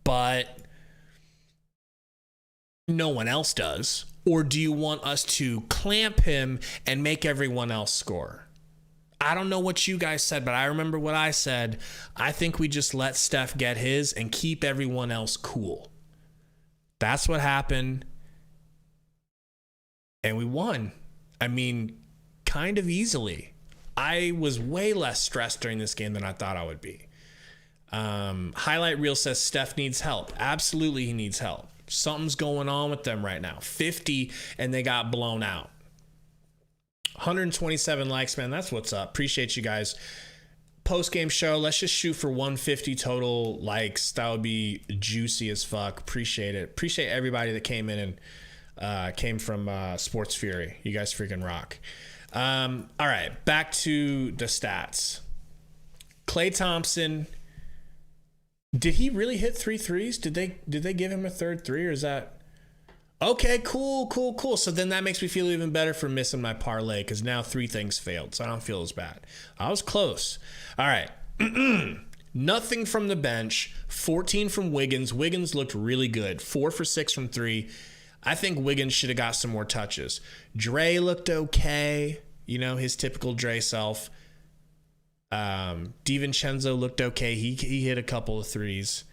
but no one else does, or do you want us to clamp him and make everyone else score? I don't know what you guys said, but I remember what I said. I think we just let Steph get his and keep everyone else cool. That's what happened. And we won. I mean, kind of easily. I was way less stressed during this game than I thought I would be. Highlight Reel says Steph needs help. Absolutely, he needs help. Something's going on with them right now. 50, and they got blown out. 127 likes, man. That's what's up. Appreciate you guys. Post-game show, let's just shoot for 150 total likes. That would be juicy as fuck. Appreciate it. Appreciate everybody that came in and came from Sports Fury. You guys freaking rock. All right, back to the stats. Klay Thompson. Did he really hit 3 threes? Did they give him a third 3, or is that okay? Cool. So then that makes me feel even better for missing my parlay, because now 3 things failed, so I don't feel as bad. I was close. All right. Nothing from the bench. 14 from Wiggins. Wiggins looked really good. 4 for 6 from 3. I think Wiggins should have got some more touches. Dre looked okay. His typical Dre self. DiVincenzo looked okay. He hit a couple of threes.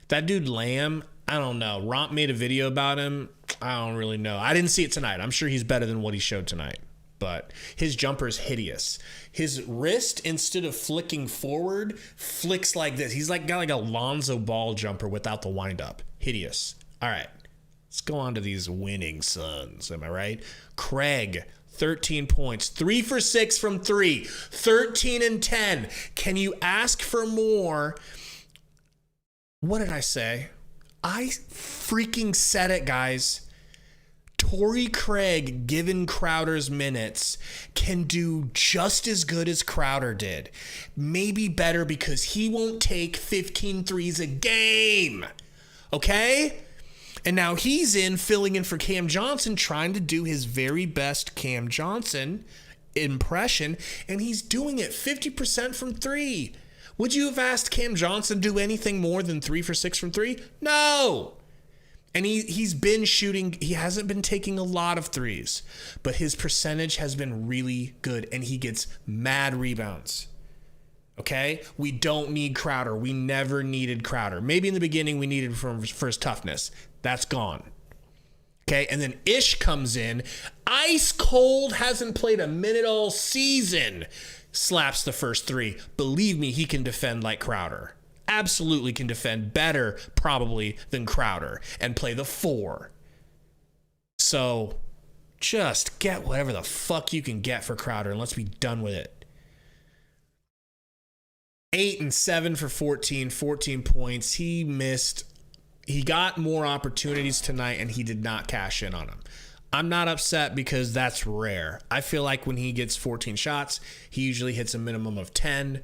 That dude Lamb, I don't know. Romp made a video about him. I don't really know. I didn't see it tonight. I'm sure he's better than what he showed tonight. But his jumper is hideous. His wrist, instead of flicking forward, flicks like this. He's got like a Lonzo Ball jumper without the windup. Hideous. All right. Let's go on to these winning Suns. Am I right? Craig, 13 points, 3 for 6 from 3, 13 and 10. Can you ask for more? What did I say? I freaking said it, guys. Torrey Craig, given Crowder's minutes, can do just as good as Crowder did. Maybe better, because he won't take 15 threes a game. Okay? And now he's filling in for Cam Johnson, trying to do his very best Cam Johnson impression, and he's doing it 50% from 3. Would you have asked Cam Johnson to do anything more than 3 for 6 from 3? No. And he's been shooting. He hasn't been taking a lot of threes, but his percentage has been really good, and he gets mad rebounds. Okay? We don't need Crowder. We never needed Crowder. Maybe in the beginning we needed him for his toughness. That's gone. Okay? And then Ish comes in. Ice cold, hasn't played a minute all season. Slaps the first three. Believe me, he can defend like Crowder. Absolutely can defend better, probably, than Crowder. And play the 4. So, just get whatever the fuck you can get for Crowder, and let's be done with it. 8 and 7 for 14 points. He got more opportunities tonight, and he did not cash in on them. I'm not upset because that's rare. I feel like when he gets 14 shots, he usually hits a minimum of 10.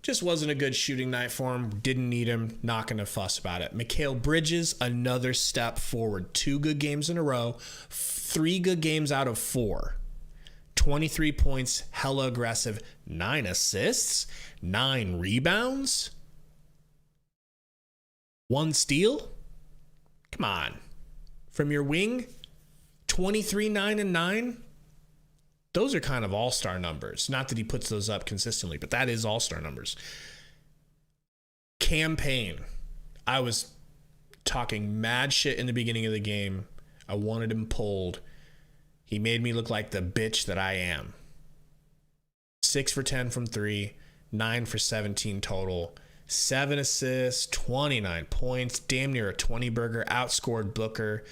Just wasn't a good shooting night for him. Didn't need him. Not going to fuss about it. Mikal Bridges, another step forward. 2 good games in a row. 3 good games out of 4. 23 points, hella aggressive. 9 assists, 9 rebounds, 1 steal. Come on. From your wing, 23, 9, and 9. Those are kind of all-star numbers. Not that he puts those up consistently, but that is all-star numbers. Campaign. I was talking mad shit in the beginning of the game. I wanted him pulled. He made me look like the bitch that I am. 6 for 10 from 3, 9 for 17 total, 7 assists, 29 points, damn near a 20-burger, outscored Booker.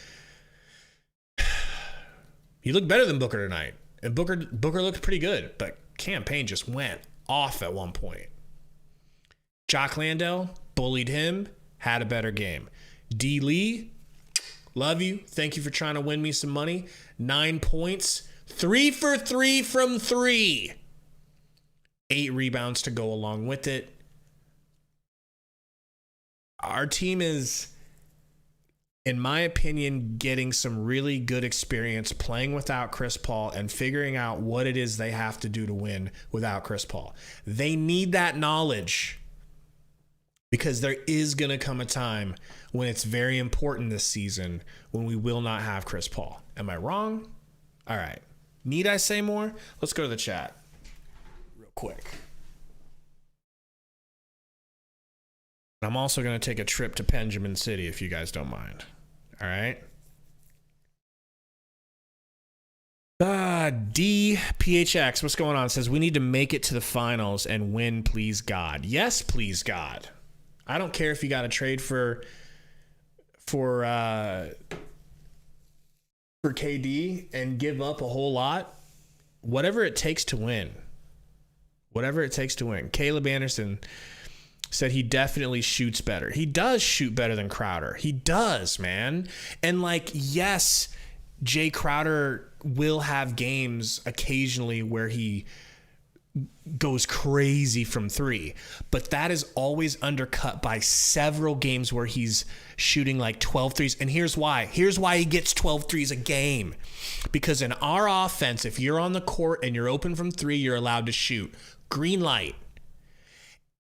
He looked better than Booker tonight. And Booker looked pretty good, but Campaign just went off at one point. Jock Landale bullied him, had a better game. D. Lee, love you. Thank you for trying to win me some money. 9 points, 3 for 3 from 3. 8 rebounds to go along with it. Our team is, in my opinion, getting some really good experience playing without Chris Paul and figuring out what it is they have to do to win without Chris Paul. They need that knowledge because there is going to come a time when it's very important this season when we will not have Chris Paul. Am I wrong? All right. Need I say more? Let's go to the chat real quick. I'm also going to take a trip to Benjamin City if you guys don't mind. All right. DPHX, what's going on? Says we need to make it to the finals and win, please God. Yes, please God. I don't care if you got to trade for KD and give up a whole lot. Whatever it takes to win. Whatever it takes to win. Caleb Anderson said he definitely shoots better. He does shoot better than Crowder. He does, man. And yes, Jay Crowder will have games occasionally where he goes crazy from 3, but that is always undercut by several games where he's shooting 12 threes. And here's why. Here's why he gets 12 threes a game. Because in our offense, if you're on the court and you're open from 3, you're allowed to shoot. Green light.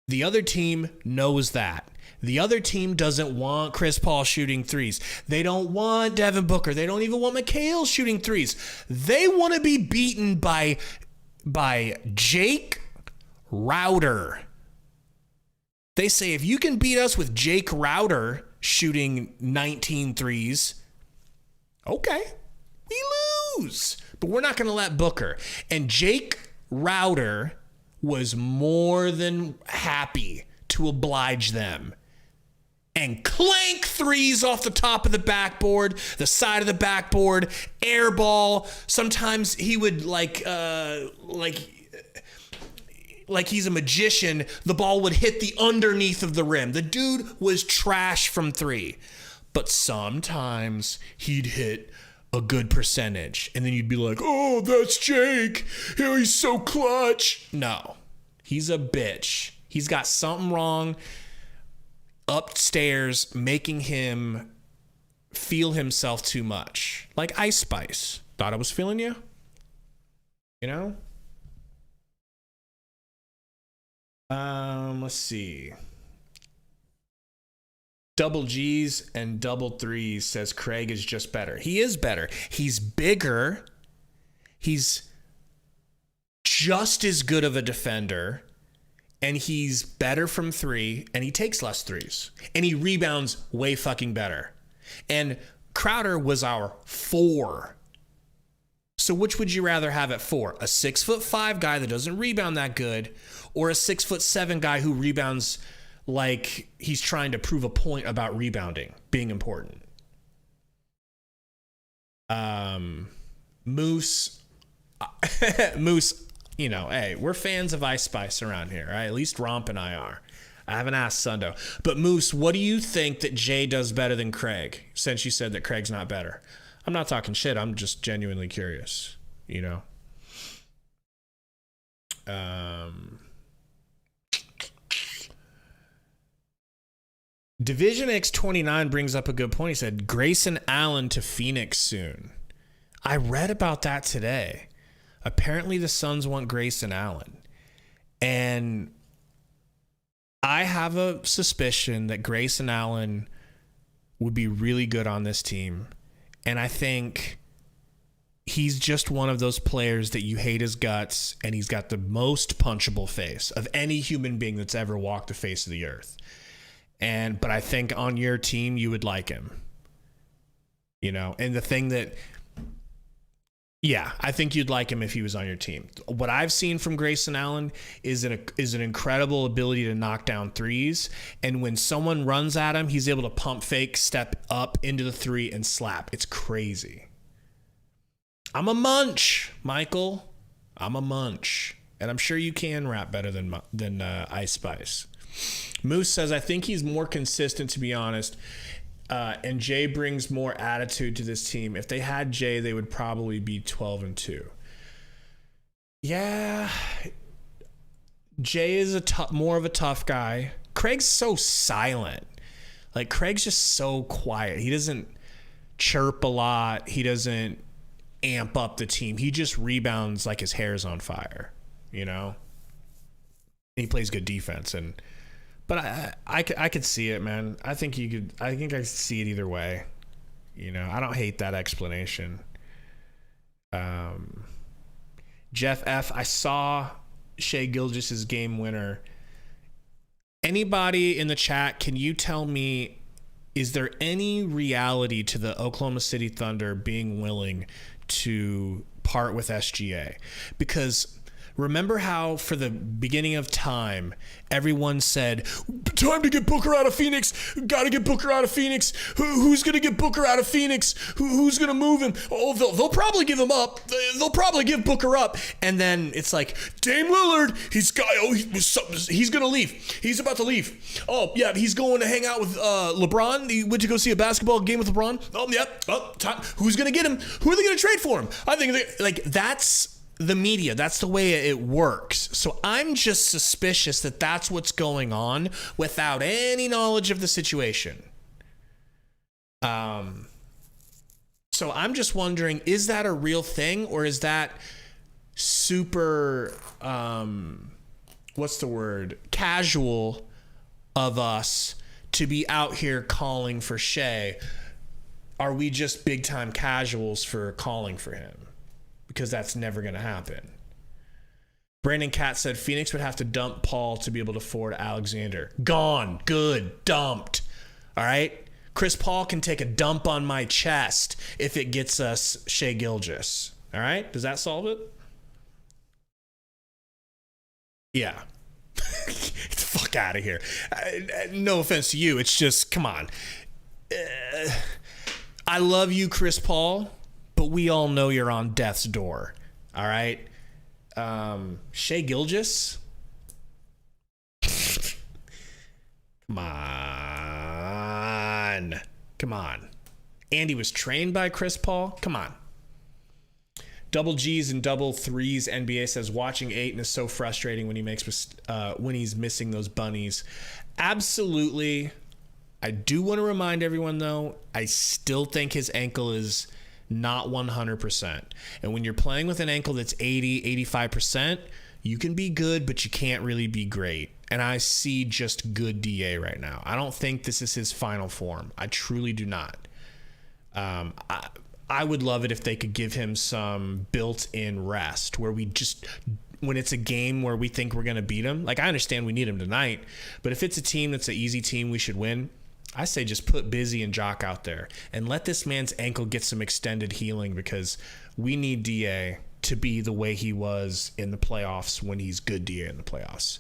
The other team knows that. The other team doesn't want Chris Paul shooting threes. They don't want Devin Booker. They don't even want Mikal shooting threes. They want to be beaten by Jake Router. They say if you can beat us with Jake Router shooting 19 threes, okay, we lose. But we're not going to let Booker. And Jake Router was more than happy to oblige them and clank threes off the top of the backboard, the side of the backboard, air ball. Sometimes he would like he's a magician. The ball would hit the underneath of the rim. The dude was trash from 3, but sometimes he'd hit a good percentage. And then you'd be like, oh, that's Jake. He's so clutch. No, he's a bitch. He's got something wrong upstairs, making him feel himself too much. Like Ice Spice. Thought I was feeling you? You know? Let's see. Double G's and double threes says Craig is just better. He is better. He's bigger. He's just as good of a defender. And he's better from three. And he takes less threes. And he rebounds way fucking better. And Crowder was our 4. So which would you rather have at 4? A 6'5" guy that doesn't rebound that good, or a 6'7" guy who rebounds like he's trying to prove a point about rebounding being important? Moose, you know, hey, we're fans of Ice Spice around here, right? At least Romp and I are. I haven't asked Sundo. But Moose, what do you think that Jay does better than Craig, since you said that Craig's not better? I'm not talking shit. I'm just genuinely curious, you know? Division X29 brings up a good point. He said, Grayson Allen to Phoenix soon. I read about that today. Apparently the Suns want Grayson Allen. And I have a suspicion that Grayson Allen would be really good on this team. And I think he's just one of those players that you hate his guts, and he's got the most punchable face of any human being that's ever walked the face of the earth. But I think on your team, you would like him. You know, and the thing that, yeah, I think you'd like him if he was on your team. What I've seen from Grayson Allen is an incredible ability to knock down threes. And when someone runs at him, he's able to pump fake, step up into the three, and slap. It's crazy. I'm a munch, Michael. I'm a munch. And I'm sure you can rap better than Ice Spice. Moose says, I think he's more consistent, to be honest. And Jay brings more attitude to this team. If they had Jay, they would probably be 12-2. Yeah. Jay is more of a tough guy. Craig's so silent. Like, Craig's just so quiet. He doesn't chirp a lot. He doesn't amp up the team. He just rebounds like his hair's on fire, you know? He plays good defense. But I could see it, man. I think I could see it either way. You know, I don't hate that explanation. Jeff F., I saw Shai Gilgeous' game winner. Anybody in the chat, can you tell me, is there any reality to the Oklahoma City Thunder being willing to part with SGA? Because remember how for the beginning of time, everyone said, time to get Booker out of Phoenix. Got to get Booker out of Phoenix. Who's going to get Booker out of Phoenix? Who's going to move him? Oh, they'll probably give him up. They'll probably give Booker up. And then it's like, Dame Lillard, he's going to leave. He's about to leave. Oh, yeah, he's going to hang out with LeBron. He went to go see a basketball game with LeBron. Oh, yep. Oh, who's going to get him? Who are they going to trade for him? I think that's the media. That's the way it works. So I'm just suspicious that that's what's going on without any knowledge of the situation. So I'm just wondering, is that a real thing, or is that super, what's the word? Casual of us to be out here calling for Shai? Are we just big time casuals for calling for him? Because that's never going to happen. Brandon Katz said Phoenix would have to dump Paul to be able to afford Alexander. Gone. Good. Dumped. All right? Chris Paul can take a dump on my chest if it gets us Shai Gilgeous. All right? Does that solve it? Yeah. Get the fuck out of here. No offense to you. It's just, come on. I love you, Chris Paul, but we all know you're on death's door. All right? Shai Gilgeous? Come on. Come on. Andy was trained by Chris Paul? Come on. Double G's and double threes. NBA says watching Ayton is so frustrating when he's missing those bunnies. Absolutely. I do want to remind everyone, though, I still think his ankle is not 100%. And when you're playing with an ankle that's 80, 85%, you can be good, but you can't really be great. and I see just good DA right now. I don't think this is his final form. I truly do not. I would love it if they could give him some built-in rest where we just, when it's a game where we think we're going to beat him, like I understand we need him tonight, but if it's a team that's an easy team we should win, I say just put Busy and Jock out there and let this man's ankle get some extended healing, because we need DA to be the way he was in the playoffs when he's good DA in the playoffs.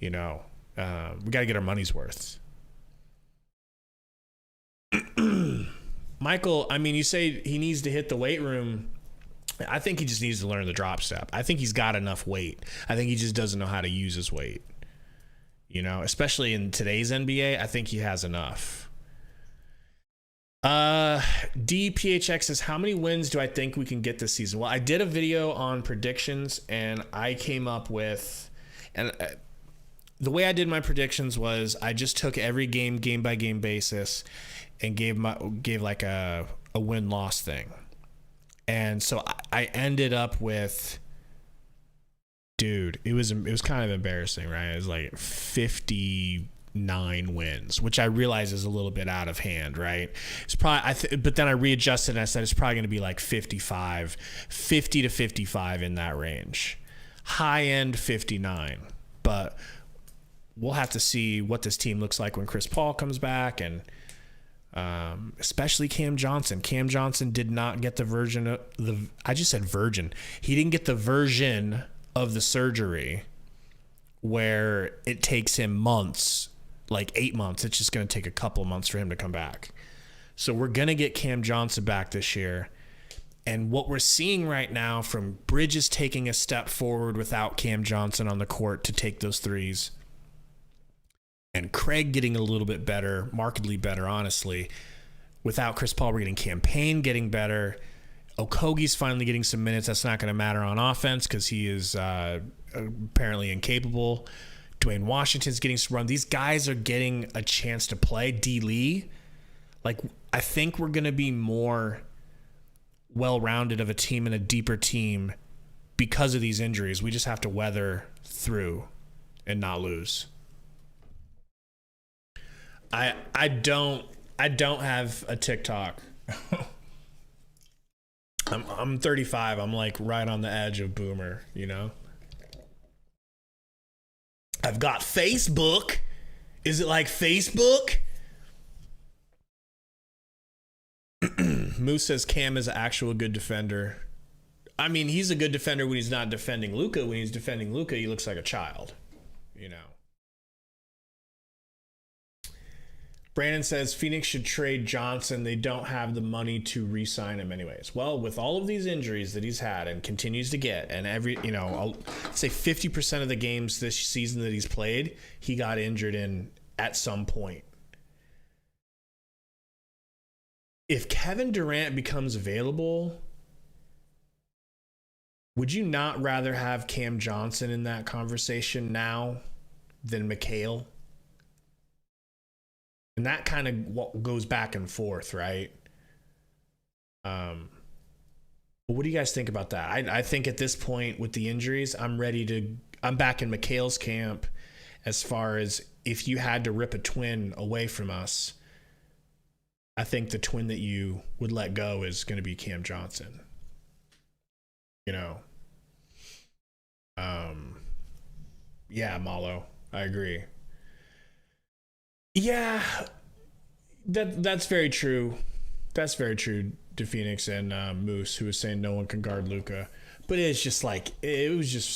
You know, we got to get our money's worth. Michael, I mean, you say he needs to hit the weight room. I think he just needs to learn the drop step. I think he's got enough weight. I think he just doesn't know how to use his weight. You know, especially in today's NBA, I think he has enough. DPHX says, how many wins do I think we can get this season? Well, I did a video on predictions, and I came up with, and the way I did my predictions was I just took every game by game basis and gave like a win-loss thing. And so I ended up with, dude, it was kind of embarrassing, right? It was like 59 wins, which I realize is a little bit out of hand, right? It's probably, but then I readjusted and I said it's probably going to be like 50 to 55 in that range. High end 59, but we'll have to see what this team looks like when Chris Paul comes back, and especially Cam Johnson. Cam Johnson did not get the version of the, I just said virgin. He didn't get the version of the surgery where it takes him months, like 8 months. It's just going to take a couple of months for him to come back. So we're going to get Cam Johnson back this year. And what we're seeing right now from Bridges taking a step forward without Cam Johnson on the court to take those threes, and Craig getting a little bit better, markedly better, honestly. Without Chris Paul, we're getting Campaign getting better. Okogie's finally getting some minutes. That's not going to matter on offense because he is apparently incapable. Dwayne Washington's getting some run. These guys are getting a chance to play. D. Lee, like, I think we're going to be more well-rounded of a team and a deeper team because of these injuries. We just have to weather through and not lose. I don't have a TikTok. I'm 35. I'm like right on the edge of boomer, you know? I've got Facebook. Is it like Facebook? Moose says Cam is an actual good defender. I mean, he's a good defender when he's not defending Luka. When he's defending Luka, he looks like a child, you know? Brandon says Phoenix should trade Johnson. They don't have the money to re-sign him anyways. Well, with all of these injuries that he's had and continues to get, and every, you know, I'll say 50% of the games this season that he's played, he got injured in at some point. If Kevin Durant becomes available, would you not rather have Cam Johnson in that conversation now than Mikal? And that kind of goes back and forth, right? But what do you guys think about that? I think at this point with the injuries, I'm back in Mikal's camp as far as if you had to rip a twin away from us, I think the twin that you would let go is going to be Cam Johnson. You know? Yeah, Malo, I agree. Yeah, that's very true. That's very true to Phoenix and Moose, who was saying no one can guard Luka. But it was just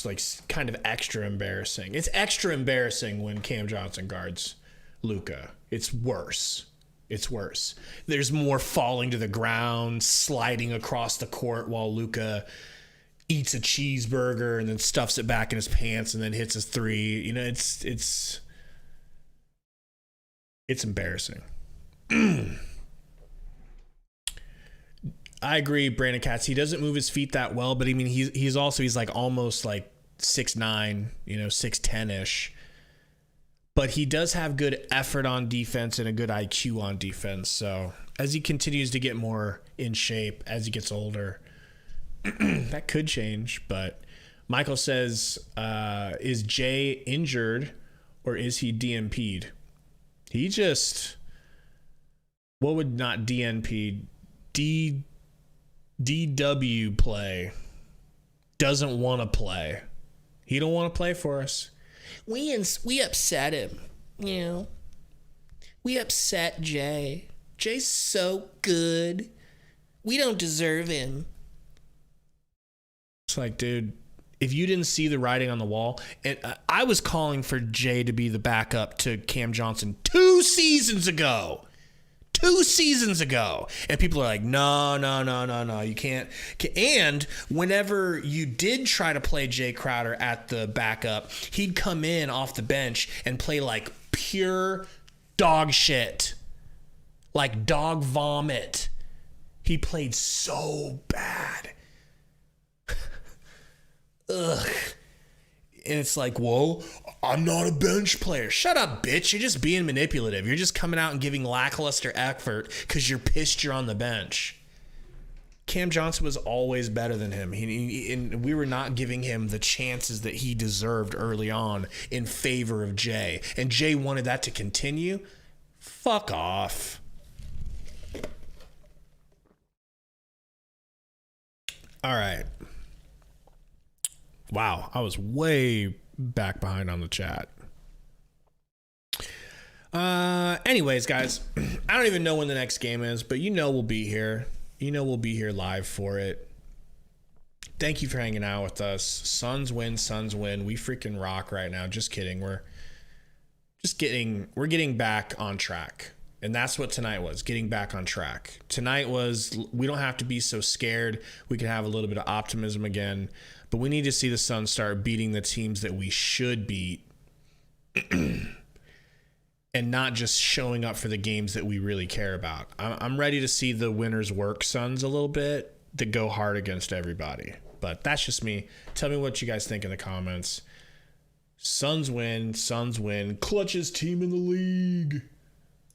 like kind of extra embarrassing. It's extra embarrassing when Cam Johnson guards Luka. It's worse. It's worse. There's more falling to the ground, sliding across the court while Luka eats a cheeseburger and then stuffs it back in his pants and then hits his three. You know, it's embarrassing. I agree, Brandon Katz. He doesn't move his feet that well, but I mean, he's like almost like 6'9", 6'10"-ish. But he does have good effort on defense and a good IQ on defense. So as he continues to get more in shape, as he gets older, that could change. But Michael says, is Jay injured Or is he DNP'd? He just... What would not DNP? DW play. Doesn't want to play. He don't want to play for us. We upset him. You know. We upset Jay. Jay's so good. We don't deserve him. It's like, dude, if you didn't see the writing on the wall, and I was calling for Jay to be the backup to Cam Johnson 2 seasons ago. 2 seasons ago. And people are like, no, you can't. And whenever you did try to play Jay Crowder at the backup, he'd come in off the bench and play like pure dog shit. Like dog vomit. He played so bad. Ugh. And it's like, whoa, I'm not a bench player. Shut up, bitch. You're just being manipulative. You're just coming out and giving lackluster effort because you're pissed you're on the bench. Cam Johnson was always better than him. And we were not giving him the chances that he deserved early on in favor of Jay. And Jay wanted that to continue. Fuck off. All right. Wow, I was way back behind on the chat. Anyways, guys, I don't even know when the next game is, but you know we'll be here. You know we'll be here live for it. Thank you for hanging out with us. Suns win, Suns win. We freaking rock right now. Just kidding. We're getting back on track. And that's what tonight was, getting back on track. Tonight was, we don't have to be so scared. We can have a little bit of optimism again. But we need to see the Suns start beating the teams that we should beat and not just showing up for the games that we really care about. I'm ready to see the winners work Suns a little bit that go hard against everybody. But that's just me. Tell me what you guys think in the comments. Suns win. Clutchest team in the league.